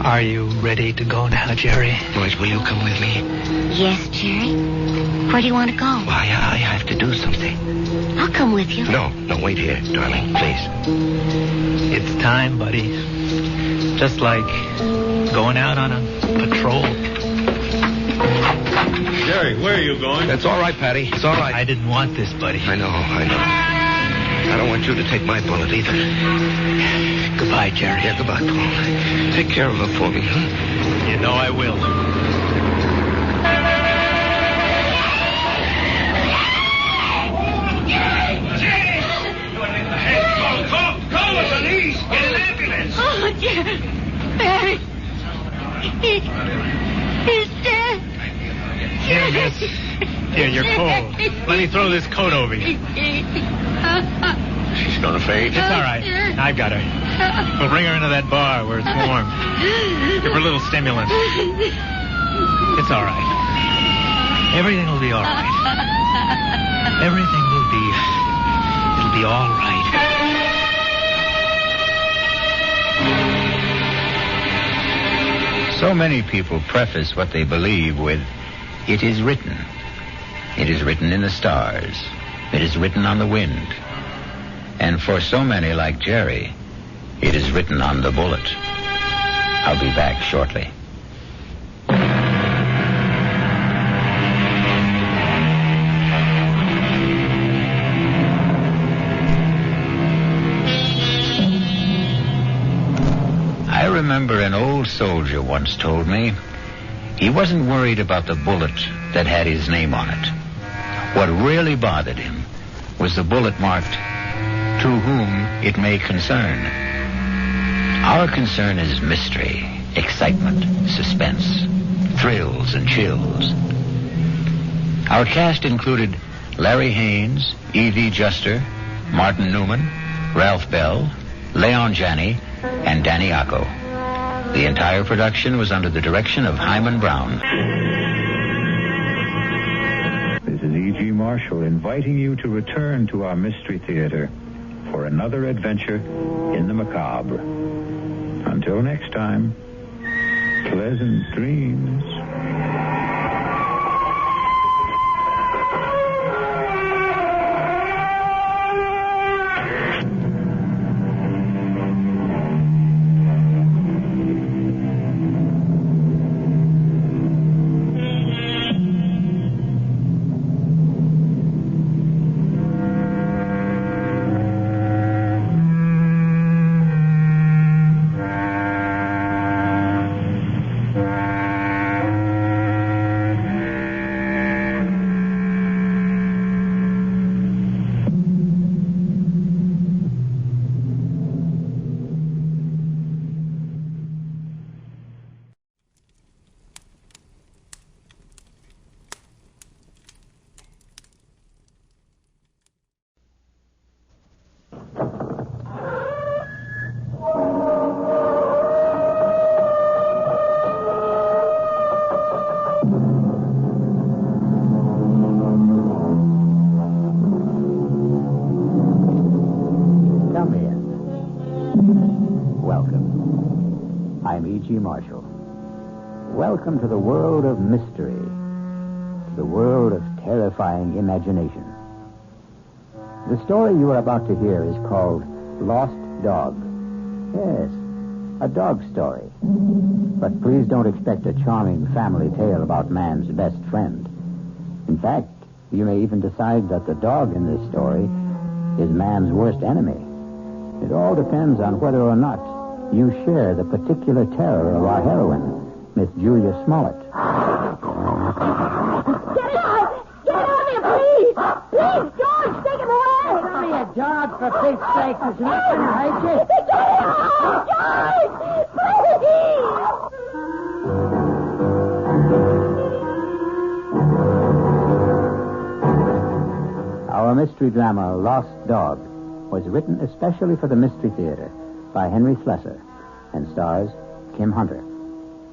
S: Are you ready to go now, Jerry?
R: Marge, will you come with me?
O: Yes, Jerry. Where do you want to go?
R: Why, I have to do something.
O: I'll come with you.
R: No, wait here, darling, please.
S: It's time, buddy. Just like going out on a patrol.
J: Jerry, where are you going?
R: That's all right, Patty. It's all right.
S: I didn't want this, buddy.
R: I know. I don't want you to take my bullet either.
S: Goodbye, Jerry.
R: Yeah, goodbye, Paul. Take care of her for me, huh?
S: You know I will.
F: Call the police. Get an ambulance.
O: Oh, Jerry. Barry. He's dead.
S: Here, miss. Here, you're cold. Let me throw this coat over you.
J: She's gonna faint.
S: It's all right. I've got her. We'll bring her into that bar where it's warm. Give her a little stimulant. It's all right. Everything will be all right. Everything will be... It'll be all right.
A: So many people preface what they believe with, "It is written." It is written in the stars. It is written on the wind. And for so many like Jerry, it is written on the bullet. I'll be back shortly. remember an old soldier once told me he wasn't worried about the bullet that had his name on it. What really bothered him was the bullet marked, "To whom it may concern." Our concern is mystery, excitement, suspense, thrills and chills. Our cast included Larry Haines, Evie Juster, Martin Newman, Ralph Bell, Leon Janney, and Danny Ocko. The entire production was under the direction of Hyman Brown.
B: This is E.G. Marshall inviting you to return to our Mystery Theater for another adventure in the macabre. Until next time, pleasant dreams.
A: Marshall. Welcome to the world of mystery, to the world of terrifying imagination. The story you are about to hear is called Lost Dog. Yes, a dog story. But please don't expect a charming family tale about man's best friend. In fact, you may even decide that the dog in this story is man's worst enemy. It all depends on whether or not you share the particular terror of our heroine, Miss Julia Smollett.
T: Get out! Get out of here, please! Please, George, take him away!
U: Give me a dog, for Pete's sake. Is not going to hurt you.
T: Get out! George! Please!
A: Our mystery drama, Lost Dog, was written especially for the Mystery Theater by Henry Slesar and stars Kim Hunter.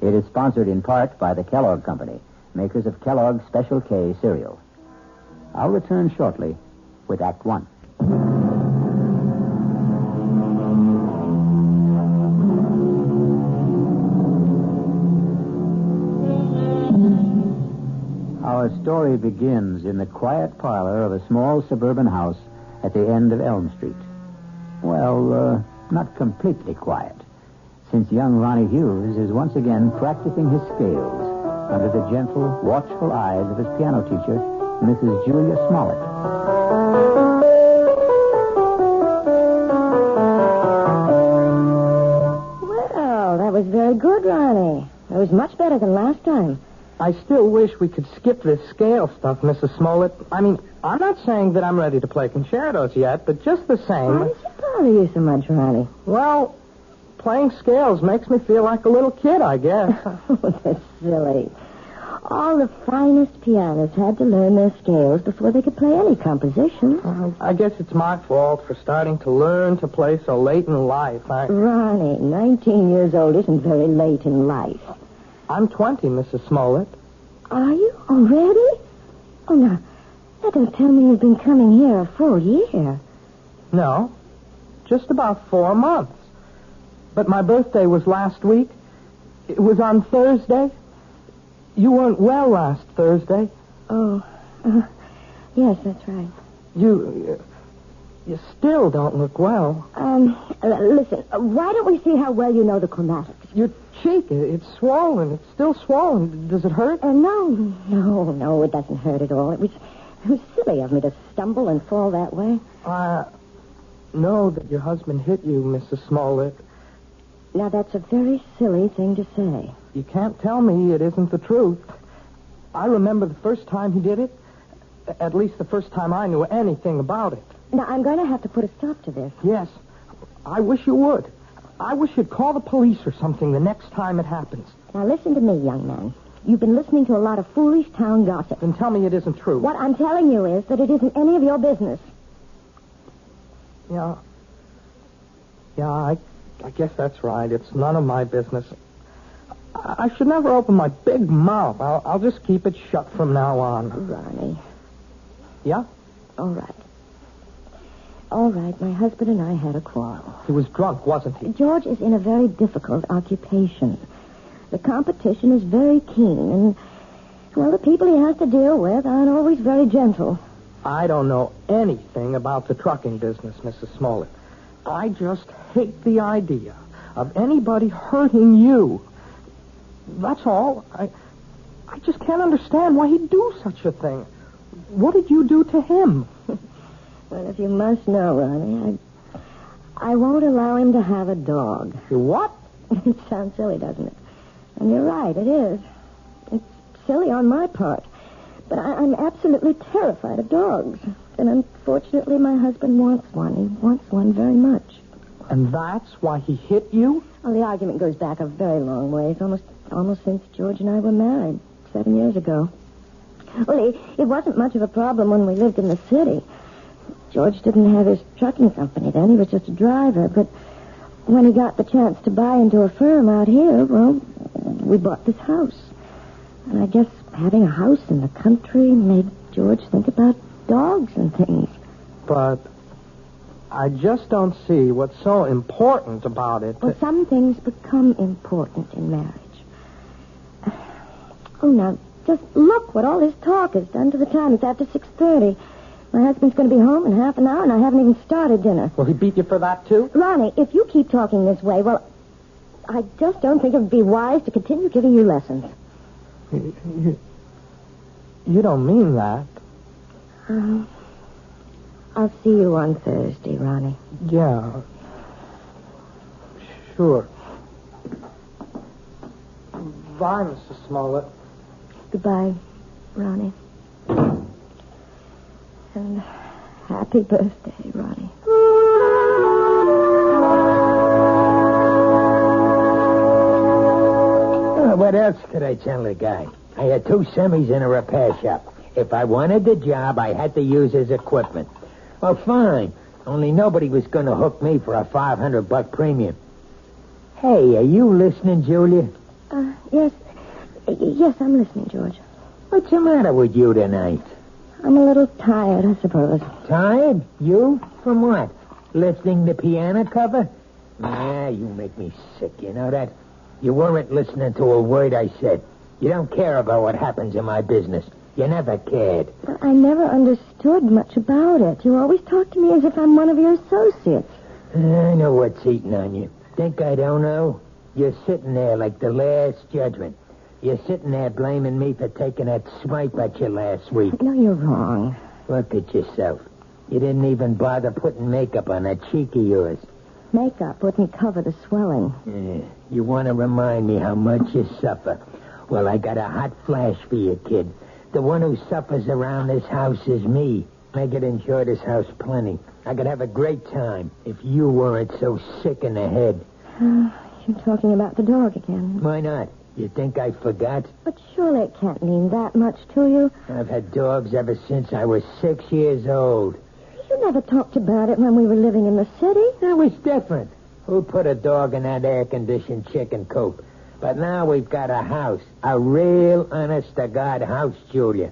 A: It is sponsored in part by the Kellogg Company, makers of Kellogg's Special K cereal. I'll return shortly with Act One. Our story begins in the quiet parlor of a small suburban house at the end of Elm Street. Well, not completely quiet, since young Ronnie Hughes is once again practicing his scales under the gentle, watchful eyes of his piano teacher, Mrs. Julia Smollett.
V: Well, that was very good, Ronnie. It was much better than last time.
W: I still wish we could skip this scale stuff, Mrs. Smollett. I mean, I'm not saying that I'm ready to play concertos yet, but just the same...
V: Why does it bother you so much, Ronnie?
W: Well, playing scales makes me feel like a little kid, I guess.
V: Oh, that's silly. All the finest pianists had to learn their scales before they could play any composition.
W: I guess it's my fault for starting to learn to play so late in life.
V: Ronnie, 19 years old isn't very late in life.
W: I'm 20, Mrs. Smollett.
V: Are you? Already? Oh, now, that don't tell me you've been coming here a full year.
W: No, just about 4 months. But my birthday was last week. It was on Thursday. You weren't well last Thursday.
V: Oh, yes, that's right.
W: You still don't look well.
V: Listen, why don't we see how well you know the chromatics?
W: Your cheek, it's swollen. It's still swollen. Does it hurt?
V: No, it doesn't hurt at all. It was silly of me to stumble and fall that way.
W: I know that your husband hit you, Mrs. Smollett.
V: Now, that's a very silly thing to say.
W: You can't tell me it isn't the truth. I remember the first time he did it. At least the first time I knew anything about it.
V: Now, I'm going to have to put a stop to this.
W: Yes. I wish you would. I wish you'd call the police or something the next time it happens.
V: Now, listen to me, young man. You've been listening to a lot of foolish town gossip.
W: Then tell me it isn't true.
V: What I'm telling you is that it isn't any of your business.
W: Yeah, I guess that's right. It's none of my business. I should never open my big mouth. I'll just keep it shut from now on.
V: Ronnie.
W: Yeah?
V: All right. All right, my husband and I had a quarrel.
W: He was drunk, wasn't he?
V: George is in a very difficult occupation. The competition is very keen, and, well, the people he has to deal with aren't always very gentle.
W: I don't know anything about the trucking business, Mrs. Smollett. I just hate the idea of anybody hurting you. That's all. I just can't understand why he'd do such a thing. What did you do to him?
V: Well, if you must know, Ronnie, I won't allow him to have a dog.
W: You what?
V: It sounds silly, doesn't it? And you're right, it is. It's silly on my part. But I'm absolutely terrified of dogs. And unfortunately, my husband wants one. He wants one very much.
W: And that's why he hit you?
V: Well, the argument goes back a very long ways, almost since George and I were married 7 years ago. Well, it wasn't much of a problem when we lived in the city. George didn't have his trucking company then. He was just a driver. But when he got the chance to buy into a firm out here, well, we bought this house. And I guess having a house in the country made George think about dogs and things.
W: But I just don't see what's so important about it.
V: Well, some things become important in marriage. Oh, now, just look what all this talk has done to the time. It's after 6:30. My husband's going to be home in half an hour, and I haven't even started dinner.
W: Will he beat you for that, too?
V: Ronnie, if you keep talking this way, well, I just don't think it would be wise to continue giving you lessons.
W: You don't mean that.
V: I'll see you on Thursday, Ronnie.
W: Yeah. Sure. Bye, Mrs. Smollett.
V: Goodbye, Ronnie. And happy birthday, Ronnie.
E: What else could I tell the guy? I had 2 semis in a repair shop. If I wanted the job, I had to use his equipment. Well, fine. Only nobody was going to hook me for a $500 premium. Hey, are you listening, Julia?
V: Yes. Yes, I'm listening, George.
E: What's the matter with you tonight?
V: I'm a little tired, I suppose.
E: Tired? You? From what? Lifting the piano cover? Nah, you make me sick, you know that? You weren't listening to a word I said. You don't care about what happens in my business. You never cared.
V: Well, I never understood much about it. You always talk to me as if I'm one of your associates.
E: I know what's eating on you. Think I don't know? You're sitting there like the Last Judgment. You're sitting there blaming me for taking that swipe at you last week.
V: No, you're wrong.
E: Look at yourself. You didn't even bother putting makeup on that cheek of yours.
V: Makeup wouldn't cover the swelling.
E: Yeah. You want to remind me how much you suffer. Well, I got a hot flash for you, kid. The one who suffers around this house is me. I could enjoy this house plenty. I could have a great time if you weren't so sick in the head.
V: You're talking about the dog again.
E: Why not? You think I forgot?
V: But surely it can't mean that much to you.
E: I've had dogs ever since I was 6 years old.
V: You never talked about it when we were living in the city.
E: That was different. Who put a dog in that air-conditioned chicken coop? But now we've got a house. A real, honest-to-God house, Julia.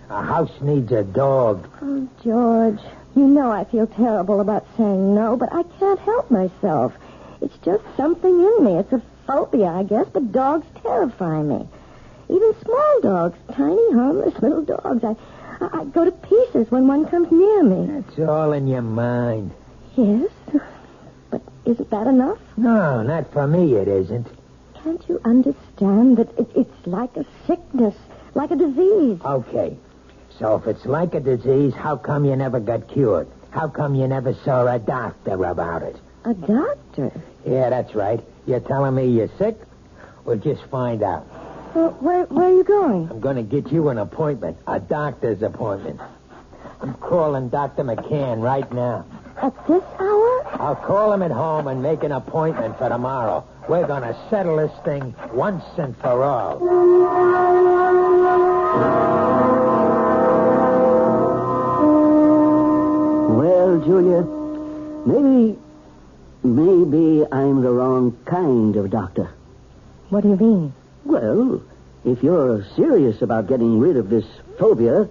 E: A house needs a dog.
V: Oh, George, you know I feel terrible about saying no, but I can't help myself. It's just something in me. It's a phobia, I guess, but dogs terrify me. Even small dogs, tiny, harmless little dogs. I go to pieces when one comes near me.
E: That's all in your mind.
V: Yes, but isn't that enough?
E: No, not for me it isn't.
V: Can't you understand that it's like a sickness, like a disease?
E: Okay, so if it's like a disease, how come you never got cured? How come you never saw a doctor about it?
V: A doctor?
E: Yeah, that's right. You're telling me you're sick? We'll just find out.
V: Well, where are you going?
E: I'm going to get you an appointment, a doctor's appointment. I'm calling Dr. McCann right now.
V: At this hour?
E: I'll call him at home and make an appointment for tomorrow. We're going to settle this thing once and for all.
D: Well, Julia, maybe I'm the wrong kind of doctor.
V: What do you mean?
D: Well, if you're serious about getting rid of this phobia,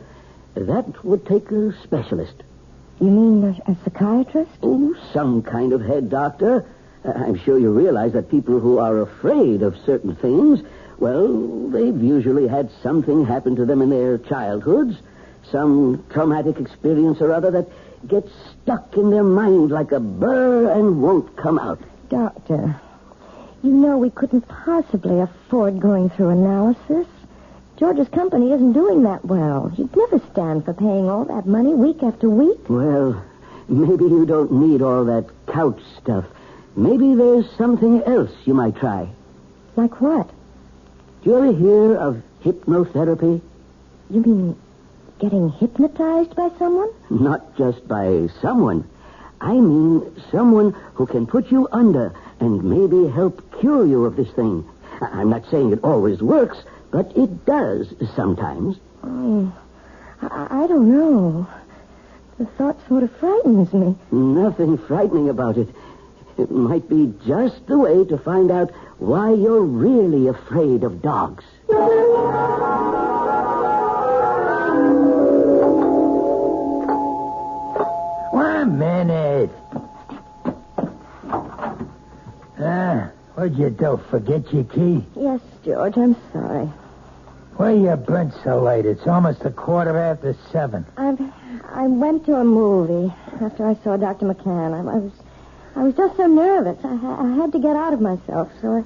D: that would take a specialist.
V: You mean a psychiatrist?
D: Oh, some kind of head doctor. I'm sure you realize that people who are afraid of certain things, well, they've usually had something happen to them in their childhoods, some traumatic experience or other that gets stuck in their mind like a burr and won't come out.
V: Doctor, you know we couldn't possibly afford going through analysis. George's company isn't doing that well. He'd never stand for paying all that money week after week.
D: Well, maybe you don't need all that couch stuff. Maybe there's something else you might try.
V: Like what?
D: Do you ever hear of hypnotherapy?
V: You mean getting hypnotized by someone?
D: Not just by someone. I mean someone who can put you under and maybe help cure you of this thing. I'm not saying it always works, but it does sometimes.
V: Oh, I don't know. The thought sort of frightens me.
D: Nothing frightening about it. It might be just the way to find out why you're really afraid of dogs.
E: 1 minute. What'd you do? Forget your key?
V: Yes, George, I'm sorry.
E: Why you been so late? It's almost 7:15.
V: I went to a movie after I saw Dr. McCann. I was just so nervous. I had to get out of myself, so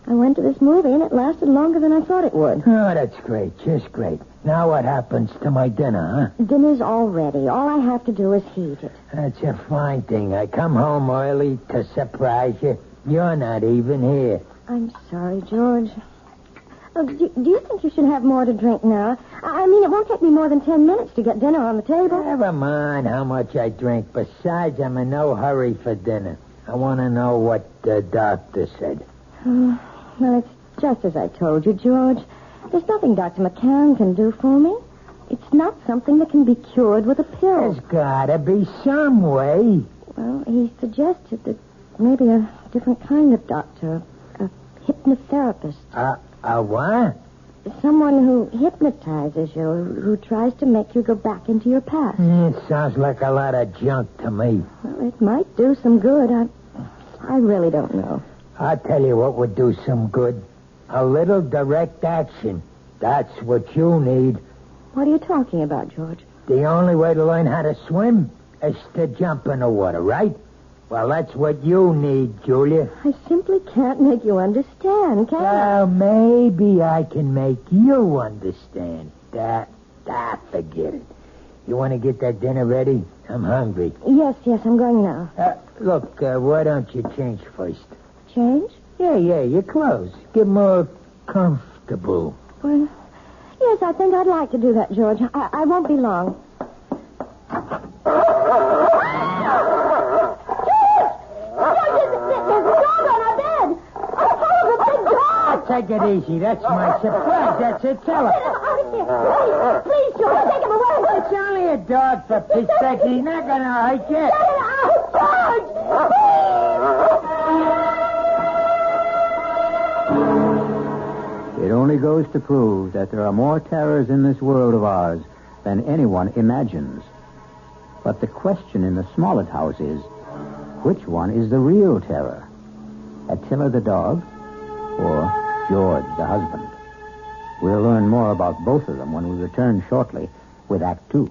V: I went to this movie, and it lasted longer than I thought it would.
E: Oh, that's great. Just great. Now what happens to my dinner, huh?
V: Dinner's all ready. All I have to do is heat it.
E: That's a fine thing. I come home early to surprise you. You're not even here.
V: I'm sorry, George. Oh, do you think you should have more to drink now? I mean, it won't take me more than 10 minutes to get dinner on the table.
E: Never mind how much I drink. Besides, I'm in no hurry for dinner. I want to know what the doctor said.
V: Well, it's just as I told you, George. There's nothing Dr. McCann can do for me. It's not something that can be cured with a pill.
E: There's gotta be some way.
V: Well, he suggested that maybe a different kind of doctor, a hypnotherapist.
E: A what?
V: Someone who hypnotizes you, who tries to make you go back into your past.
E: It sounds like a lot of junk to me.
V: Well, it might do some good. I really don't know.
E: I'll tell you what would do some good. A little direct action. That's what you need.
V: What are you talking about, George?
E: The only way to learn how to swim is to jump in the water, right? Well, that's what you need, Julia.
V: I simply can't make you understand, can I?
E: Well, maybe I can make you understand. Forget it. You want to get that dinner ready? I'm hungry.
V: Yes, I'm going now.
E: Look, why don't you change first?
V: Change?
E: Yeah, your clothes. Get more comfortable.
V: Well, yes, I think I'd like to do that, George. I won't be long.
E: Take it easy. That's my surprise. That's it. Tell her.
V: Please, George, take him away.
E: It's only a dog, for piss sake. He's not going to hurt you.
V: Get it out,
G: George! It only goes to prove that there are more terrors in this world of ours than anyone imagines. But the question in the Smollett house is, which one is the real terror? Attila the dog or George, the husband? We'll learn more about both of them when we return shortly with Act 2.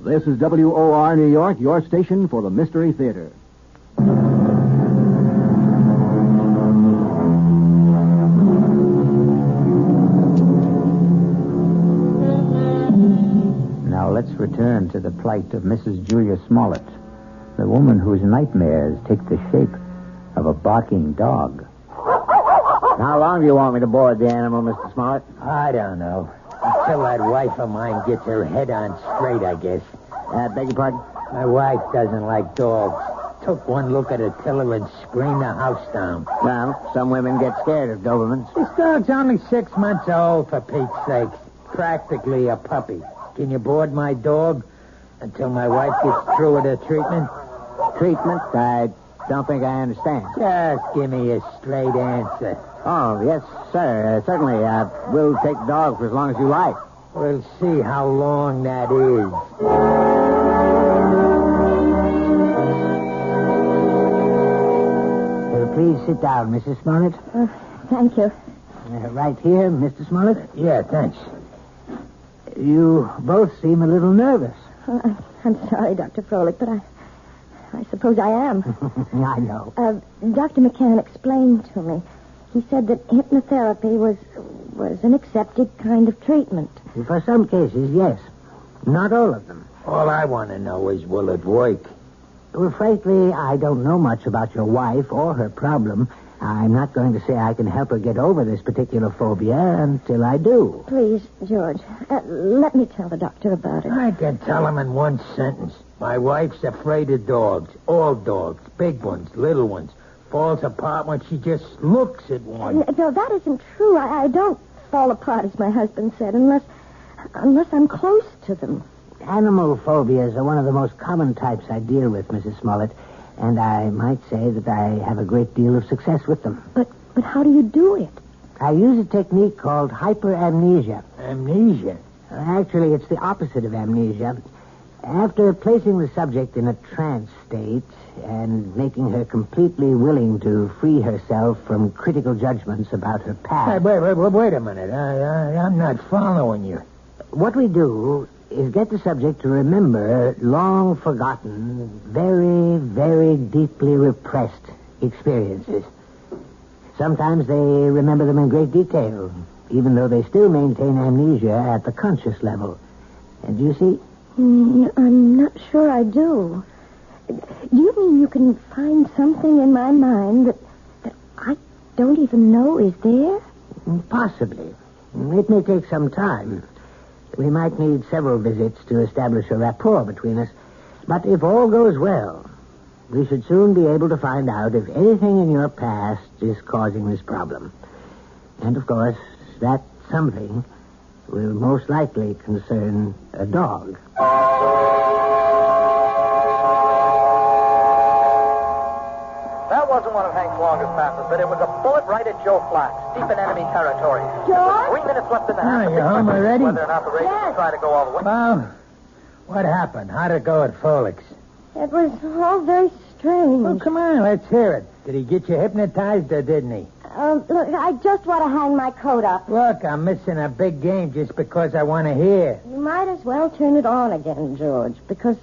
H: This is WOR New York, your station for the Mystery Theater.
G: Now let's return to the plight of Mrs. Julia Smollett. The woman whose nightmares take the shape of a barking dog.
D: How long do you want me to board the animal, Mr. Smollett?
E: I don't know. Until that wife of mine gets her head on straight, I guess.
D: Beg your pardon?
E: My wife doesn't like dogs. Took one look at a tiller and screamed the house down.
D: Well, some women get scared of Dobermans.
E: This dog's only 6 months old, for Pete's sake. Practically a puppy. Can you board my dog until my wife gets through with her treatment?
G: Treatment? I don't think I understand.
E: Just give me a straight answer.
G: Oh, yes, sir. Certainly. We'll take the dog for as long as you like.
E: We'll see how long that is.
G: Please sit down, Mrs. Smollett.
V: Thank you.
G: Right here, Mr. Smollett?
E: Yeah, thanks.
G: You both seem a little nervous.
V: I'm sorry, Dr. Froelich, but I suppose I am.
G: I know.
V: Dr. McCann explained to me. He said that hypnotherapy was an accepted kind of treatment.
G: For some cases, yes. Not all of them.
E: All I want to know is, will it work?
G: Well, frankly, I don't know much about your wife or her problem. I'm not going to say I can help her get over this particular phobia until I do.
V: Please, George, let me tell the doctor about it.
E: I can tell him in one sentence. My wife's afraid of dogs. All dogs. Big ones, little ones. Falls apart when she just looks at one.
V: No, that isn't true. I don't fall apart, as my husband said, unless I'm close to them.
G: Animal phobias are one of the most common types I deal with, Mrs. Smollett, and I might say that I have a great deal of success with them.
V: But how do you do it?
G: I use a technique called hyperamnesia.
E: Amnesia?
G: Actually, it's the opposite of amnesia. After placing the subject in a trance state and making her completely willing to free herself from critical judgments about her past...
E: Wait a minute. I'm not following you.
G: What we do is get the subject to remember long-forgotten, very, very deeply repressed experiences. Sometimes they remember them in great detail, even though they still maintain amnesia at the conscious level. And do you see?
V: I'm not sure I do. Do you mean you can find something in my mind that I don't even know is there?
G: Possibly. It may take some time. We might need several visits to establish a rapport between us. But if all goes well, we should soon be able to find out if anything in your past is causing this problem. And, of course, that something will most likely concern a dog.
I: That wasn't one of Hank's longest passes, but it was a bullet right at Joe Flax, deep in enemy territory.
V: George?
I: 3 minutes left in the half.
E: You home already?
I: Whether or not the Ravens will try to go all the way.
E: Well, what happened? How'd it go at Froelich's?
V: It was all very strange.
E: Oh, come on, let's hear it. Did he get you hypnotized or didn't he?
V: Look, I just want to hang my coat up.
E: Look, I'm missing a big game just because I want to hear.
V: You might as well turn it on again, George, because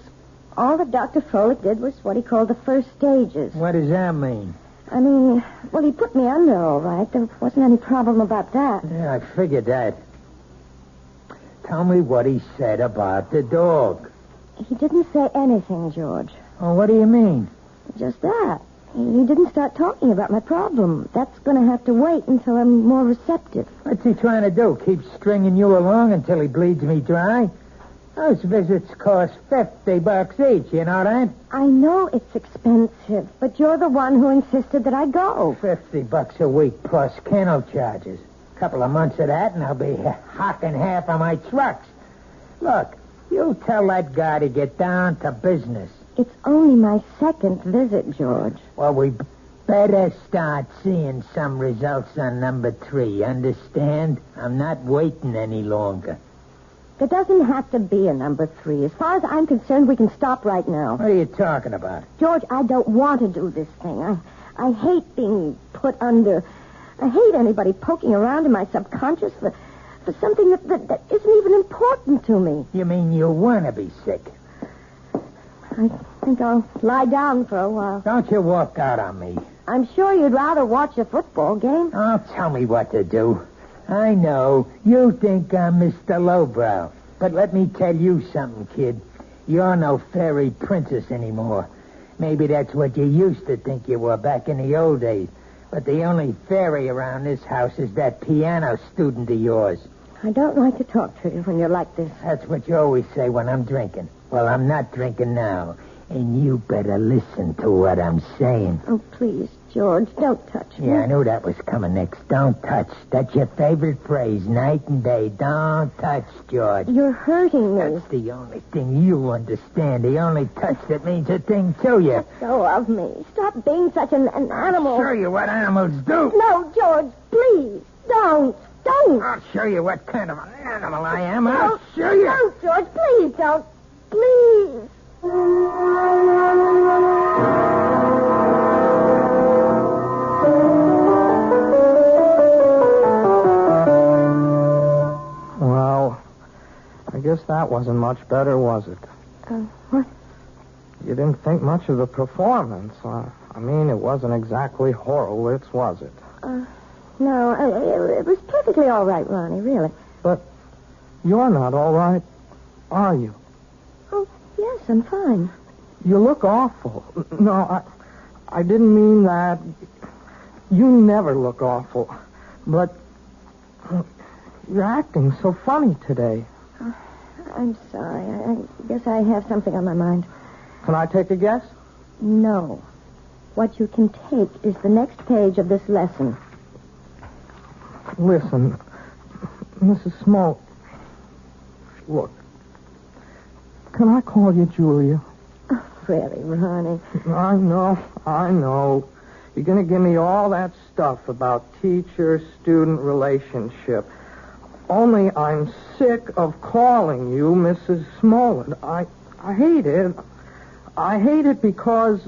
V: all that Dr. Froelich did was what he called the first stages.
E: What does that mean?
V: I mean, well, he put me under all right. There wasn't any problem about that.
E: Yeah, I figured that. Tell me what he said about the dog.
V: He didn't say anything, George.
E: Oh, what do you mean?
V: Just that. He didn't start talking about my problem. That's going to have to wait until I'm more receptive.
E: What's he trying to do? Keep stringing you along until he bleeds me dry? Those visits cost $50 each, you know that?
V: I know it's expensive, but you're the one who insisted that I go.
E: $50 a week plus kennel charges. A couple of months of that, and I'll be hocking half of my trucks. Look, you tell that guy to get down to business.
V: It's only my second visit, George.
E: Well, we better start seeing some results on number 3, understand? I'm not waiting any longer.
V: There doesn't have to be a number 3. As far as I'm concerned, we can stop right now.
E: What are you talking about?
V: George, I don't want to do this thing. I hate being put under. I hate anybody poking around in my subconscious for something that isn't even important to me.
E: You mean you want to be sick?
V: I think I'll lie down for a while.
E: Don't you walk out on me.
V: I'm sure you'd rather watch a football game.
E: Oh, tell me what to do. I know. You think I'm Mr. Lowbrow. But let me tell you something, kid. You're no fairy princess anymore. Maybe that's what you used to think you were back in the old days. But the only fairy around this house is that piano student of yours.
V: I don't like to talk to you when you're like this.
E: That's what you always say when I'm drinking. Well, I'm not drinking now. And you better listen to what I'm saying.
V: Oh, please, George, don't touch me.
E: Yeah, I knew that was coming next. Don't touch. That's your favorite phrase, night and day. Don't touch, George.
V: You're hurting me.
E: That's the only thing you understand. The only touch that means a thing to you.
V: Let go of me. Stop being such an animal.
E: I'll show you what animals do.
V: No, George, please, don't.
E: I'll show you what kind of an animal I am. I'll show you.
V: No, George, please don't. Please.
W: Well, I guess that wasn't much better, was it?
V: What?
W: You didn't think much of the performance. I mean, it wasn't exactly Horowitz, was it?
V: No, it was perfectly all right, Ronnie, really.
W: But you're not all right, are you?
V: Oh, yes, I'm fine.
W: You look awful. No, I didn't mean that. You never look awful. But you're acting so funny today.
V: I'm sorry. I guess I have something on my mind.
W: Can I take a guess?
V: No. What you can take is the next page of this lesson.
W: Listen, Mrs. Smoke. Look. Can I call you Julia?
V: Oh, really, Ronnie?
W: I know. You're going to give me all that stuff about teacher-student relationship. Only I'm sick of calling you Mrs. Smollett. I hate it. I hate it because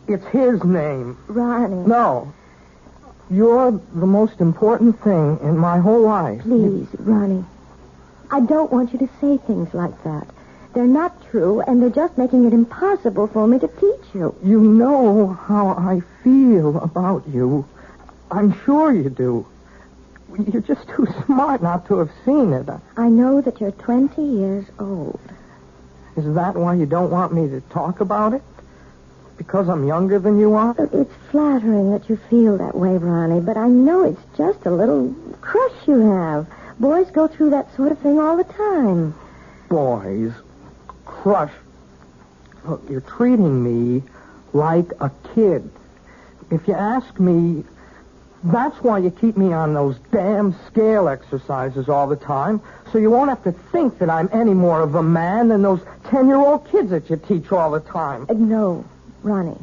W: it's his name.
V: Ronnie.
W: No. You're the most important thing in my whole life.
V: Please, Ronnie. I don't want you to say things like that. They're not true, and they're just making it impossible for me to teach you.
W: You know how I feel about you. I'm sure you do. You're just too smart not to have seen it.
V: I know that you're 20 years old.
W: Is that why you don't want me to talk about it? Because I'm younger than you are?
V: It's flattering that you feel that way, Ronnie, but I know it's just a little crush you have. Boys go through that sort of thing all the time.
W: Boys? Crush? Look, you're treating me like a kid. If you ask me, that's why you keep me on those damn scale exercises all the time, so you won't have to think that I'm any more of a man than those 10-year-old kids that you teach all the time.
V: No, Ronnie.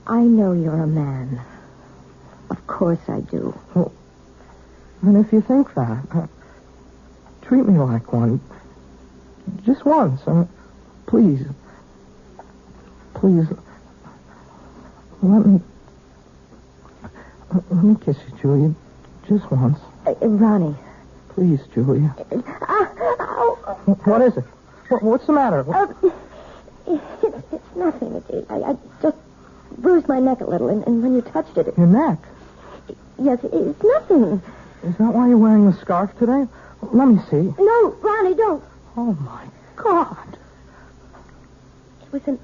V: I know you're a man. Of course I do.
W: Well, and if you think that, treat me like one. Just once. Please. Please. Let me kiss you, Julia. Just once.
V: Ronnie.
W: Please, Julia. What is it? What's the matter?
V: It's nothing. I just bruised my neck a little, and when you touched it...
W: Your neck?
V: Yes, it's nothing.
W: Is that why you're wearing the scarf today? Let me see.
V: No, Ronnie, don't.
W: Oh, my God.
V: It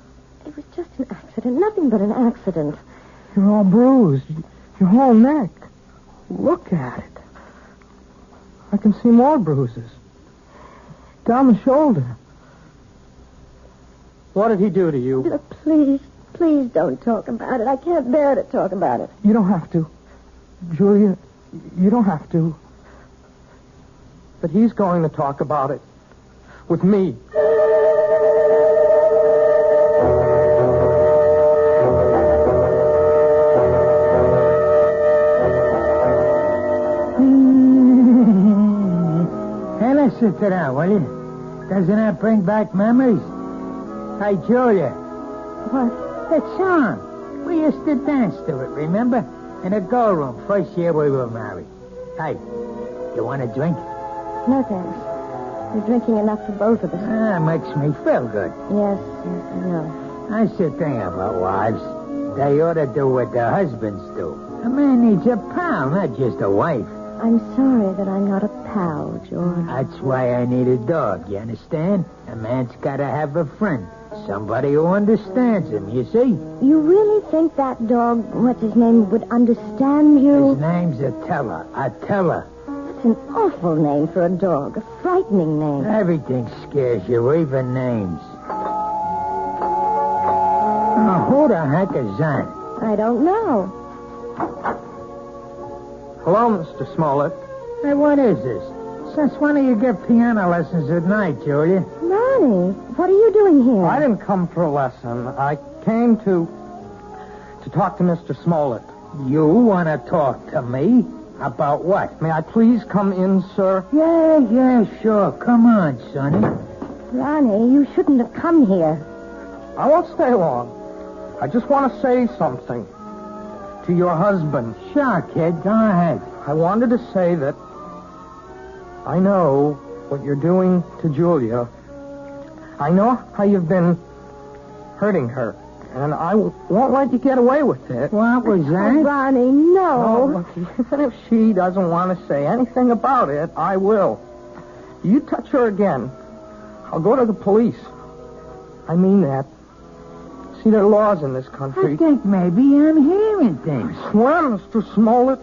V: was just an accident. Nothing but an accident.
W: You're all bruised. Your whole neck. Look at it. I can see more bruises. Down the shoulder. What did he do to you?
V: Please don't talk about it. I can't bear to talk about it.
W: You don't have to. Julia, you don't have to. But he's going to talk about it. With me.
E: Sit down, will you? Doesn't that bring back memories? Hey, Julia.
V: What?
E: That song. We used to dance to it, remember? In the girl room, first year we were married. Hey, you want a drink?
V: No, thanks. You're drinking enough for both of us.
E: Makes me feel good.
V: Yes, I know.
E: I should think about wives. They ought to do what their husbands do. A man needs a pal, not just a wife.
V: I'm sorry that I'm not a pal, George.
E: That's why I need a dog, you understand? A man's got to have a friend. Somebody who understands him, you see?
V: You really think that dog, what's his name, would understand you?
E: His name's Attila. Attila.
V: That's an awful name for a dog. A frightening name.
E: Everything scares you, even names. Oh, who the heck is that?
V: I don't know.
W: Hello, Mr. Smollett.
E: Hey, what is this? Since when do you give piano lessons at night, Julia?
V: Ronnie, what are you doing here?
W: I didn't come for a lesson. I came to talk to Mr. Smollett.
E: You want to talk to me? About what?
W: May I please come in, sir?
E: Yeah, sure. Come on, Sonny.
V: Ronnie, you shouldn't have come here.
W: I won't stay long. I just want to say something to your husband.
E: Sure, kid. Go ahead.
W: I wanted to say that I know what you're doing to Julia. I know how you've been hurting her, and I won't let you get away with it.
E: What was that?
V: Oh, Ronnie, no.
W: Even if she doesn't want to say anything about it, I will. You touch her again, I'll go to the police. I mean that. See, there are laws in this country.
E: I think maybe I'm hearing things.
W: I swear, Mr. Smollett,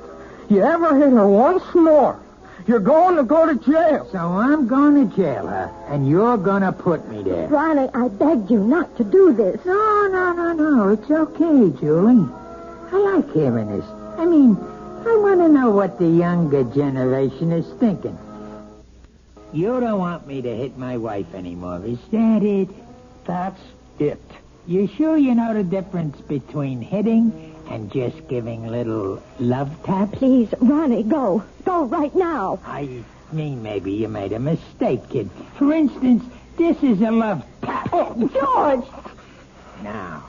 W: you ever hit her once more, you're going to go to jail.
E: So I'm going to jail her, and you're going to put me there.
V: Ronnie, I begged you not to do this.
E: No. It's okay, Julie. I like hearing this. I mean, I want to know what the younger generation is thinking. You don't want me to hit my wife anymore, is that it?
W: That's it.
E: You sure you know the difference between hitting and just giving little love taps?
V: Please, Ronnie, go. Go right now.
E: I mean, maybe you made a mistake, kid. For instance, this is a love tap.
V: Oh, George!
E: Now,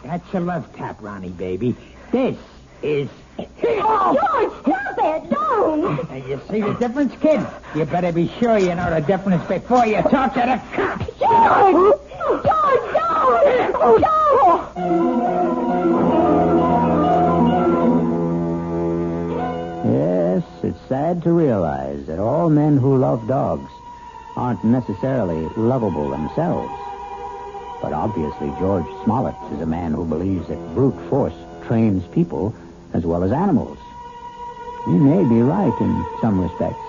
E: that's a love tap, Ronnie, baby. This is...
V: Oh, George, stop it! Don't!
E: You see the difference, kid? You better be sure you know the difference before you talk to the cops.
V: George! George, don't!
G: Yes, it's sad to realize that all men who love dogs aren't necessarily lovable themselves. But obviously George Smollett is a man who believes that brute force trains people as well as animals. He may be right in some respects,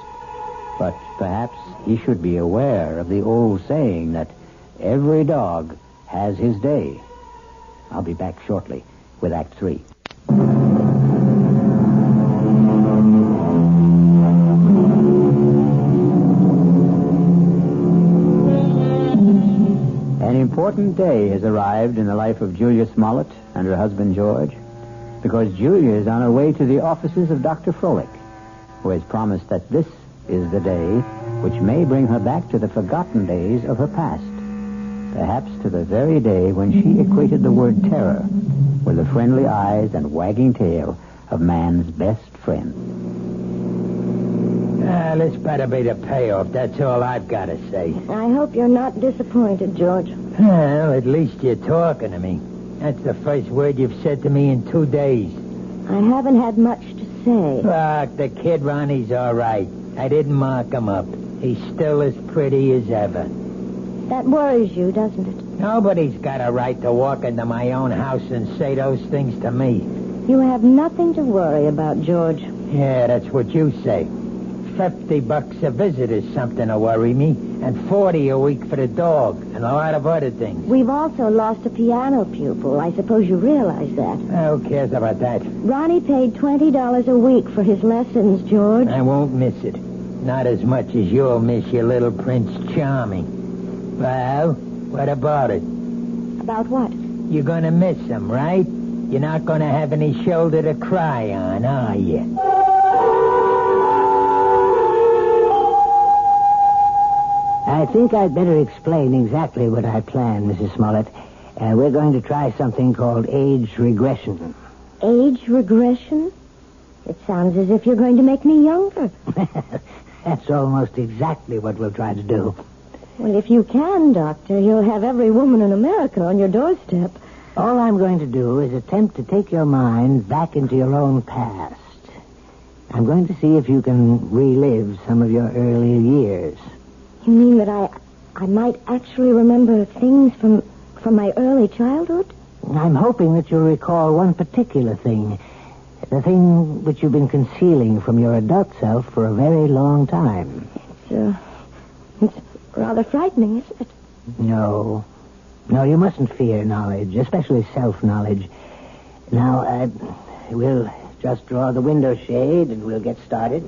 G: but perhaps he should be aware of the old saying that every dog has his day. I'll be back shortly with Act 3. An important day has arrived in the life of Julia Smollett and her husband George, because Julia is on her way to the offices of Dr. Froelich, who has promised that this is the day which may bring her back to the forgotten days of her past, perhaps to the very day when she equated the word terror with the friendly eyes and wagging tail of man's best friend.
E: This better be the payoff. That's all I've got to say.
V: I hope you're not disappointed, George.
E: Well, at least you're talking to me. That's the first word you've said to me in 2 days.
V: I haven't had much to say.
E: Look, the kid Ronnie's all right. I didn't mark him up. He's still as pretty as ever.
V: That worries you, doesn't it?
E: Nobody's got a right to walk into my own house and say those things to me.
V: You have nothing to worry about, George.
E: Yeah, that's what you say. $50 a visit is something to worry me, and $40 a week for the dog, and a lot of other things.
V: We've also lost a piano pupil. I suppose you realize that.
E: Who cares about that?
V: Ronnie paid $20 a week for his lessons, George.
E: I won't miss it. Not as much as you'll miss your little Prince Charming. Well, what about it?
V: About what?
E: You're going to miss him, right? You're not going to have any shoulder to cry on, are you?
D: I think I'd better explain exactly what I plan, Mrs. Smollett. We're going to try something called age regression.
V: Age regression? It sounds as if you're going to make me younger.
D: That's almost exactly what we'll try to do.
V: Well, if you can, Doctor, you'll have every woman in America on your doorstep.
D: All I'm going to do is attempt to take your mind back into your own past.
E: I'm going to see if you can relive some of your earlier years.
V: You mean that I might actually remember things from my early childhood?
E: I'm hoping that you'll recall one particular thing. The thing which you've been concealing from your adult self for a very long time.
V: It's rather frightening, isn't it?
E: No, you mustn't fear knowledge, especially self-knowledge. Now, we'll just draw the window shade and we'll get started.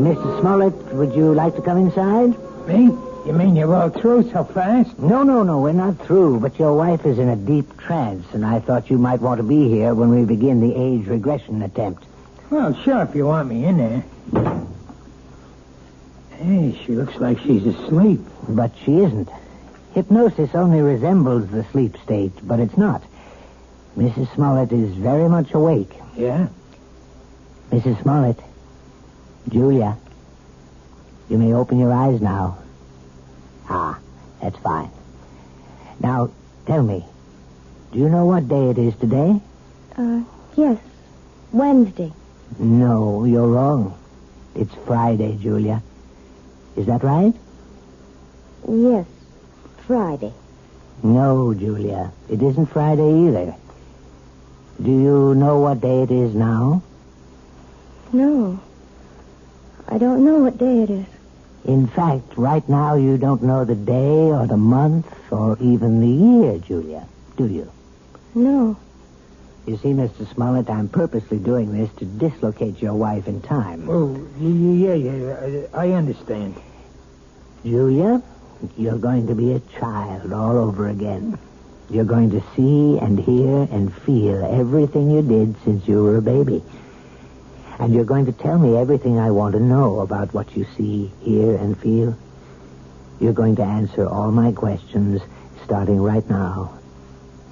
E: Mr. Smollett, would you like to come inside?
U: Me? You mean you're all through so fast?
E: No, we're not through, but your wife is in a deep trance, and I thought you might want to be here when we begin the age regression attempt.
U: Well, sure, if you want me in there. Hey, she looks like she's asleep.
E: But she isn't. Hypnosis only resembles the sleep state, but it's not. Mrs. Smollett is very much awake.
U: Yeah?
E: Mrs. Smollett, Julia, you may open your eyes now. Ah, that's fine. Now, tell me, do you know what day it is today?
V: Yes. Wednesday.
E: No, you're wrong. It's Friday, Julia. Is that right?
V: Yes, Friday.
E: No, Julia, it isn't Friday either. Do you know what day it is now?
V: No. I don't know what day it is.
E: In fact, right now you don't know the day or the month or even the year, Julia, do you?
V: No.
E: You see, Mr. Smollett, I'm purposely doing this to dislocate your wife in time.
U: Oh, yeah, I understand.
E: Julia, you're going to be a child all over again. You're going to see and hear and feel everything you did since you were a baby. And you're going to tell me everything I want to know about what you see, hear, and feel. You're going to answer all my questions starting right now.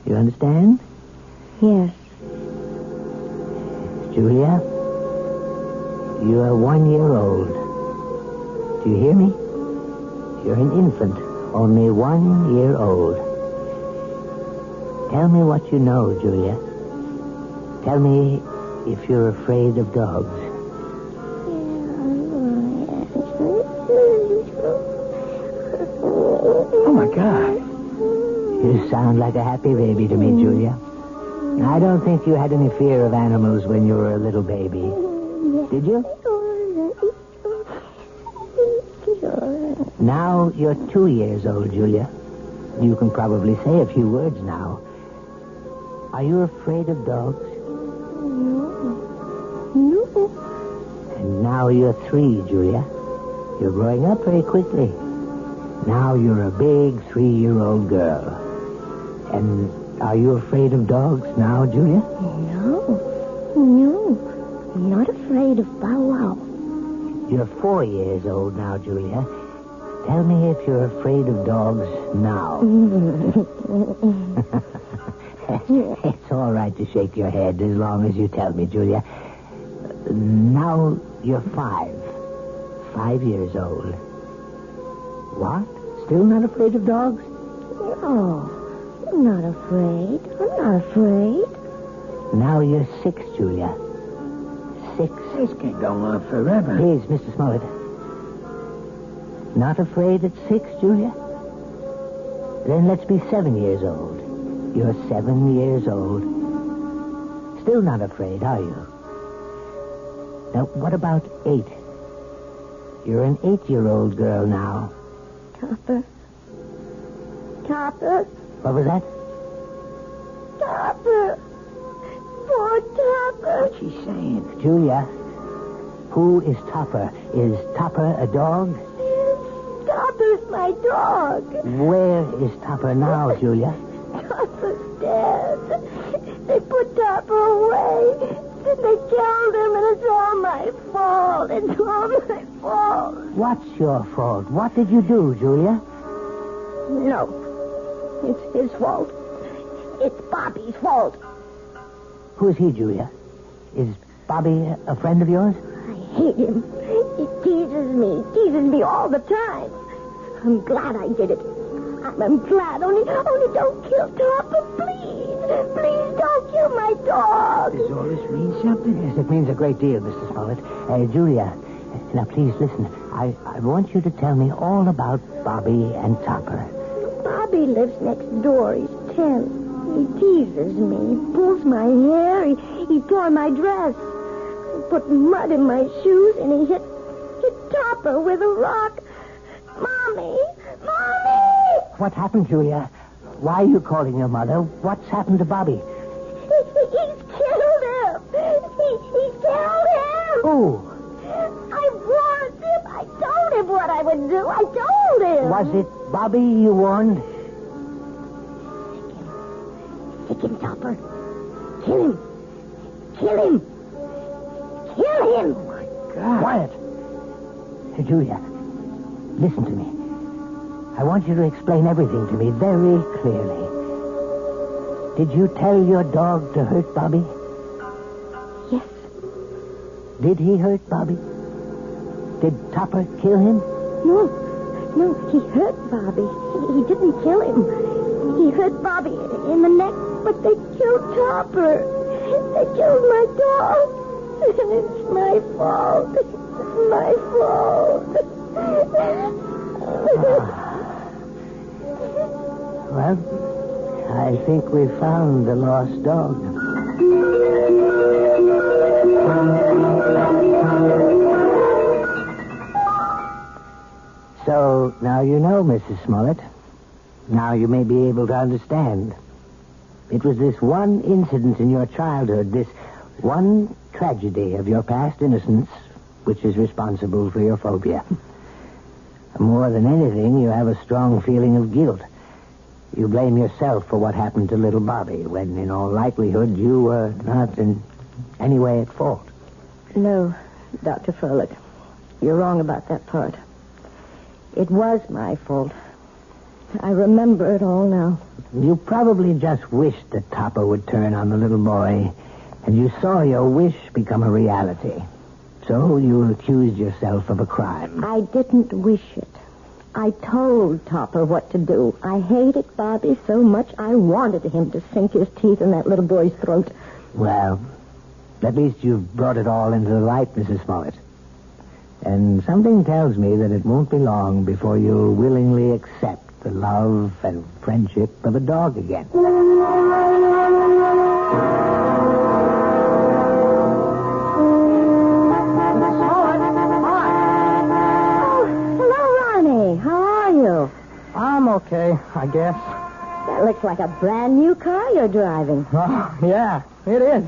E: You understand?
V: Yes.
E: Julia, you are 1 year old. Do you hear me? You're an infant, only 1 year old. Tell me what you know, Julia. Tell me if you're afraid of dogs.
U: Oh, my God.
E: You sound like a happy baby to me, Julia. I don't think you had any fear of animals when you were a little baby. Did you? Now you're 2 years old, Julia. You can probably say a few words now. Are you afraid of dogs?
V: No.
E: And now you're 3, Julia. You're growing up very quickly. Now you're a big 3-year-old girl. And are you afraid of dogs now, Julia?
V: No. I'm not afraid of Bow Wow.
E: You're 4 years old now, Julia. Tell me if you're afraid of dogs now. It's all right to shake your head as long as you tell me, Julia. Now you're 5. 5 years old. What? Still not afraid of dogs?
V: No, I'm not afraid.
E: Now you're 6, Julia. 6.
U: This can't go on forever.
E: Please, Mr. Smollett. Not afraid at 6, Julia? Then let's be 7 years old. You're 7 years old. Still not afraid, are you? Now, what about 8? You're an 8-year-old girl now.
V: Topper.
E: What was that?
V: Topper. Poor Topper.
E: What's she saying? Julia, who is Topper? Is Topper a dog?
V: Topper's my dog.
E: Where is Topper now, Julia?
V: Topper's dead. They put Topper away. Then they killed him, and it's all my fault.
E: What's your fault? What did you do, Julia?
V: No. It's his fault. It's Bobby's fault.
E: Who's he, Julia? Is Bobby a friend of yours?
V: I hate him. He teases me all the time. I'm glad I did it. I'm glad. Only don't kill Topper, please. Please don't kill my dog.
E: Does all this mean something? Yes, it means a great deal, Mr. Smollett. Julia, now please listen. I want you to tell me all about Bobby and Topper.
V: Bobby lives next door. He's 10. He teases me. He pulls my hair. He tore my dress. He put mud in my shoes, and he hit Topper with a rock. Mommy! Mommy!
E: What happened, Julia? Why are you calling your mother? What's happened to Bobby?
V: He's killed him. He killed him.
E: Who?
V: I warned him. I told him what I would do. I told him.
E: Was it Bobby you warned?
V: Take him, Topper. Kill him. Kill him. Kill him.
E: Oh, my God. Quiet. Julia, listen to me. I want you to explain everything to me very clearly. Did you tell your dog to hurt Bobby?
V: Yes.
E: Did he hurt Bobby? Did Topper kill him?
V: No, he hurt Bobby. He didn't kill him. He hurt Bobby in the neck, but they killed Topper. They killed my dog. And it's my fault. It's my fault.
E: Well, I think we found the lost dog. So, now you know, Mrs. Smollett. Now you may be able to understand. It was this one incident in your childhood, this one tragedy of your past innocence, which is responsible for your phobia. More than anything, you have a strong feeling of guilt. You blame yourself for what happened to little Bobby, when in all likelihood you were not in any way at fault.
V: No, Dr. Froelich. You're wrong about that part. It was my fault. I remember it all now.
E: You probably just wished that Topper would turn on the little boy, and you saw your wish become a reality. So you accused yourself of a crime.
V: I didn't wish it. I told Topper what to do. I hated Bobby so much I wanted him to sink his teeth in that little boy's throat.
E: Well, at least you've brought it all into the light, Mrs. Smollett. And something tells me that it won't be long before you'll willingly accept the love and friendship of a dog again.
W: I'm okay, I guess.
V: That looks like a brand new car you're driving.
W: Oh, yeah, it is.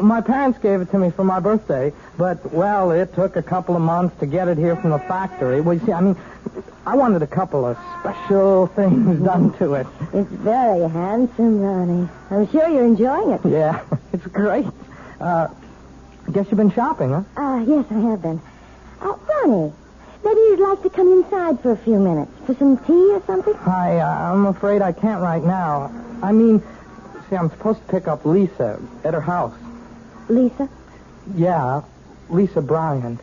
W: My parents gave it to me for my birthday, but, well, it took a couple of months to get it here from the factory. Well, you see, I wanted a couple of special things done to it.
V: It's very handsome, Ronnie. I'm sure you're enjoying it.
W: Yeah, it's great. I guess you've been shopping, huh?
V: Yes, I have been. Ronnie, maybe you'd like to come inside for a few minutes for some tea or something?
W: I'm afraid I can't right now. See, I'm supposed to pick up Lisa at her house.
V: Lisa?
W: Yeah, Lisa Bryant.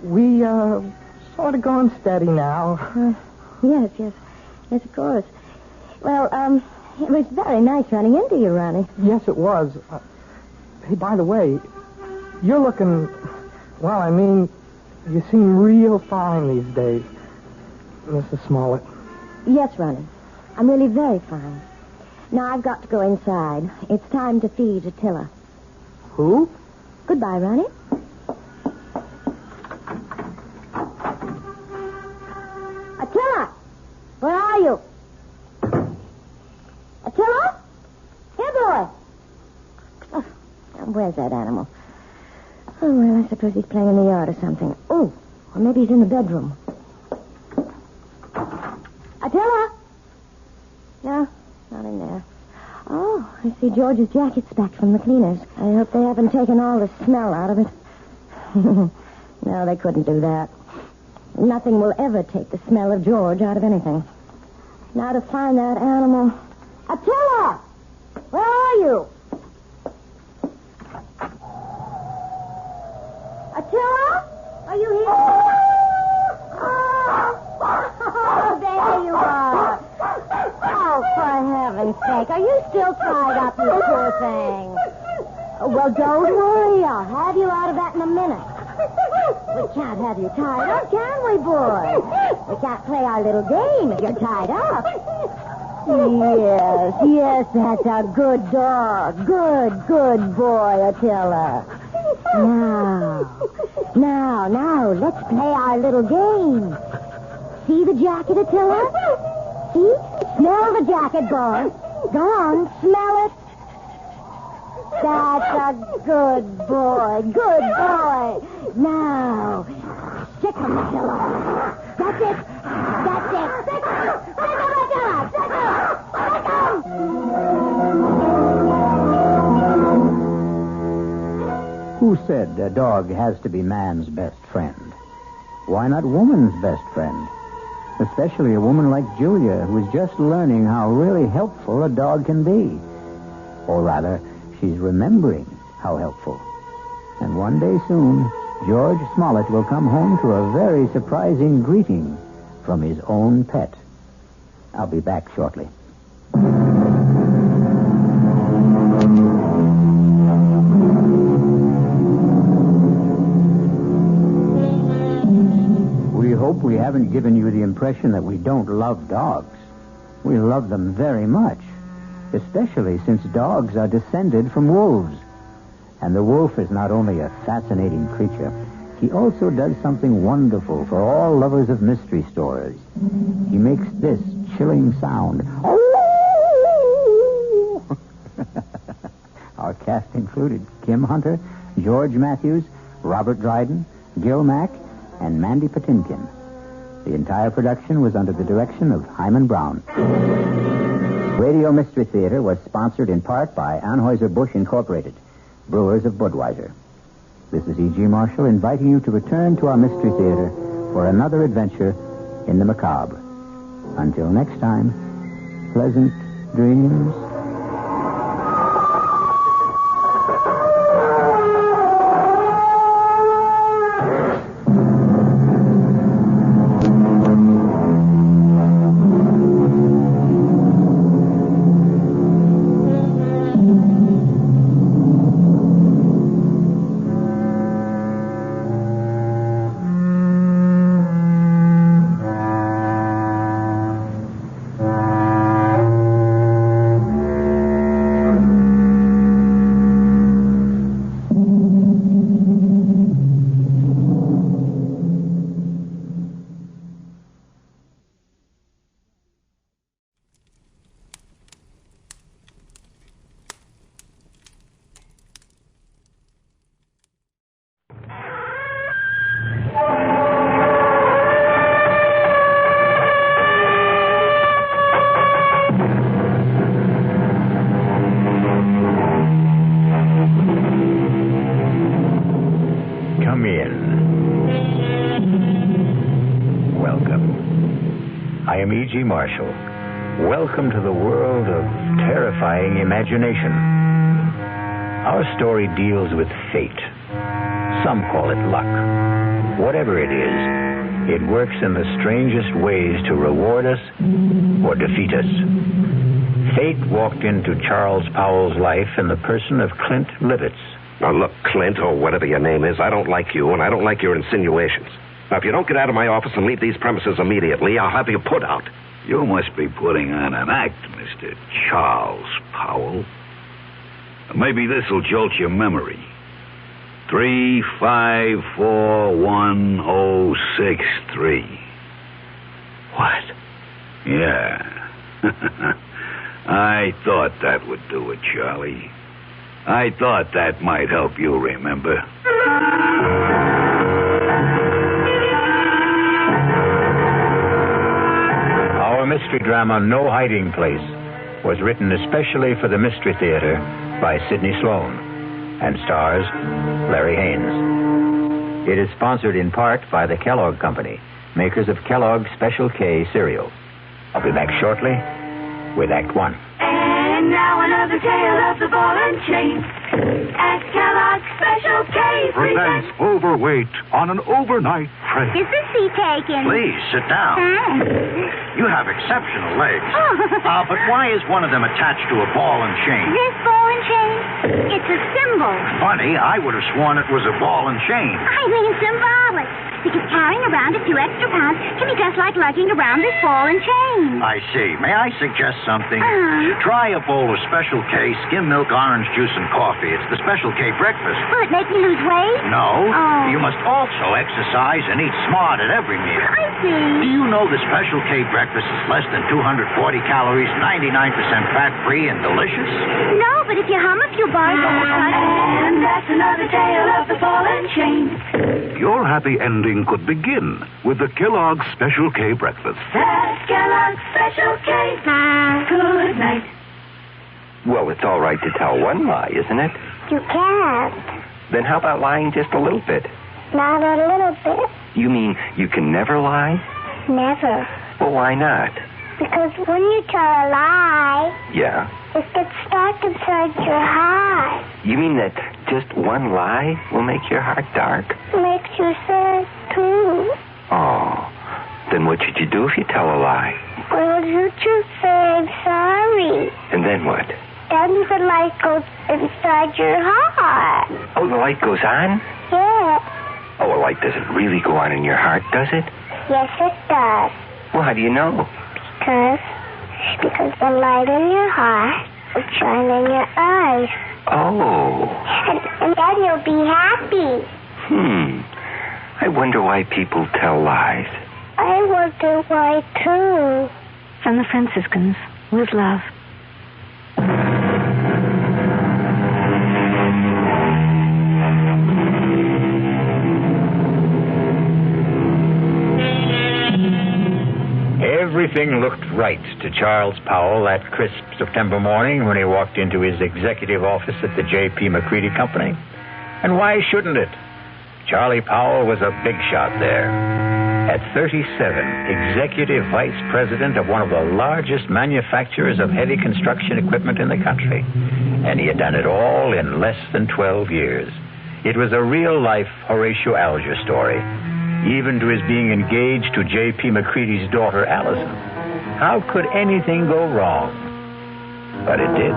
W: We, sort of going steady now.
V: Yes, of course. Well, it was very nice running into you, Ronnie.
W: Yes, it was. Hey, by the way, you're looking, you seem real fine these days, Mrs. Smollett.
V: Yes, Ronnie. I'm really very fine. Now I've got to go inside. It's time to feed Attila.
W: Who?
V: Goodbye, Ronnie. Attila! Where are you? Attila? Here, boy. Oh, where's that animal? Oh, well, I suppose he's playing in the yard or something. Oh, or maybe he's in the bedroom. Attila? No, not in there. Oh, I see George's jacket's back from the cleaners. I hope they haven't taken all the smell out of it. No, they couldn't do that. Nothing will ever take the smell of George out of anything. Now to find that animal. Attila! Where are you? Attila? Are you here? Oh,
T: Beck. Are you still tied up, you poor thing? Well, don't worry. I'll have you out of that in a minute. We can't have you tied up, can we, boy? We can't play our little game if you're tied up. Yes, that's a good dog. Good boy, Attila. Now, let's play our little game. See the jacket, Attila? See? Smell the jacket, boy. Go on, smell it. That's a good boy. Now, stick him, Attila. That's it. Stick him, Attila. Stick him.
G: Who said a dog has to be man's best friend? Why not woman's best friend? Especially a woman like Julia, who is just learning how really helpful a dog can be. Or rather, she's remembering how helpful. And one day soon, George Smollett will come home to a very surprising greeting from his own pet. I'll be back shortly. We hope we haven't given you the impression that we don't love dogs. We love them very much, especially since dogs are descended from wolves. And the wolf is not only a fascinating creature, he also does something wonderful for all lovers of mystery stories. He makes this chilling sound. Our cast included Kim Hunter, George Mathews, Robert Dryden, Gil Mack, and Mandy Patinkin. The entire production was under the direction of Hyman Brown. Radio Mystery Theater was sponsored in part by Anheuser-Busch Incorporated, brewers of Budweiser. This is E.G. Marshall inviting you to return to our Mystery Theater for another adventure in the macabre. Until next time, pleasant dreams.
B: E.G. Marshall. Welcome to the world of terrifying imagination. Our story deals with fate. Some call it luck. Whatever it is, it works in the strangest ways to reward us or defeat us. Fate walked into Charles Powell's life in the person of Clint Livitz.
L: Now, look, Clint, or whatever your name is, I don't like you, and I don't like your insinuations. Now, if you don't get out of my office and leave these premises immediately, I'll have you put out.
Q: You must be putting on an act, Mr. Charles Powell. Maybe this'll jolt your memory. 3541063.
L: What?
Q: Yeah. I thought that would do it, Charlie. I thought that might help you remember.
B: Our mystery drama, No Hiding Place, was written especially for the Mystery Theater by Sidney Slon and stars Larry Haines. It is sponsored in part by the Kellogg Company, makers of Kellogg's Special K cereal. I'll be back shortly with Act One.
T: And now
M: another tale of the ball and chain. At Kellogg's Special K.
N: Presents Overweight on an overnight train.
T: Is the seat taken?
P: Please, sit down. You have exceptional legs. But why is one of them attached to a ball and chain?
T: This ball and chain? It's a symbol.
P: Funny, I would have sworn it was a ball and chain.
T: I mean symbolic. Because carrying around a few extra pounds can be just like lugging around this ball and chain.
P: I see. May I suggest something? Try a bowl of Special K, skim milk, orange juice, and coffee. It's the Special K breakfast.
T: Will it make me lose weight?
P: No. You must also exercise and eat smart at every meal.
T: I see.
P: Do you know the Special K breakfast is less than 240 calories, 99% fat-free, and delicious?
T: No, but if you hum a few bars...
M: And that's another tale of the ball and chain.
N: Your happy ending could begin with the Kellogg's Special K breakfast.
M: That's Kellogg's Special K. Good night.
X: Well, it's all right to tell one lie, isn't it?
T: You can't.
X: Then how about lying just a little bit?
T: Not a little bit.
X: You mean you can never lie?
T: Never.
X: Well, why not?
T: Because when you tell a lie,
X: Yeah.
T: it gets dark inside your heart.
X: You mean that just one lie will make your heart dark?
T: Makes you sad, too.
X: Oh. Then what should you do if you tell a lie?
T: Well, you just say I'm sorry.
X: And then what?
T: Then the light goes inside your heart.
X: Oh, the light goes on?
T: Yeah.
X: Oh, a light doesn't really go on in your heart, does it?
T: Yes, it does.
X: Well, how do you know?
T: Because the light in your heart will shine in your eyes.
X: Oh.
T: And then you'll be happy.
X: I wonder why people tell lies.
T: I wonder why, too.
Y: From the Franciscans, with love.
B: Everything looked right to Charles Powell that crisp September morning when he walked into his executive office at the J.P. McCready Company. And why shouldn't it? Charlie Powell was a big shot there. At 37, executive vice president of one of the largest manufacturers of heavy construction equipment in the country. And he had done it all in less than 12 years. It was a real-life Horatio Alger story, even to his being engaged to J.P. McCready's daughter, Allison. How could anything go wrong? But it did,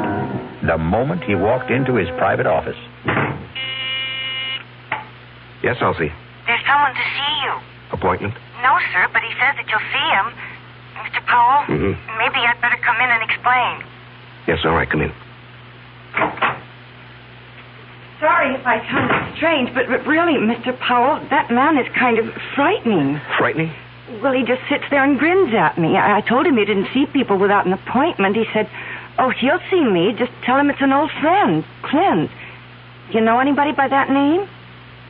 B: the moment he walked into his private office.
L: Yes, Elsie.
Z: There's someone to see you.
L: Appointment?
Z: No, sir, but he says that you'll see him. Mr. Powell, maybe I'd better come in and explain.
L: Yes, all right, come in.
Z: Sorry if I sound strange, but really, Mr. Powell, that man is kind of frightening.
L: Frightening?
Z: Well, he just sits there and grins at me. I told him he didn't see people without an appointment. He said, oh, he'll see me. Just tell him it's an old friend, Clint. You know anybody by that name?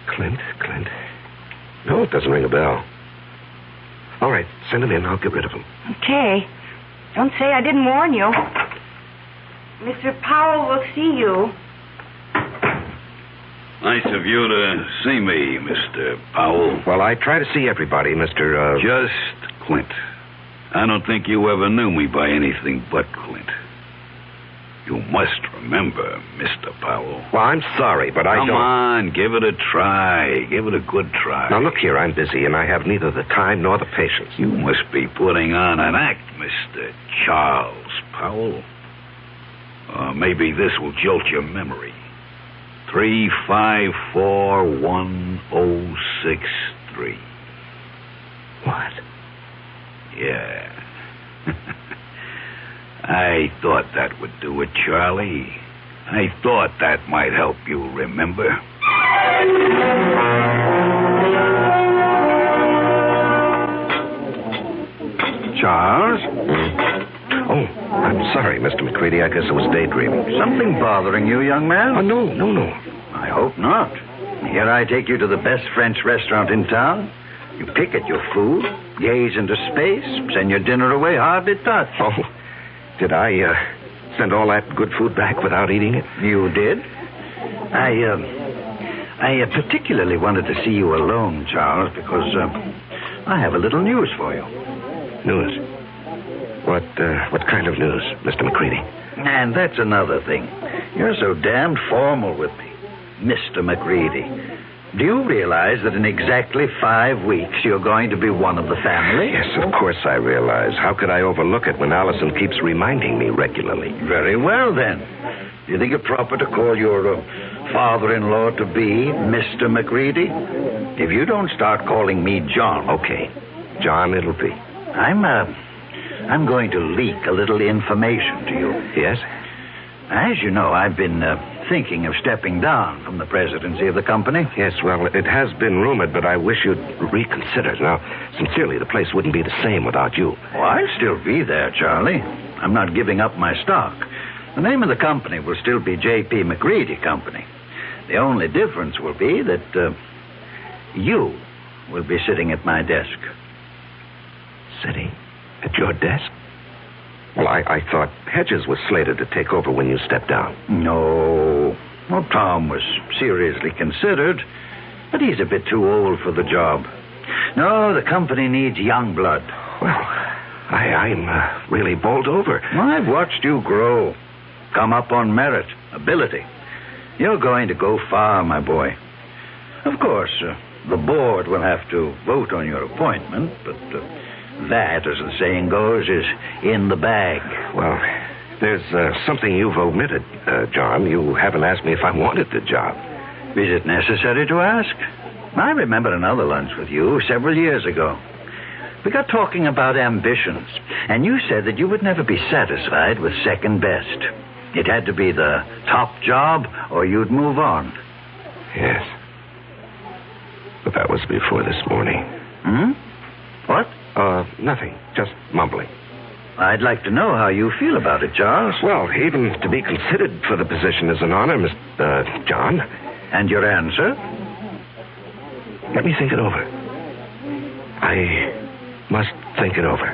L: Clint? No, it doesn't ring a bell. All right, send him in. I'll get rid of him.
Z: Okay. Don't say I didn't warn you. Mr. Powell will see you.
F: Nice of you to see me, Mr. Powell.
L: Well, I try to see everybody, Mr.
F: Just Clint. I don't think you ever knew me by anything but Clint. You must remember, Mr. Powell.
L: Well, I'm sorry, but I don't...
F: Come on, give it a try. Give it a good try.
L: Now, look here, I'm busy, and I have neither the time nor the patience.
F: You must be putting on an act, Mr. Charles Powell. Maybe this will jolt your memory. 3541063.
L: What?
F: Yeah. I thought that would do it, Charlie. I thought that might help you remember.
L: Charles? Oh, I'm sorry, Mr. McCready. I guess I was daydreaming.
P: Something bothering you, young man?
L: Oh, no.
P: I hope not. Here I take you to the best French restaurant in town. You pick at your food, gaze into space, send your dinner away hardly touched.
L: Oh, did I send all that good food back without eating it?
P: You did? I particularly wanted to see you alone, Charles, because I have a little news for you.
L: News? What kind of news, Mr. McCready?
P: And that's another thing. You're so damned formal with me. Mr. McCready. Do you realize that in exactly 5 weeks you're going to be one of the family?
L: Yes, of course I realize. How could I overlook it when Allison keeps reminding me regularly?
P: Very well, then. Do you think it proper to call your father-in-law to be Mr. McCready? If you don't start calling me John...
L: Okay. John, it'll be.
P: I'm going to leak a little information to you.
L: Yes?
P: As you know, I've been thinking of stepping down from the presidency of the company.
L: Yes, well, it has been rumored, but I wish you'd reconsider. Now, sincerely, the place wouldn't be the same without you.
P: Oh, I'll still be there, Charlie. I'm not giving up my stock. The name of the company will still be J.P. McCready Company. The only difference will be that you will be sitting at my desk.
L: Sitting at your desk? Well, I thought Hedges was slated to take over when you stepped down.
P: No. Well, Tom was seriously considered, but he's a bit too old for the job. No, the company needs young blood.
L: Well, I'm really bowled over.
P: I've watched you grow. Come up on merit, ability. You're going to go far, my boy. Of course, the board will have to vote on your appointment, but that, as the saying goes, is in the bag.
L: Well, there's something you've omitted, John. You haven't asked me if I wanted the job.
P: Is it necessary to ask? I remember another lunch with you several years ago. We got talking about ambitions, and you said that you would never be satisfied with second best. It had to be the top job, or you'd move on.
L: Yes. But that was before this morning.
P: What?
L: Nothing. Just mumbling.
P: I'd like to know how you feel about it, Charles.
L: Well, even to be considered for the position is an honor, Mr. John.
P: And your answer?
L: Let me think it over. I must think it over.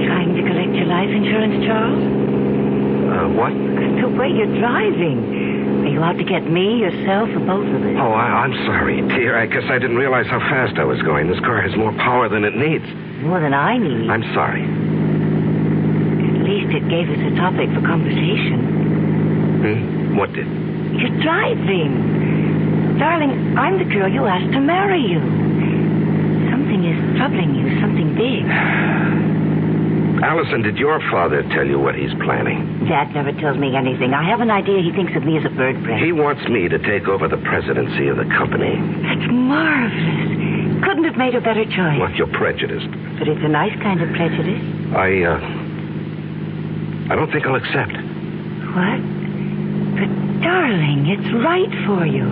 Z: Trying to collect your life insurance, Charles?
L: What?
Z: The way you're driving. Are you out to get me, yourself, or both of us?
L: Oh, I'm sorry, dear. I guess I didn't realize how fast I was going. This car has more power than it needs.
Z: More than I need.
L: I'm sorry.
Z: At least it gave us a topic for conversation.
L: What did?
Z: You're driving. Darling, I'm the girl you asked to marry you. Something is troubling you, something big.
L: Allison, did your father tell you what he's planning?
Z: Dad never tells me anything. I have an idea he thinks of me as a bird brain.
L: He wants me to take over the presidency of the company.
Z: That's marvelous. Couldn't have made a better choice.
L: Well, you're prejudiced.
Z: But it's a nice kind of prejudice.
L: I don't think I'll accept.
Z: What? But, darling, it's right for you.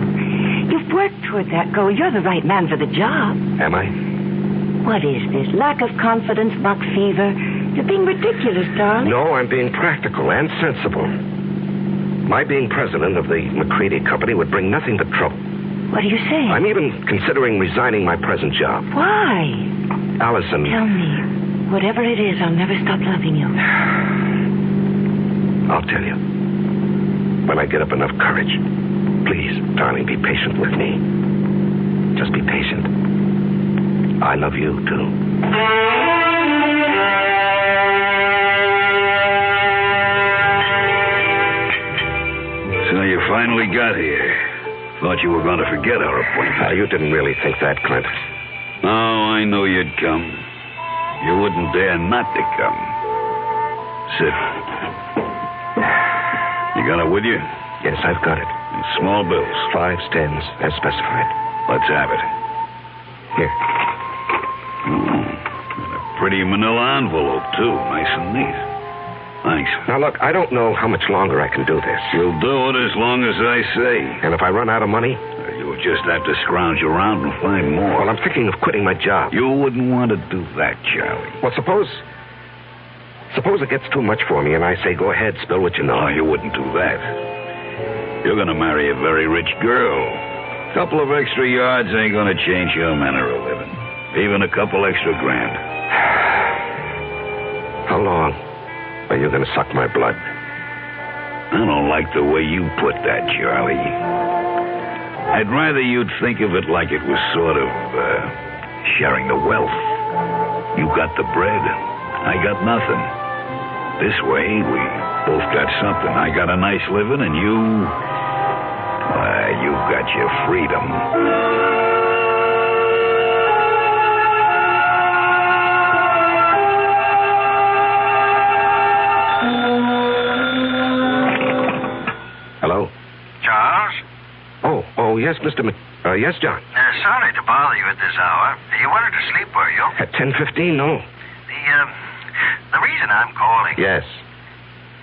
Z: You've worked toward that goal. You're the right man for the job.
L: Am I?
Z: What is this? Lack of confidence, buck fever? You're being ridiculous, darling.
L: No, I'm being practical and sensible. My being president of the McCready Company would bring nothing but trouble.
Z: What are you saying?
L: I'm even considering resigning my present job.
Z: Why?
L: Allison...
Z: Tell me. Whatever it is, I'll never stop loving you.
L: I'll tell you. When I get up enough courage. Please, darling, be patient with me. Just be patient. I love you, too.
N: So you finally got here. Thought you were going to forget our appointment.
L: You didn't really think that, Clint.
N: Oh, I know you'd come. You wouldn't dare not to come. Sit. You got it with you?
L: Yes, I've got it.
N: In small bills.
L: 5 tens, as specified.
N: Let's have it.
L: Here.
N: And a pretty manila envelope, too. Nice and neat. Thanks.
L: Now, look, I don't know how much longer I can do this.
N: You'll do it as long as I say.
L: And if I run out of money?
N: You'll just have to scrounge around and find more.
L: Well, I'm thinking of quitting my job.
N: You wouldn't want to do that, Charlie.
L: Well, suppose it gets too much for me and I say, go ahead, spill what you know.
N: Oh, you wouldn't do that. You're going to marry a very rich girl. A couple of extra yards ain't going to change your manner of living. Even a couple extra grand.
L: How long are you going to suck my blood?
N: I don't like the way you put that, Charlie. I'd rather you'd think of it like it was sort of sharing the wealth. You got the bread, I got nothing. This way, we both got something. I got a nice living, and you got your freedom.
L: Hello?
P: Charles?
L: Oh, yes, Mr. yes, John.
P: Sorry to bother you at this hour. You wanted to sleep, were you?
L: At 10:15, no.
P: The reason I'm calling...
L: Yes.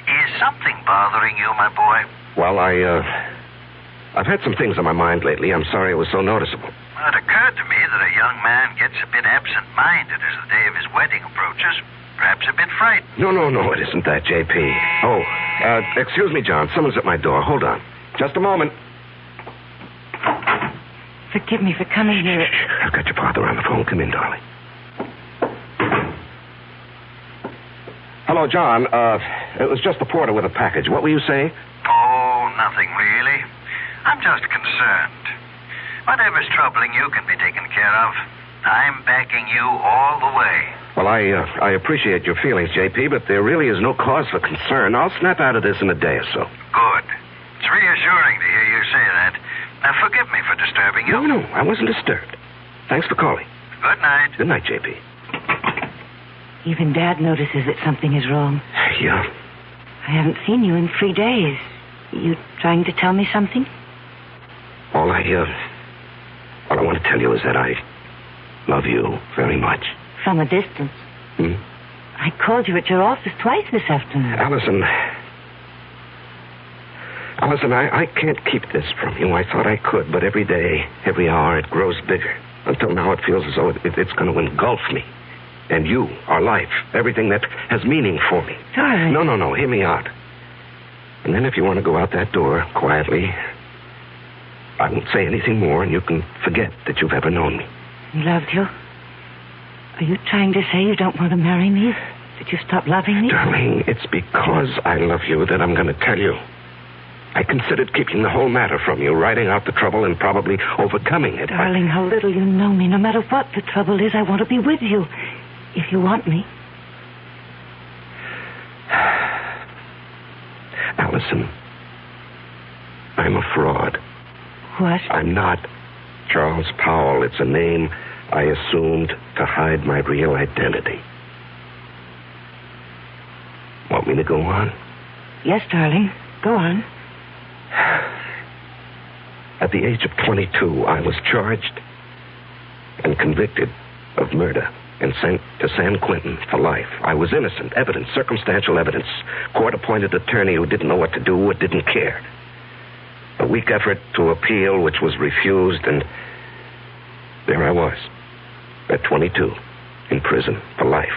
P: Is something bothering you, my boy?
L: Well, I've had some things on my mind lately. I'm sorry it was so noticeable.
P: Well, it occurred to me that a young man gets a bit absent-minded as the day of his wedding approaches. Perhaps a bit frightened.
L: No, it isn't that, J.P. Oh, excuse me, John. Someone's at my door. Hold on. Just a moment.
Z: Forgive me for coming here.
L: I've got your father on the phone. Come in, darling. Hello, John. It was just the porter with a package. What were you saying?
P: Oh, nothing really. I'm just concerned. Whatever's troubling you can be taken care of. I'm backing you all the way.
L: Well, I appreciate your feelings, J.P., but there really is no cause for concern. I'll snap out of this in a day or so.
P: Good. It's reassuring to hear you say that. Now, forgive me for disturbing you.
L: No, I wasn't disturbed. Thanks for calling.
P: Good night.
L: Good night, J.P.
Z: Even Dad notices that something is wrong.
L: Yeah.
Z: I haven't seen you in 3 days. You trying to tell me something?
L: All I want to tell you is that I love you very much.
Z: From a distance. I called you at your office twice this afternoon.
L: Allison, I can't keep this from you. I thought I could, but every day, every hour, it grows bigger. Until now, it feels as though it's going to engulf me. And you, our life, everything that has meaning for me.
Z: Darling.
L: No, hear me out. And then if you want to go out that door quietly, I won't say anything more, and you can forget that you've ever known me.
Z: Loved you? Are you trying to say you don't want to marry me? That you stopped loving me?
L: Darling, it's because I love you that I'm going to tell you. I considered keeping the whole matter from you, riding out the trouble and probably overcoming it.
Z: Darling, how little you know me. No matter what the trouble is, I want to be with you. If you want me.
L: Allison, I'm a fraud.
Z: What?
L: I'm not Charles Powell. It's a name I assumed to hide my real identity. Want me to go on?
Z: Yes, darling. Go on.
L: At the age of 22, I was charged and convicted of murder and sent to San Quentin for life. I was innocent. Evidence, circumstantial evidence. Court-appointed attorney who didn't know what to do or didn't care. A weak effort to appeal, which was refused, and there I was, at 22, in prison for life.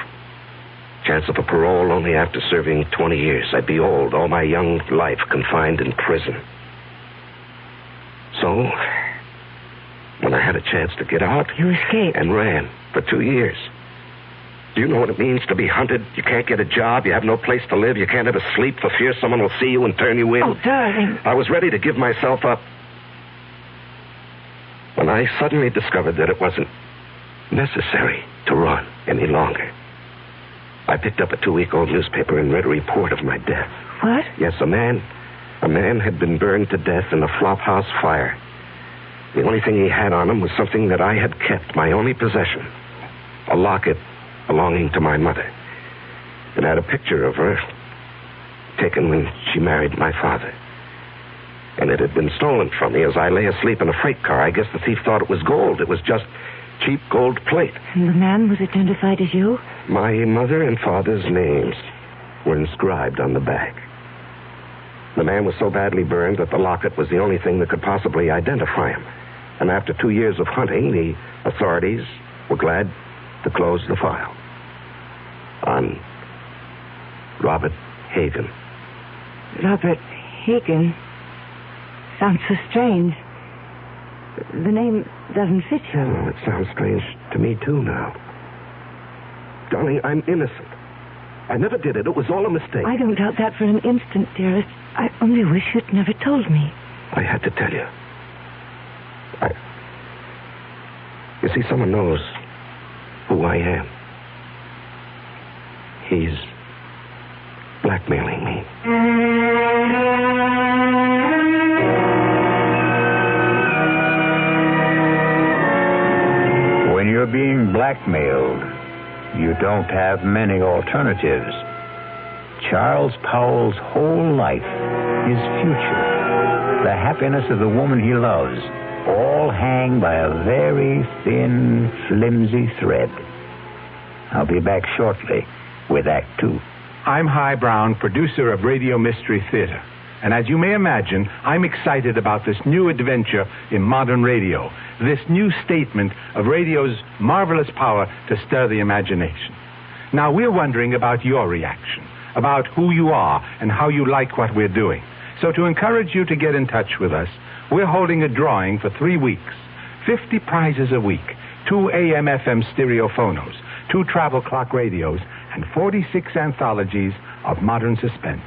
L: Chance of a parole only after serving 20 years. I'd be old, all my young life confined in prison. So, when I had a chance to get out...
Z: You escaped.
L: And ran for 2 years. Do you know what it means to be hunted? You can't get a job, you have no place to live, you can't ever sleep for fear someone will see you and turn you in.
Z: Oh, darling.
L: I was ready to give myself up when I suddenly discovered that it wasn't necessary to run any longer. I picked up a 2-week-old newspaper and read a report of my death.
Z: What?
L: Yes, a man had been burned to death in a flophouse fire. The only thing he had on him was something that I had kept, my only possession. A locket belonging to my mother. It had a picture of her taken when she married my father. And it had been stolen from me as I lay asleep in a freight car. I guess the thief thought it was gold. It was just cheap gold plate.
Z: And the man was identified as you?
L: My mother and father's names were inscribed on the back. The man was so badly burned that the locket was the only thing that could possibly identify him. And after 2 years of hunting, the authorities were glad to close the file on Robert Hagen.
Z: Robert Hagen? Sounds so strange. The name doesn't fit you.
L: Well, it sounds strange to me, too, now. Darling, I'm innocent. I never did it. It was all a mistake.
Z: I don't doubt that for an instant, dearest.
Y: I only wish you'd never told me.
L: I had to tell you. You see, someone knows who I am. He's blackmailing me.
B: When you're being blackmailed, you don't have many alternatives. Charles Powell's whole life, his future, the happiness of the woman he loves, all hang by a very thin, flimsy thread. I'll be back shortly with Act 2.
C: I'm Hy Brown, producer of Radio Mystery Theater. And as you may imagine, I'm excited about this new adventure in modern radio, this new statement of radio's marvelous power to stir the imagination. Now, we're wondering about your reaction, about who you are and how you like what we're doing. So to encourage you to get in touch with us, we're holding a drawing for 3 weeks. 50 prizes a week, 2 AM/FM stereophonos, 2 travel clock radios, and 46 anthologies of modern suspense.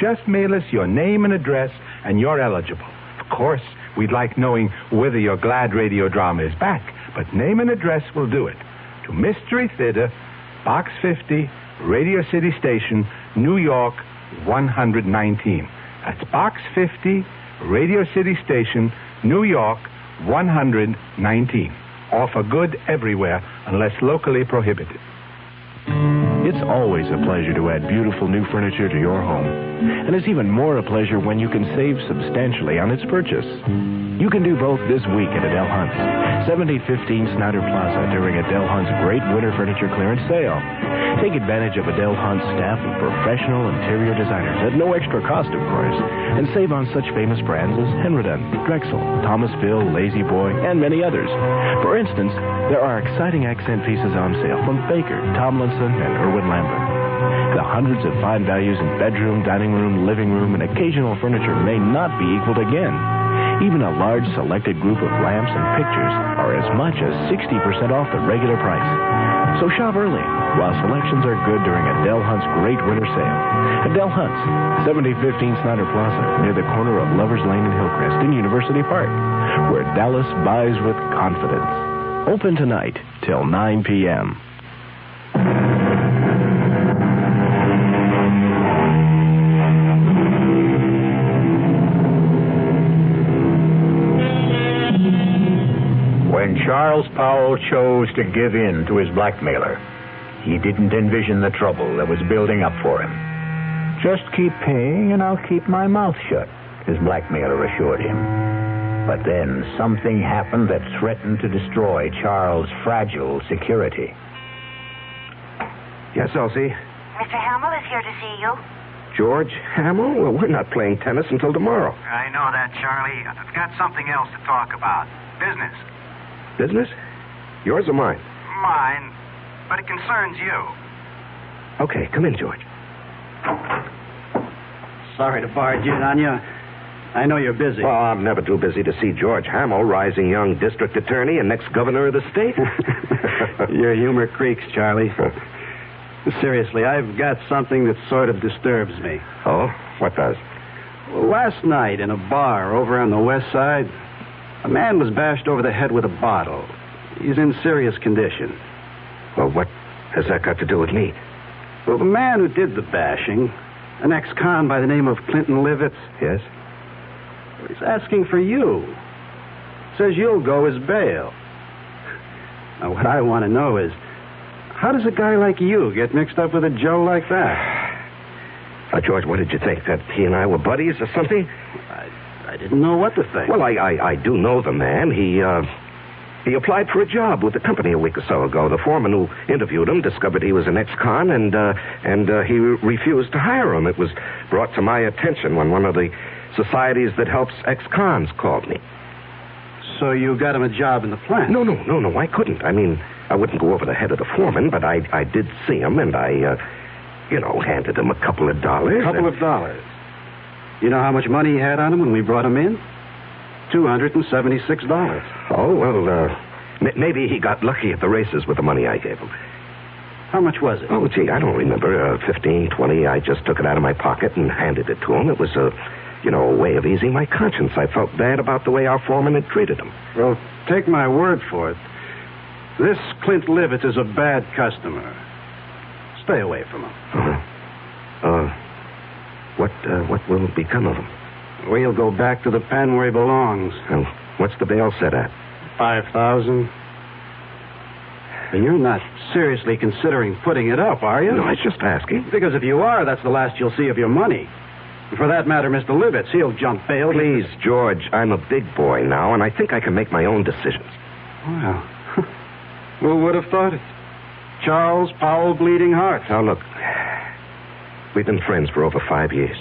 C: Just mail us your name and address, and you're eligible. Of course, we'd like knowing whether your glad radio drama is back, but name and address will do it. To Mystery Theater, Box 50, Radio City Station, New York, 119. That's Box 50, Radio City Station, New York, 119. All for good everywhere, unless locally prohibited.
J: It's always a pleasure to add beautiful new furniture to your home. And it's even more a pleasure when you can save substantially on its purchase. You can do both this week at Adele Hunt's, 7015 Snyder Plaza during Adele Hunt's great winter furniture clearance sale. Take advantage of Adele Hunt's staff of professional interior designers at no extra cost, of course, and save on such famous brands as Henriton, Drexel, Thomasville, Lazy Boy, and many others. For instance, there are exciting accent pieces on sale from Baker, Tomlinson, and Irwin Lambert. The hundreds of fine values in bedroom, dining room, living room, and occasional furniture may not be equaled again. Even a large selected group of lamps and pictures are as much as 60% off the regular price. So shop early while selections are good during Adele Hunt's great winter sale. Adele Hunt's, 7015 Snyder Plaza, near the corner of Lovers Lane and Hillcrest in University Park, where Dallas buys with confidence. Open tonight till 9 p.m.
B: When Charles Powell chose to give in to his blackmailer, he didn't envision the trouble that was building up for him. Just keep paying and I'll keep my mouth shut, his blackmailer assured him. But then something happened that threatened to destroy Charles' fragile security.
L: Yes, Elsie?
Y: Mr. Hamill is here to see you.
L: George Hamill? Well, we're not playing tennis until tomorrow.
K: I know that, Charlie. I've got something else to talk about. Business.
L: Business? Yours or mine?
K: Mine, but it concerns you.
L: Okay, come in, George.
O: Sorry to barge in on you. I know you're busy.
L: Well, I'm never too busy to see George Hamill, rising young district attorney and next governor of the state.
O: Your humor creaks, Charlie. Seriously, I've got something that sort of disturbs me.
L: Oh? What does?
O: Last night in a bar over on the west side, a man was bashed over the head with a bottle. He's in serious condition.
L: Well, what has that got to do with me?
O: Well, the man who did the bashing, an ex-con by the name of Clinton Livitz.
L: Yes?
O: He's asking for you. Says you'll go as bail. Now, what I want to know is, how does a guy like you get mixed up with a Joe like that?
L: George, what did you think? That he and I were buddies or something?
O: I didn't know what to think.
L: Well, I do know the man. He applied for a job with the company a week or so ago. The foreman who interviewed him discovered he was an ex-con, and he refused to hire him. It was brought to my attention when one of the societies that helps ex-cons called me.
O: So you got him a job in the plant?
L: No, I couldn't. I mean, I wouldn't go over the head of the foreman, but I did see him, and I handed him a couple of dollars.
O: A couple of dollars? You know how much money he had on him when we brought him in? $276.
L: Oh, well, maybe he got lucky at the races with the money I gave him.
O: How much was it?
L: Oh, gee, I don't remember. 15, 20. I just took it out of my pocket and handed it to him. It was a way of easing my conscience. I felt bad about the way our foreman had treated him.
O: Well, take my word for it. This Clint Livitz is a bad customer. Stay away from him.
L: What will become of him?
O: Well, he'll go back to the pen where he belongs.
L: Well, what's the bail set at?
O: $5,000. And you're not seriously considering putting it up, are you?
L: No, I was just asking.
O: Because if you are, that's the last you'll see of your money. And for that matter, Mr. Livitz, he'll jump bail.
L: Please, George, I'm a big boy now, and I think I can make my own decisions.
O: Well, who would have thought it? Charles Powell Bleeding Heart.
L: Now, look, we've been friends for over 5 years.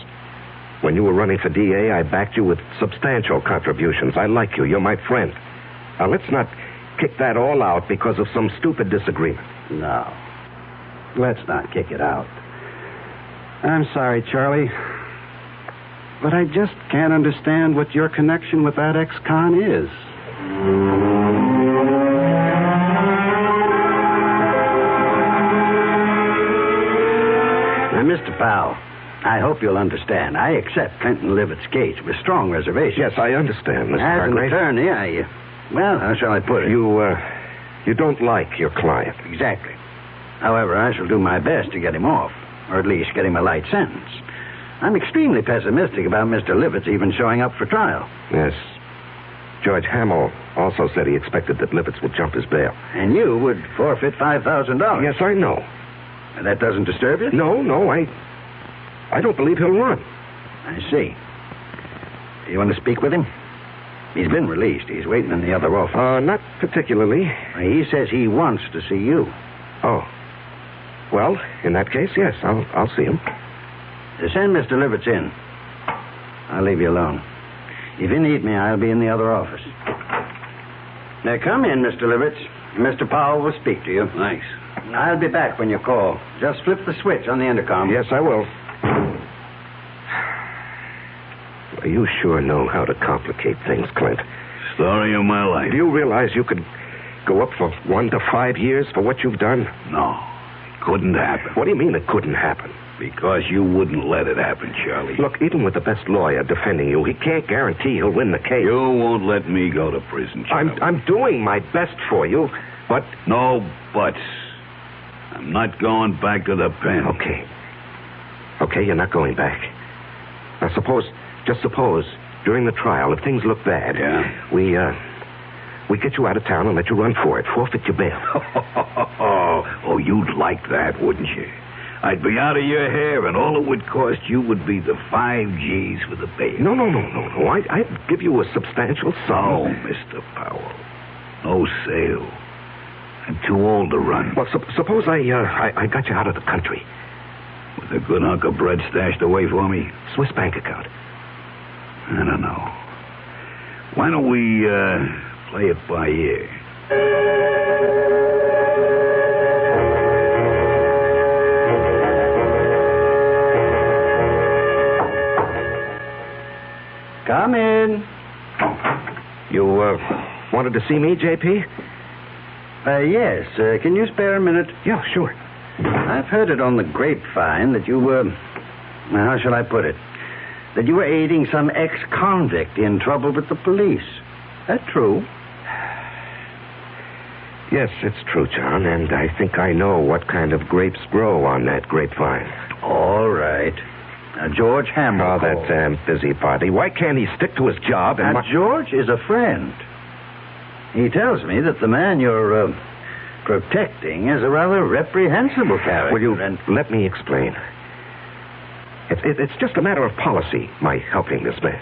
L: When you were running for DA, I backed you with substantial contributions. I like you. You're my friend. Now, let's not kick that all out because of some stupid disagreement.
O: No. Let's not kick it out. I'm sorry, Charlie. But I just can't understand what your connection with that ex-con is. Now, Mr. Powell, I hope you'll understand. I accept Clinton Livett's case with strong reservations.
L: Yes, I understand, Mr.
O: As an
L: Hargrave.
O: attorney, well, how shall I put it?
L: You don't like your client.
O: Exactly. However, I shall do my best to get him off, or at least get him a light sentence. I'm extremely pessimistic about Mr. Livitz even showing up for trial.
L: Yes. George Hamill also said he expected that Livitz would jump his bail.
O: And you would forfeit $5,000.
L: Yes, I know.
O: And that doesn't disturb you?
L: No, I don't believe he'll run.
O: I see. You want to speak with him? He's been released. He's waiting in the other office.
L: Not particularly.
O: He says he wants to see you.
L: Oh. Well, in that case, yes, I'll see him.
O: Send Mr. Livitz in. I'll leave you alone. If you need me, I'll be in the other office. Now, come in, Mr. Livitz. Mr. Powell will speak to you.
N: Thanks.
O: I'll be back when you call. Just flip the switch on the intercom.
L: Yes, I will. You sure know how to complicate things, Clint.
N: Story of my life.
L: Do you realize you could go up for 1 to 5 years for what you've done?
N: No, it couldn't happen.
L: What do you mean it couldn't happen?
N: Because you wouldn't let it happen, Charlie.
L: Look, even with the best lawyer defending you, he can't guarantee he'll win the case.
N: You won't let me go to prison, Charlie.
L: I'm doing my best for you, but...
N: No buts. I'm not going back to the pen.
L: Okay, you're not going back. Now, just suppose, during the trial, if things look bad...
N: Yeah?
L: We get you out of town and let you run for it. Forfeit your bail.
N: Oh, you'd like that, wouldn't you? I'd be out of your hair, and all it would cost you would be the 5 G's for the bail.
L: No. I'd give you a substantial sum.
N: Oh, Mr. Powell. No sale. I'm too old to run.
L: Well, suppose I got you out of the country.
N: With a good hunk of bread stashed away for me?
L: Swiss bank account.
N: I don't know. Why don't we play it by ear?
O: Come in.
L: You wanted to see me, J.P.?
O: Yes. Can you spare a minute?
L: Yeah, sure.
O: I've heard it on the grapevine that you were... how shall I put it? That you were aiding some ex-convict in trouble with the police. That true?
L: Yes, it's true, John, and I think I know what kind of grapes grow on that grapevine.
O: All right. Now, George Hamill.
L: Oh, that damn busybody. Why can't he stick to his job and...
O: Now, George is a friend. He tells me that the man you're protecting is a rather reprehensible character.
L: Will you let me explain? It's just a matter of policy, my helping this man.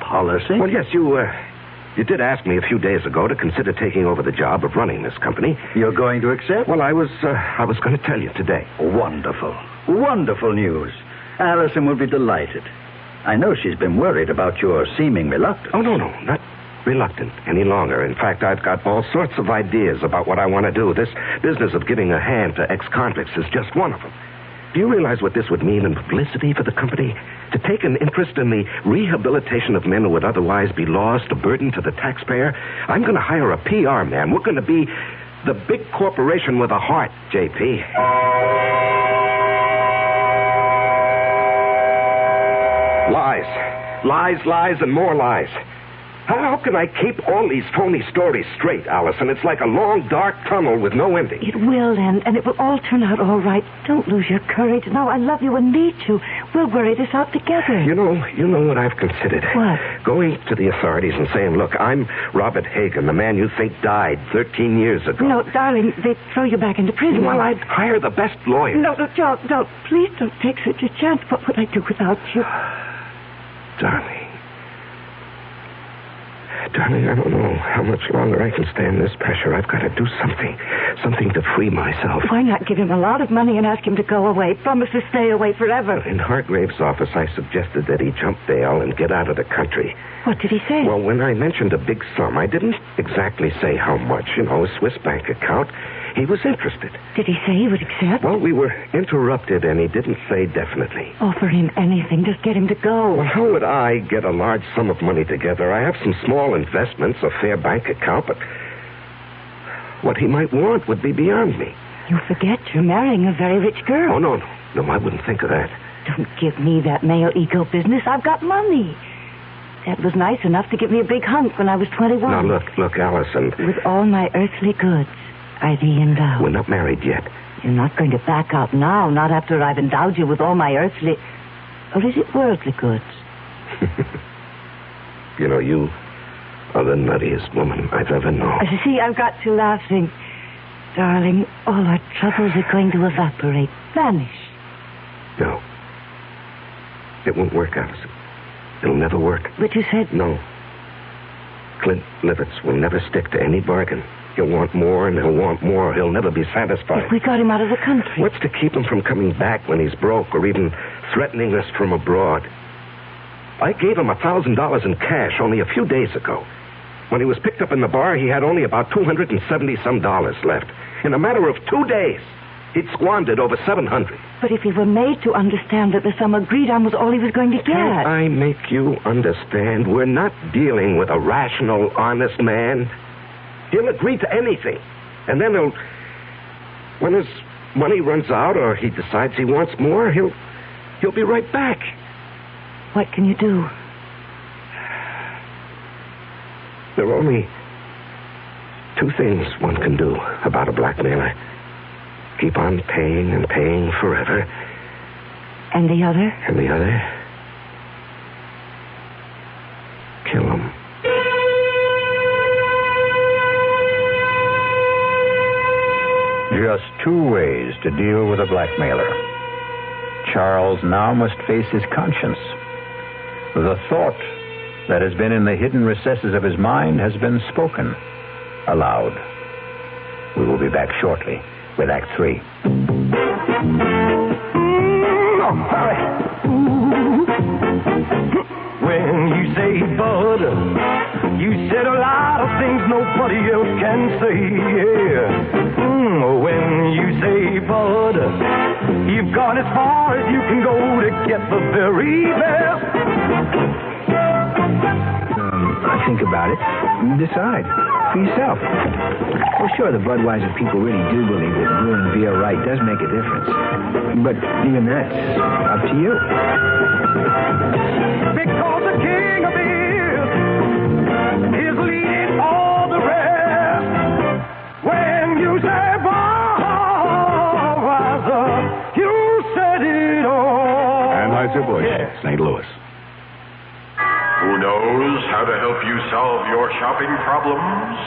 O: Policy?
L: Well, yes, you did ask me a few days ago to consider taking over the job of running this company.
O: You're going to accept?
L: Well, I was going to tell you today.
O: Wonderful. Wonderful news. Allison will be delighted. I know she's been worried about your seeming reluctance.
L: Oh, no, not reluctant any longer. In fact, I've got all sorts of ideas about what I want to do. This business of giving a hand to ex-convicts is just one of them. Do you realize what this would mean in publicity for the company? To take an interest in the rehabilitation of men who would otherwise be lost, a burden to the taxpayer? I'm going to hire a PR man. We're going to be The big corporation with a heart, J.P. Lies, and more lies. How can I keep all these phony stories straight, Allison? It's like a long, dark tunnel with no ending.
Z: It will end, and it will all turn out all right. Don't lose your courage. No, I love you and need you. We'll worry this out together.
L: You know what I've considered?
Z: What?
L: Going to the authorities and saying, look, I'm Robert Hagen, the man you think died 13 years ago.
Z: No, darling, they'd throw you back into prison.
L: Well, I'd hire the best lawyers.
Z: No, don't. Please don't take such a chance. What would I do without you?
L: Darling, I don't know how much longer I can stand this pressure. I've got to do something to free myself.
Z: Why not give him a lot of money and ask him to go away? Promise to stay away forever.
L: In Hargrave's office, I suggested that he jump bail and get out of the country.
Z: What did he say?
L: Well, when I mentioned a big sum, I didn't exactly say how much. A Swiss bank account. He was interested.
Z: Did he say he would accept?
L: Well, we were interrupted, and he didn't say definitely.
Z: Offer him anything. Just get him to go.
L: Well, how would I get a large sum of money together? I have some small investments, a fair bank account, but what he might want would be beyond me.
Z: You forget you're marrying a very rich girl.
L: Oh, no, I wouldn't think of that.
Z: Don't give me that male ego business. I've got money. Dad was nice enough to give me a big hunk when I was 21.
L: Now, look, Allison.
Z: With all my earthly goods, I thee endow.
L: We're not married yet.
Z: You're not going to back out now, not after I've endowed you with all my earthly... Or is it worldly goods?
L: You are the nuttiest woman I've ever known.
Z: See, I've got you laughing. Darling, all our troubles are going to evaporate, vanish.
L: No. It won't work, Allison. It'll never work.
Z: But you said...
L: No. Clint Livitz will never stick to any bargain. He'll want more, and he'll want more. He'll never be satisfied.
Z: If we got him out of the country.
L: What's to keep him from coming back when he's broke or even threatening us from abroad? I gave him $1,000 in cash only a few days ago. When he was picked up in the bar, he had only about $270-some left. In a matter of 2 days, he'd squandered over $700.
Z: But if he were made to understand that the sum agreed on was all he was going to get...
L: Can't I make you understand? We're not dealing with a rational, honest man. He'll agree to anything. And then when his money runs out or he decides he wants more, he'll be right back.
Z: What can you do?
L: There are only 2 things one can do about a blackmailer. Keep on paying and paying forever.
Z: And the other?
L: And the other? Kill him.
B: Just 2 ways to deal with a blackmailer. Charles now must face his conscience. The thought that has been in the hidden recesses of his mind has been spoken aloud. We will be back shortly with Act 3.
A: When you say bud, you said a lot of things nobody else can say, yeah. When you say bud, you've gone as far as you can go to get the very best.
D: I think about it. Decide for yourself. Well, sure, the Budweiser people really do believe that brewing beer right does make a difference. But even that's up to you.
A: Because the king of beer is leading all the rest. When you say Budweiser, you said it all.
H: Anheuser-Busch,
A: yes.
H: St. Louis.
I: Who knows how to help you solve your shopping problems?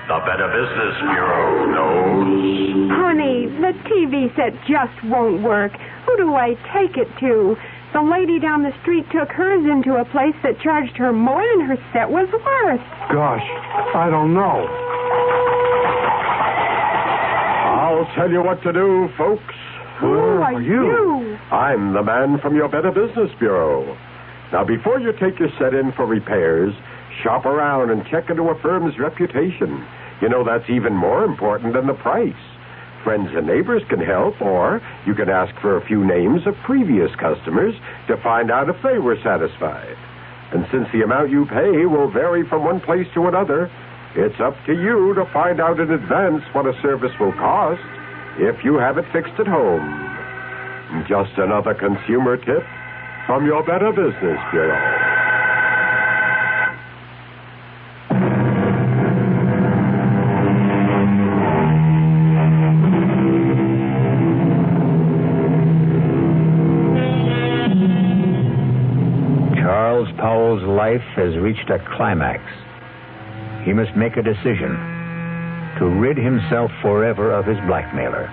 I: The Better Business Bureau knows.
R: Honey, the TV set just won't work. Who do I take it to? The lady down the street took hers into a place that charged her more than her set was worth.
H: Gosh, I don't know. I'll tell you what to do, folks.
R: Who are you?
H: I'm the man from your Better Business Bureau. Now, before you take your set in for repairs, shop around and check into a firm's reputation. You know, that's even more important than the price. Friends and neighbors can help, or you can ask for a few names of previous customers to find out if they were satisfied. And since the amount you pay will vary from one place to another, It's up to you to find out in advance what a service will cost if you have it fixed at home. Just another consumer tip from your Better Business Bureau.
B: Charles Powell's life has reached a climax. He must make a decision to rid himself forever of his blackmailer.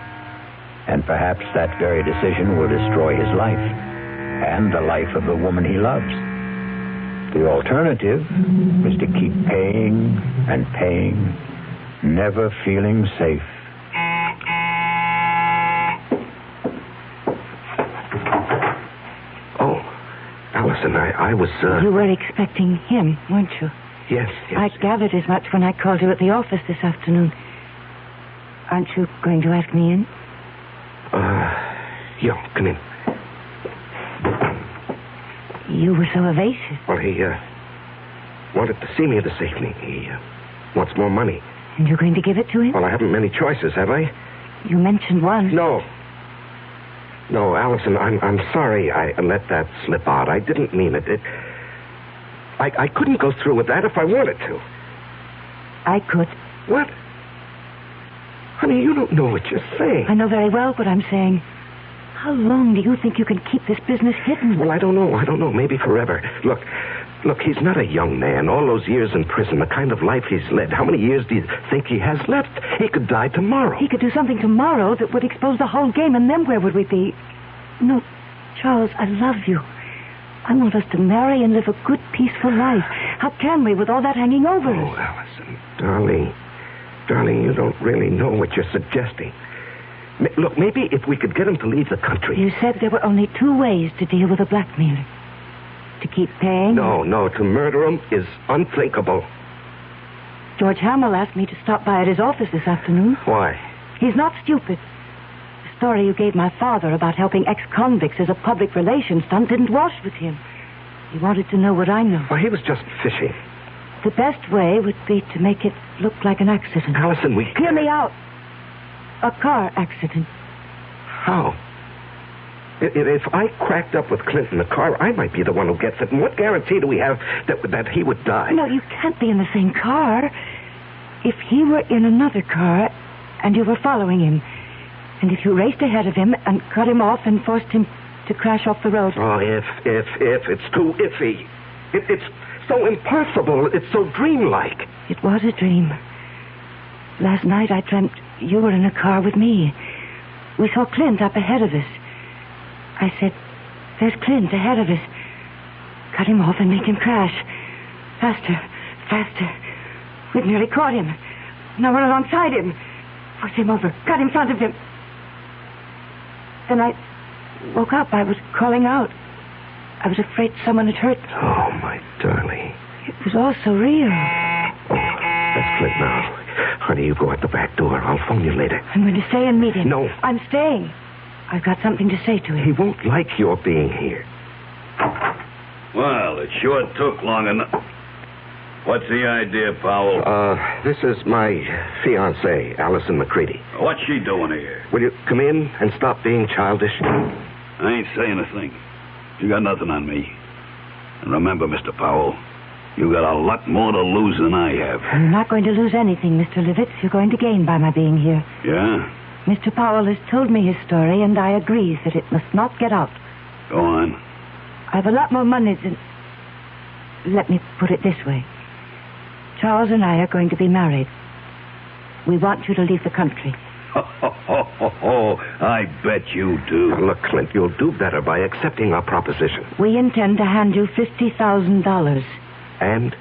B: And perhaps that very decision will destroy his life and the life of the woman he loves. The alternative is to keep paying and paying, never feeling safe.
L: Oh, Allison, I was,
Z: You were expecting him, weren't you?
L: Yes.
Z: I gathered as much when I called you at the office this afternoon. Aren't you going to ask me in?
L: Yeah, come in.
Z: You were so evasive.
L: Well, he, wanted to see me this evening. He, wants more money.
Z: And you're going to give it to him?
L: Well, I haven't many choices, have I?
Z: You mentioned one.
L: No, Allison, I'm sorry I let that slip out. I didn't mean it. I couldn't go through with that if I wanted to.
Z: I could.
L: What? Honey, you don't know what you're saying.
Z: I know very well what I'm saying. How long do you think you can keep this business hidden?
L: Well, I don't know. Maybe forever. Look, he's not a young man. All those years in prison, the kind of life he's led. How many years do you think he has left? He could die tomorrow.
Z: He could do something tomorrow that would expose the whole game, and then where would we be? No, Charles, I love you. I want us to marry and live a good, peaceful life. How can we with all that hanging over us?
L: Oh, Allison, darling, you don't really know what you're suggesting. Look, maybe if we could get him to leave the country.
Z: You said there were only two ways to deal with a blackmailer. To keep paying?
L: No, to murder him is unthinkable.
Z: George Hamill asked me to stop by at his office this afternoon.
L: Why?
Z: He's not stupid. The story you gave my father about helping ex-convicts as a public relations stunt didn't wash with him. He wanted to know what I know.
L: Well, he was just fishing.
Z: The best way would be to make it look like an accident.
L: Allison,
Z: Hear me out. A car accident.
L: How? If I cracked up with Clint in the car, I might be the one who gets it. And what guarantee do we have that he would die?
Z: No, you can't be in the same car. If he were in another car and you were following him, and if you raced ahead of him and cut him off and forced him to crash off the road.
L: Oh, if. It's too iffy. It's so impossible. It's so dreamlike.
Z: It was a dream. Last night I dreamt you were in a car with me. We saw Clint up ahead of us. I said, there's Clint ahead of us. Cut him off and make him crash. Faster. We'd nearly caught him. Now run alongside him. Force him over. Cut in front of him. Then I woke up. I was calling out. I was afraid someone had hurt me.
L: Oh, my darling.
Z: It was all so real.
L: Oh, that's Clint now. Honey, you go out the back door. I'll phone you later.
Z: I'm going to stay and meet him.
L: No.
Z: I'm staying. I've got something to say to him.
L: He won't like your being here.
N: Well, it sure took long enough. What's the idea, Powell?
L: This is my fiancée, Allison McCready.
N: What's she doing here?
L: Will you come in and stop being childish?
N: I ain't saying a thing. You got nothing on me. And remember, Mr. Powell, you got a lot more to lose than I have.
Z: You're not going to lose anything, Mr. Livitz. You're going to gain by my being here.
N: Yeah?
Z: Mr. Powell has told me his story, and I agree that it must not get out.
N: Go on.
Z: I've a lot more money than... Let me put it this way. Charles and I are going to be married. We want you to leave the country.
N: I bet you do.
L: Now, look, Clint, you'll do better by accepting our proposition.
Z: We intend to hand you $50,000.
L: And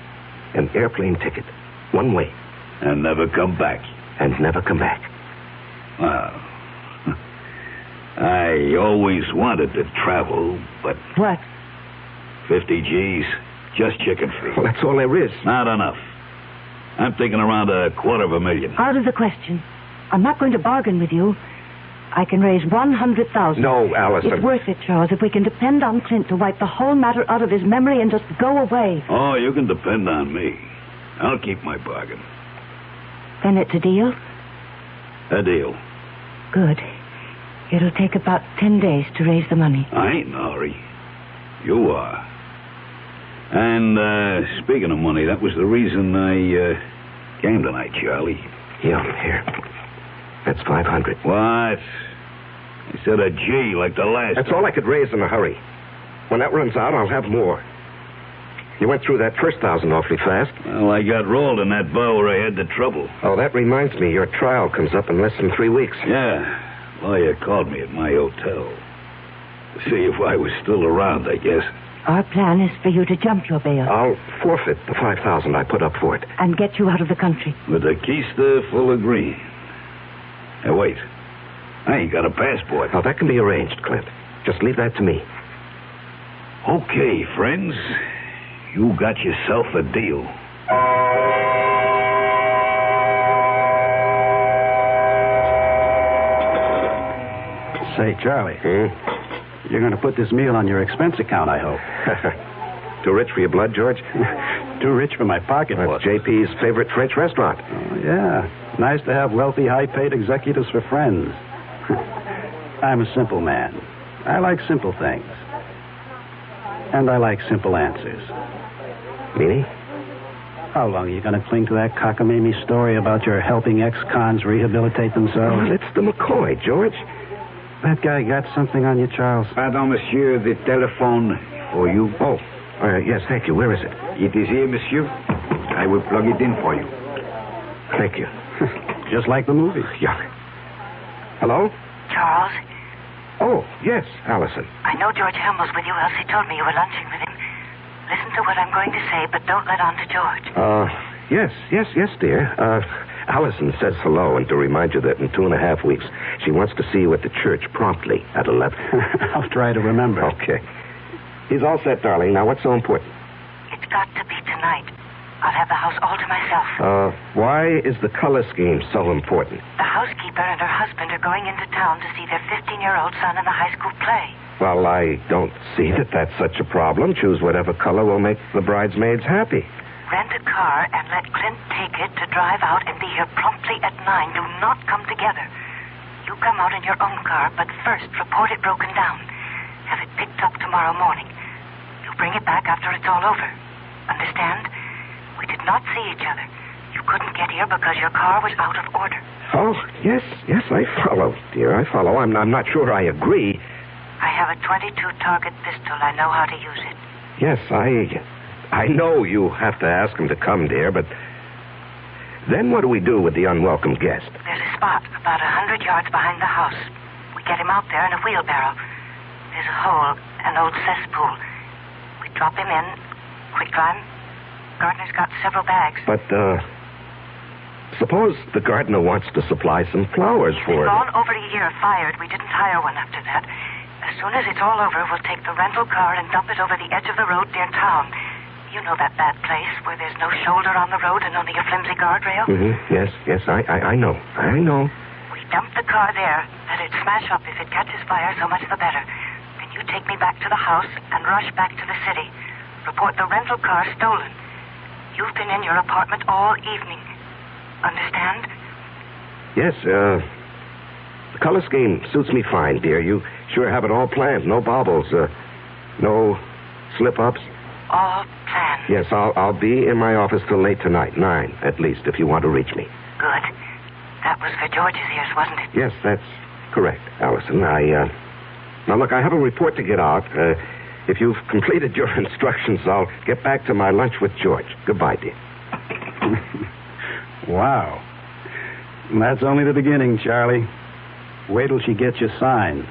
L: an airplane ticket. One way.
N: And never come back.
L: And never come back.
N: Well, I always wanted to travel, but...
Z: What?
N: 50 G's. Just chicken feed.
L: Well, that's all there is.
N: Not enough. I'm thinking around $250,000.
Z: Out of the question. I'm not going to bargain with you. I can raise $100,000.
L: No, Allison.
Z: It's worth it, Charles, if we can depend on Clint to wipe the whole matter out of his memory and just go away.
N: Oh, you can depend on me. I'll keep my bargain.
Z: Then it's a deal?
N: A deal.
Z: Good. It'll take about 10 days to raise the money.
N: I ain't in a hurry. You are. And, speaking of money, that was the reason I, came tonight, Charlie.
L: Yeah, here. That's 500.
N: What? Instead of G like the last.
L: That's all I could raise in a hurry. When that runs out, I'll have more. You went through that first 1,000 awfully fast.
N: Well, I got rolled in that bar where I had the trouble.
L: Oh, that reminds me. Your trial comes up in less than 3 weeks.
N: Yeah. Lawyer called me at my hotel. To see if I was still around, I guess.
Z: Our plan is for you to jump your bail.
L: I'll forfeit the 5,000 I put up for it.
Z: And get you out of the country.
N: With a keister full of green. Hey, wait. I ain't got a passport.
L: Oh, that can be arranged, Clint. Just leave that to me.
N: Okay, friends. You got yourself a deal.
O: Say, Charlie. You're going to put this meal on your expense account, I hope.
L: Too rich for your blood, George?
O: Too rich for my pocketbook.
L: That's JP's favorite French restaurant.
O: Oh, yeah. Nice to have wealthy, high-paid executives for friends. I'm a simple man. I like simple things. And I like simple answers.
L: Meaning?
O: How long are you going to cling to that cockamamie story about your helping ex-cons rehabilitate themselves?
L: Well, it's the McCoy, George.
O: That guy got something on you, Charles?
N: Pardon, monsieur, the telephone for you.
L: Oh, yes, thank you. Where is it?
N: It is here, monsieur. I will plug it in for you.
L: Thank you.
O: Just like the movie.
L: Yeah. Hello?
Y: Charles?
L: Oh, yes, Allison.
Y: I know George Hamill's with you, else he told me you were lunching with him. Listen to what I'm going to say, but don't let on to George.
L: Yes, dear. Allison says hello, and to remind you that in 2.5 weeks, she wants to see you at the church promptly at 11.
O: I'll try to remember.
L: Okay. He's all set, darling. Now, what's so important?
Y: It's got to be tonight. I'll have the house all to myself.
L: Why is the color scheme so important?
Y: The housekeeper and her husband are going into town to see their 15-year-old son in the high school play.
L: Well, I don't see that that's such a problem. Choose whatever color will make the bridesmaids happy.
Y: Rent a car and let Clint take it to drive out and be here promptly at 9. Do not come together. You come out in your own car, but first report it broken down. Have it picked up tomorrow morning. You'll bring it back after it's all over. Understand? We did not see each other. You couldn't get here because your car was out of order.
L: Oh, yes, I follow, dear. I follow. I'm not sure I agree.
Y: I have a .22 target pistol. I know how to use it.
L: Yes, I know you have to ask him to come, dear, but then what do we do with the unwelcome guest?
Y: There's a spot about 100 yards behind the house. We get him out there in a wheelbarrow. There's a hole, an old cesspool. We drop him in, quicklime. Gardener's got several bags.
L: But, suppose the gardener wants to supply some flowers for
Y: It's
L: it.
Y: gone over a year, fired. We didn't hire one after that. As soon as it's all over, we'll take the rental car and dump it over the edge of the road near town. You know that bad place where there's no shoulder on the road and only a flimsy guardrail?
L: Mm-hmm. Yes, I know.
Y: We dump the car there. Let it smash up. If it catches fire, so much the better. Then you take me back to the house and rush back to the city. Report the rental car stolen. You've been in your apartment all evening. Understand?
L: Yes, the color scheme suits me fine, dear. You sure have it all planned. No baubles, no slip-ups.
Y: All planned.
L: Yes, I'll be in my office till late tonight, 9 at least, if you want to reach me.
Y: Good. That was for George's ears, wasn't it?
L: Yes, that's correct, Allison. Now, look, I have a report to get out. If you've completed your instructions, I'll get back to my lunch with George. Goodbye, dear.
O: Wow. That's only the beginning, Charlie. Wait till she gets you signed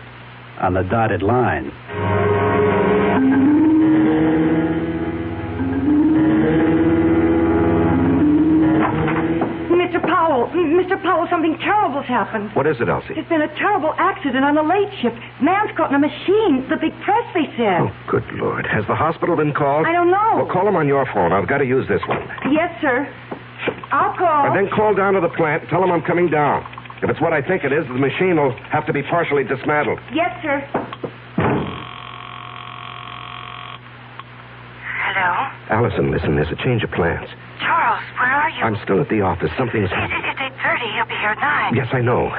O: on the dotted line.
Z: Mr. Powell, something terrible's happened.
L: What is it, Elsie?
Z: There's been a terrible accident on the late shift. Man's caught in a machine. The big press, they said.
L: Oh, good Lord. Has the hospital been called?
Z: I don't know.
L: Well, call them on your phone. I've got to use this one.
Z: Yes, sir. I'll call.
L: And then call down to the plant and tell them I'm coming down. If it's what I think it is, the machine will have to be partially dismantled.
Z: Yes, sir.
Y: Hello?
L: Allison, listen, there's a change of plans.
Y: Charles, where are you?
L: I'm still at the office. Something's...
Y: Is it here at 9.
L: Yes, I know.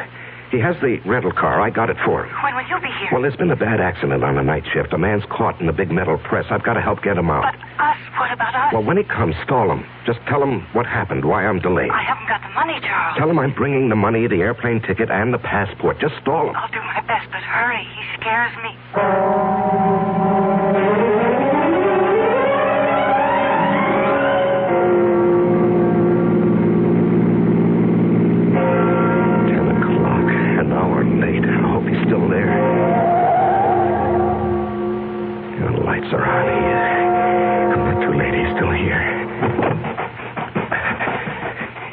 L: He has the rental car. I got it for him.
Y: When will you be here?
L: Well, there's been a bad accident on the night shift. A man's caught in a big metal press. I've got to help get him out.
Y: But us? What about us?
L: Well, when he comes, stall him. Just tell him what happened, why I'm delayed.
Y: I haven't got the money, Charles.
L: Tell him I'm bringing the money, the airplane ticket, and the passport. Just stall him.
Y: I'll do my best, but hurry. He scares me.
L: Still there. The lights are on. I'm not too late. He's still here.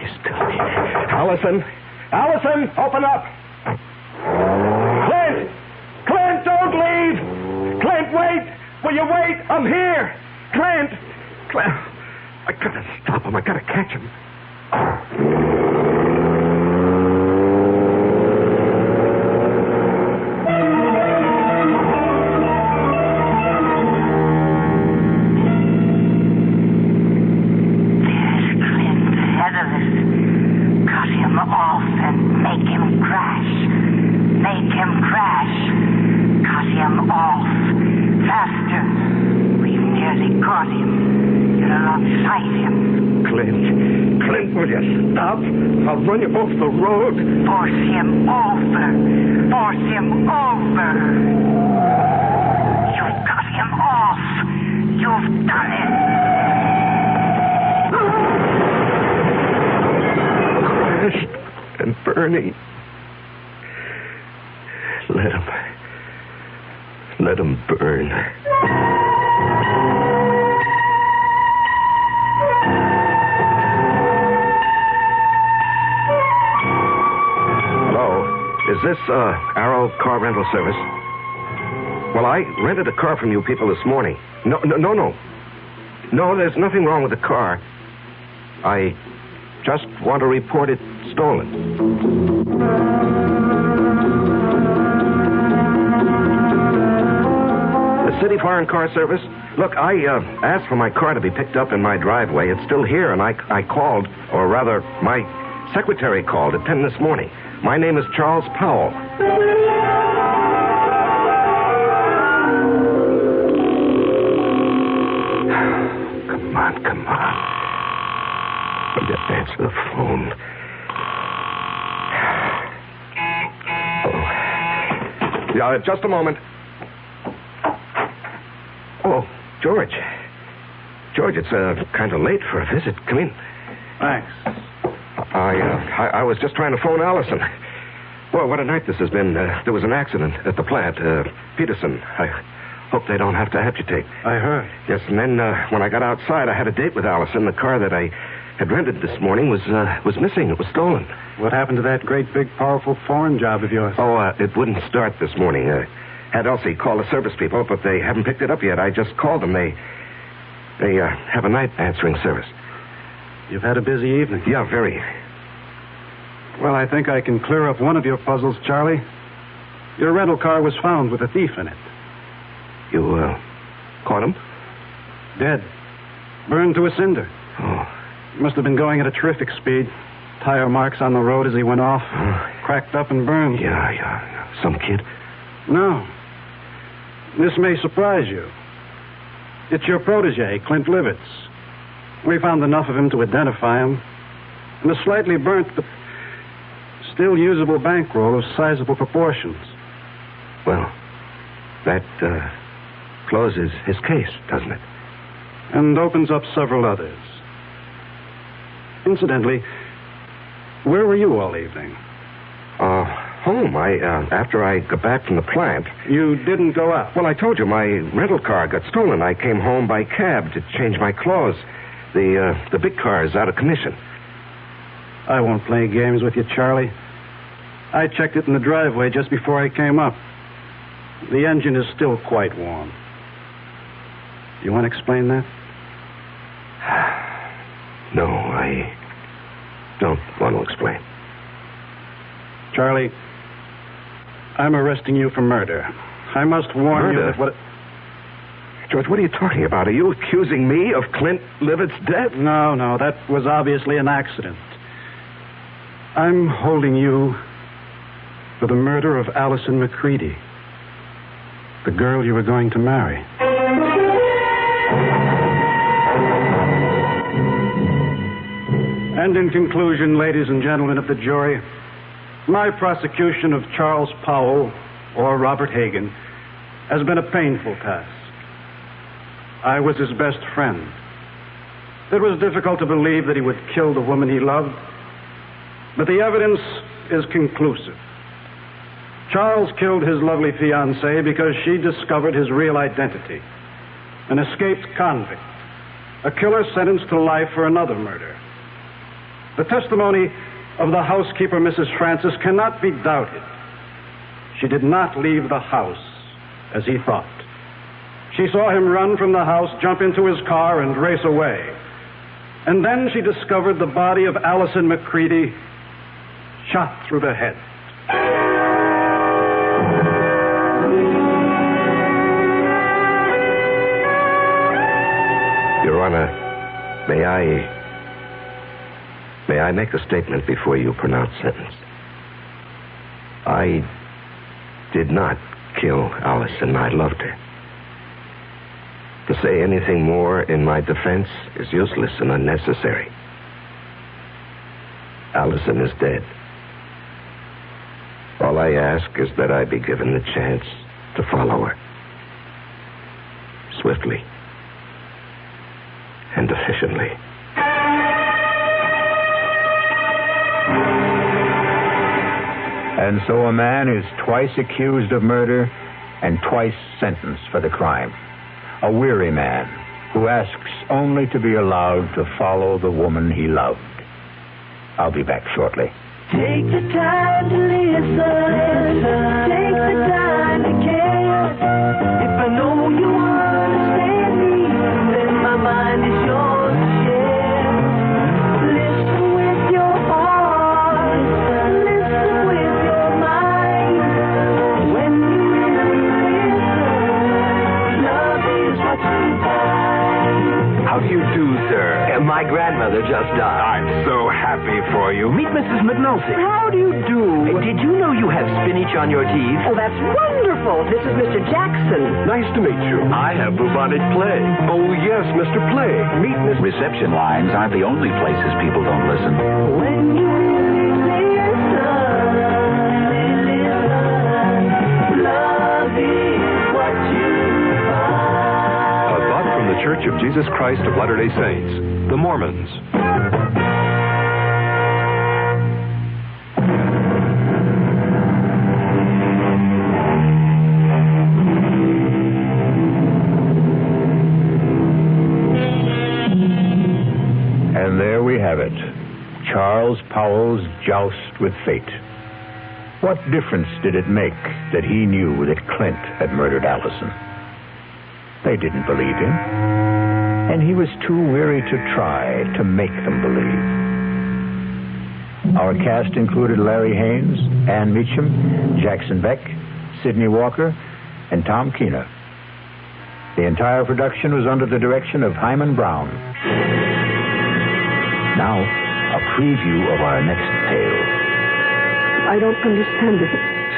L: He's still here.
A: Allison! Allison, open up! Clint! Clint, don't leave! Clint, wait! Will you wait? I'm here! Clint!
L: Clint! I gotta stop him. I gotta catch him.
A: I'll run you off the road.
Y: Force him over. Force him over. You've got him off. You've done it.
L: Crashed and burning. Let him burn. Is this, Arrow Car Rental Service? Well, I rented a car from you people this morning. No. No, there's nothing wrong with the car. I just want to report it stolen. The City Foreign Car Service? Look, I asked for my car to be picked up in my driveway. It's still here, and I called, or rather, my secretary called at 10 this morning. My name is Charles Powell. Come on. Just answer the phone. Oh. Yeah, just a moment. Oh, George. George, it's kind of late for a visit. Come in.
O: Thanks.
L: I was just trying to phone Allison. Boy, what a night this has been. There was an accident at the plant. Peterson. I hope they don't have to amputate.
O: I heard.
L: Yes, and then when I got outside, I had a date with Allison. The car that I had rented this morning was missing. It was stolen.
O: What happened to that great, big, powerful foreign job of yours?
L: Oh, it wouldn't start this morning. Had Elsie call the service people, but they haven't picked it up yet. I just called them. They have a night answering service.
O: You've had a busy evening.
L: Yeah, very.
O: Well, I think I can clear up one of your puzzles, Charlie. Your rental car was found with a thief in it.
L: You, caught him?
O: Dead. Burned to a cinder.
L: Oh.
O: Must have been going at a terrific speed. Tire marks on the road as he went off. Cracked up and burned.
L: Yeah. Some kid?
O: No. This may surprise you. It's your protege, Clint Livitz. We found enough of him to identify him. And a slightly burnt, but still usable bankroll of sizable proportions.
L: Well, that closes his case, doesn't it?
O: And opens up several others. Incidentally, where were you all evening?
L: Home. After I got back from the plant.
O: You didn't go out?
L: Well, I told you, my rental car got stolen. I came home by cab to change my clothes. The big car is out of commission.
O: I won't play games with you, Charlie. I checked it in the driveway just before I came up. The engine is still quite warm. You want to explain that?
L: No, I don't want to explain.
O: Charlie, I'm arresting you for murder. I must warn you that what...
L: George, what are you talking about? Are you accusing me of Clint Livett's death?
O: No, that was obviously an accident. I'm holding you for the murder of Allison McCready, the girl you were going to marry. And in conclusion, ladies and gentlemen of the jury, my prosecution of Charles Powell, or Robert Hagen, has been a painful task. I was his best friend. It was difficult to believe that he would kill the woman he loved, but the evidence is conclusive. Charles killed his lovely fiancée because she discovered his real identity, an escaped convict, a killer sentenced to life for another murder. The testimony of the housekeeper, Mrs. Francis, cannot be doubted. She did not leave the house as he thought. She saw him run from the house, jump into his car, and race away. And then she discovered the body of Allison McCready shot through the head.
L: Your Honor, may I make a statement before you pronounce sentence? I did not kill Allison. I loved her. To say anything more in my defense is useless and unnecessary. Allison is dead. All I ask is that I be given the chance to follow her. Swiftly and efficiently.
B: And so a man is twice accused of murder and twice sentenced for the crime. A weary man who asks only to be allowed to follow the woman he loved. I'll be back shortly.
M: Take the time to listen. Take the time to care. If I know you understand me, then my mind is yours to share. Listen with your heart. Listen with your mind. When you really listen, love is what you find.
D: How do you do, sir? My grandmother just died.
C: I'm so happy for you.
D: Meet Mrs. McNulty.
E: How do you do?
D: Did you know you have spinach on your teeth?
E: Oh, that's wonderful. This is Mr. Jackson.
H: Nice to meet you.
C: I have bubonic plague.
H: Oh, yes, Mr. Plague. Meet Miss...
N: Reception lines aren't the only places people don't listen.
M: When you really listen, love is what you find.
G: A thought from the Church of Jesus Christ of Latter-day Saints, the Mormons.
B: And there we have it. Charles Powell's joust with fate. What difference did it make that he knew that Clint had murdered Allison? They didn't believe him, and he was too weary to try to make them believe. Our cast included Larry Haines, Ann Meacham, Jackson Beck, Sidney Walker, and Tom Keena. The entire production was under the direction of Hyman Brown. Now, a preview of our next tale.
E: I don't understand it.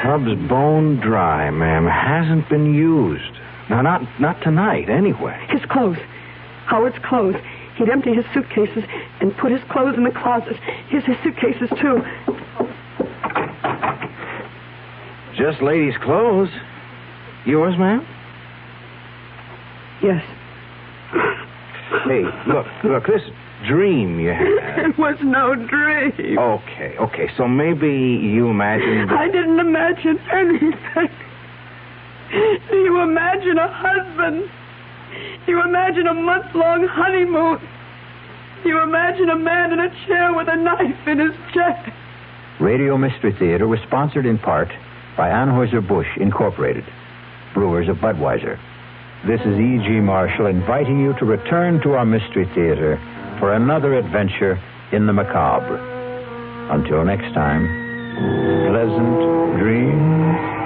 D: Tub's bone dry, ma'am. Hasn't been used. No, not tonight, anyway.
E: His clothes. Howard's clothes. He'd empty his suitcases and put his clothes in the closet. Here's his suitcases, too.
D: Just ladies' clothes. Yours, ma'am?
E: Yes.
D: Hey, look, this dream you had.
E: It was no dream.
D: Okay, so maybe you imagined...
E: I didn't imagine anything. Do you imagine a husband? Do you imagine a month-long honeymoon? Do you imagine a man in a chair with a knife in his chest?
B: Radio Mystery Theater was sponsored in part by Anheuser-Busch Incorporated, brewers of Budweiser. This is E.G. Marshall inviting you to return to our Mystery Theater for another adventure in the macabre. Until next time, pleasant dreams.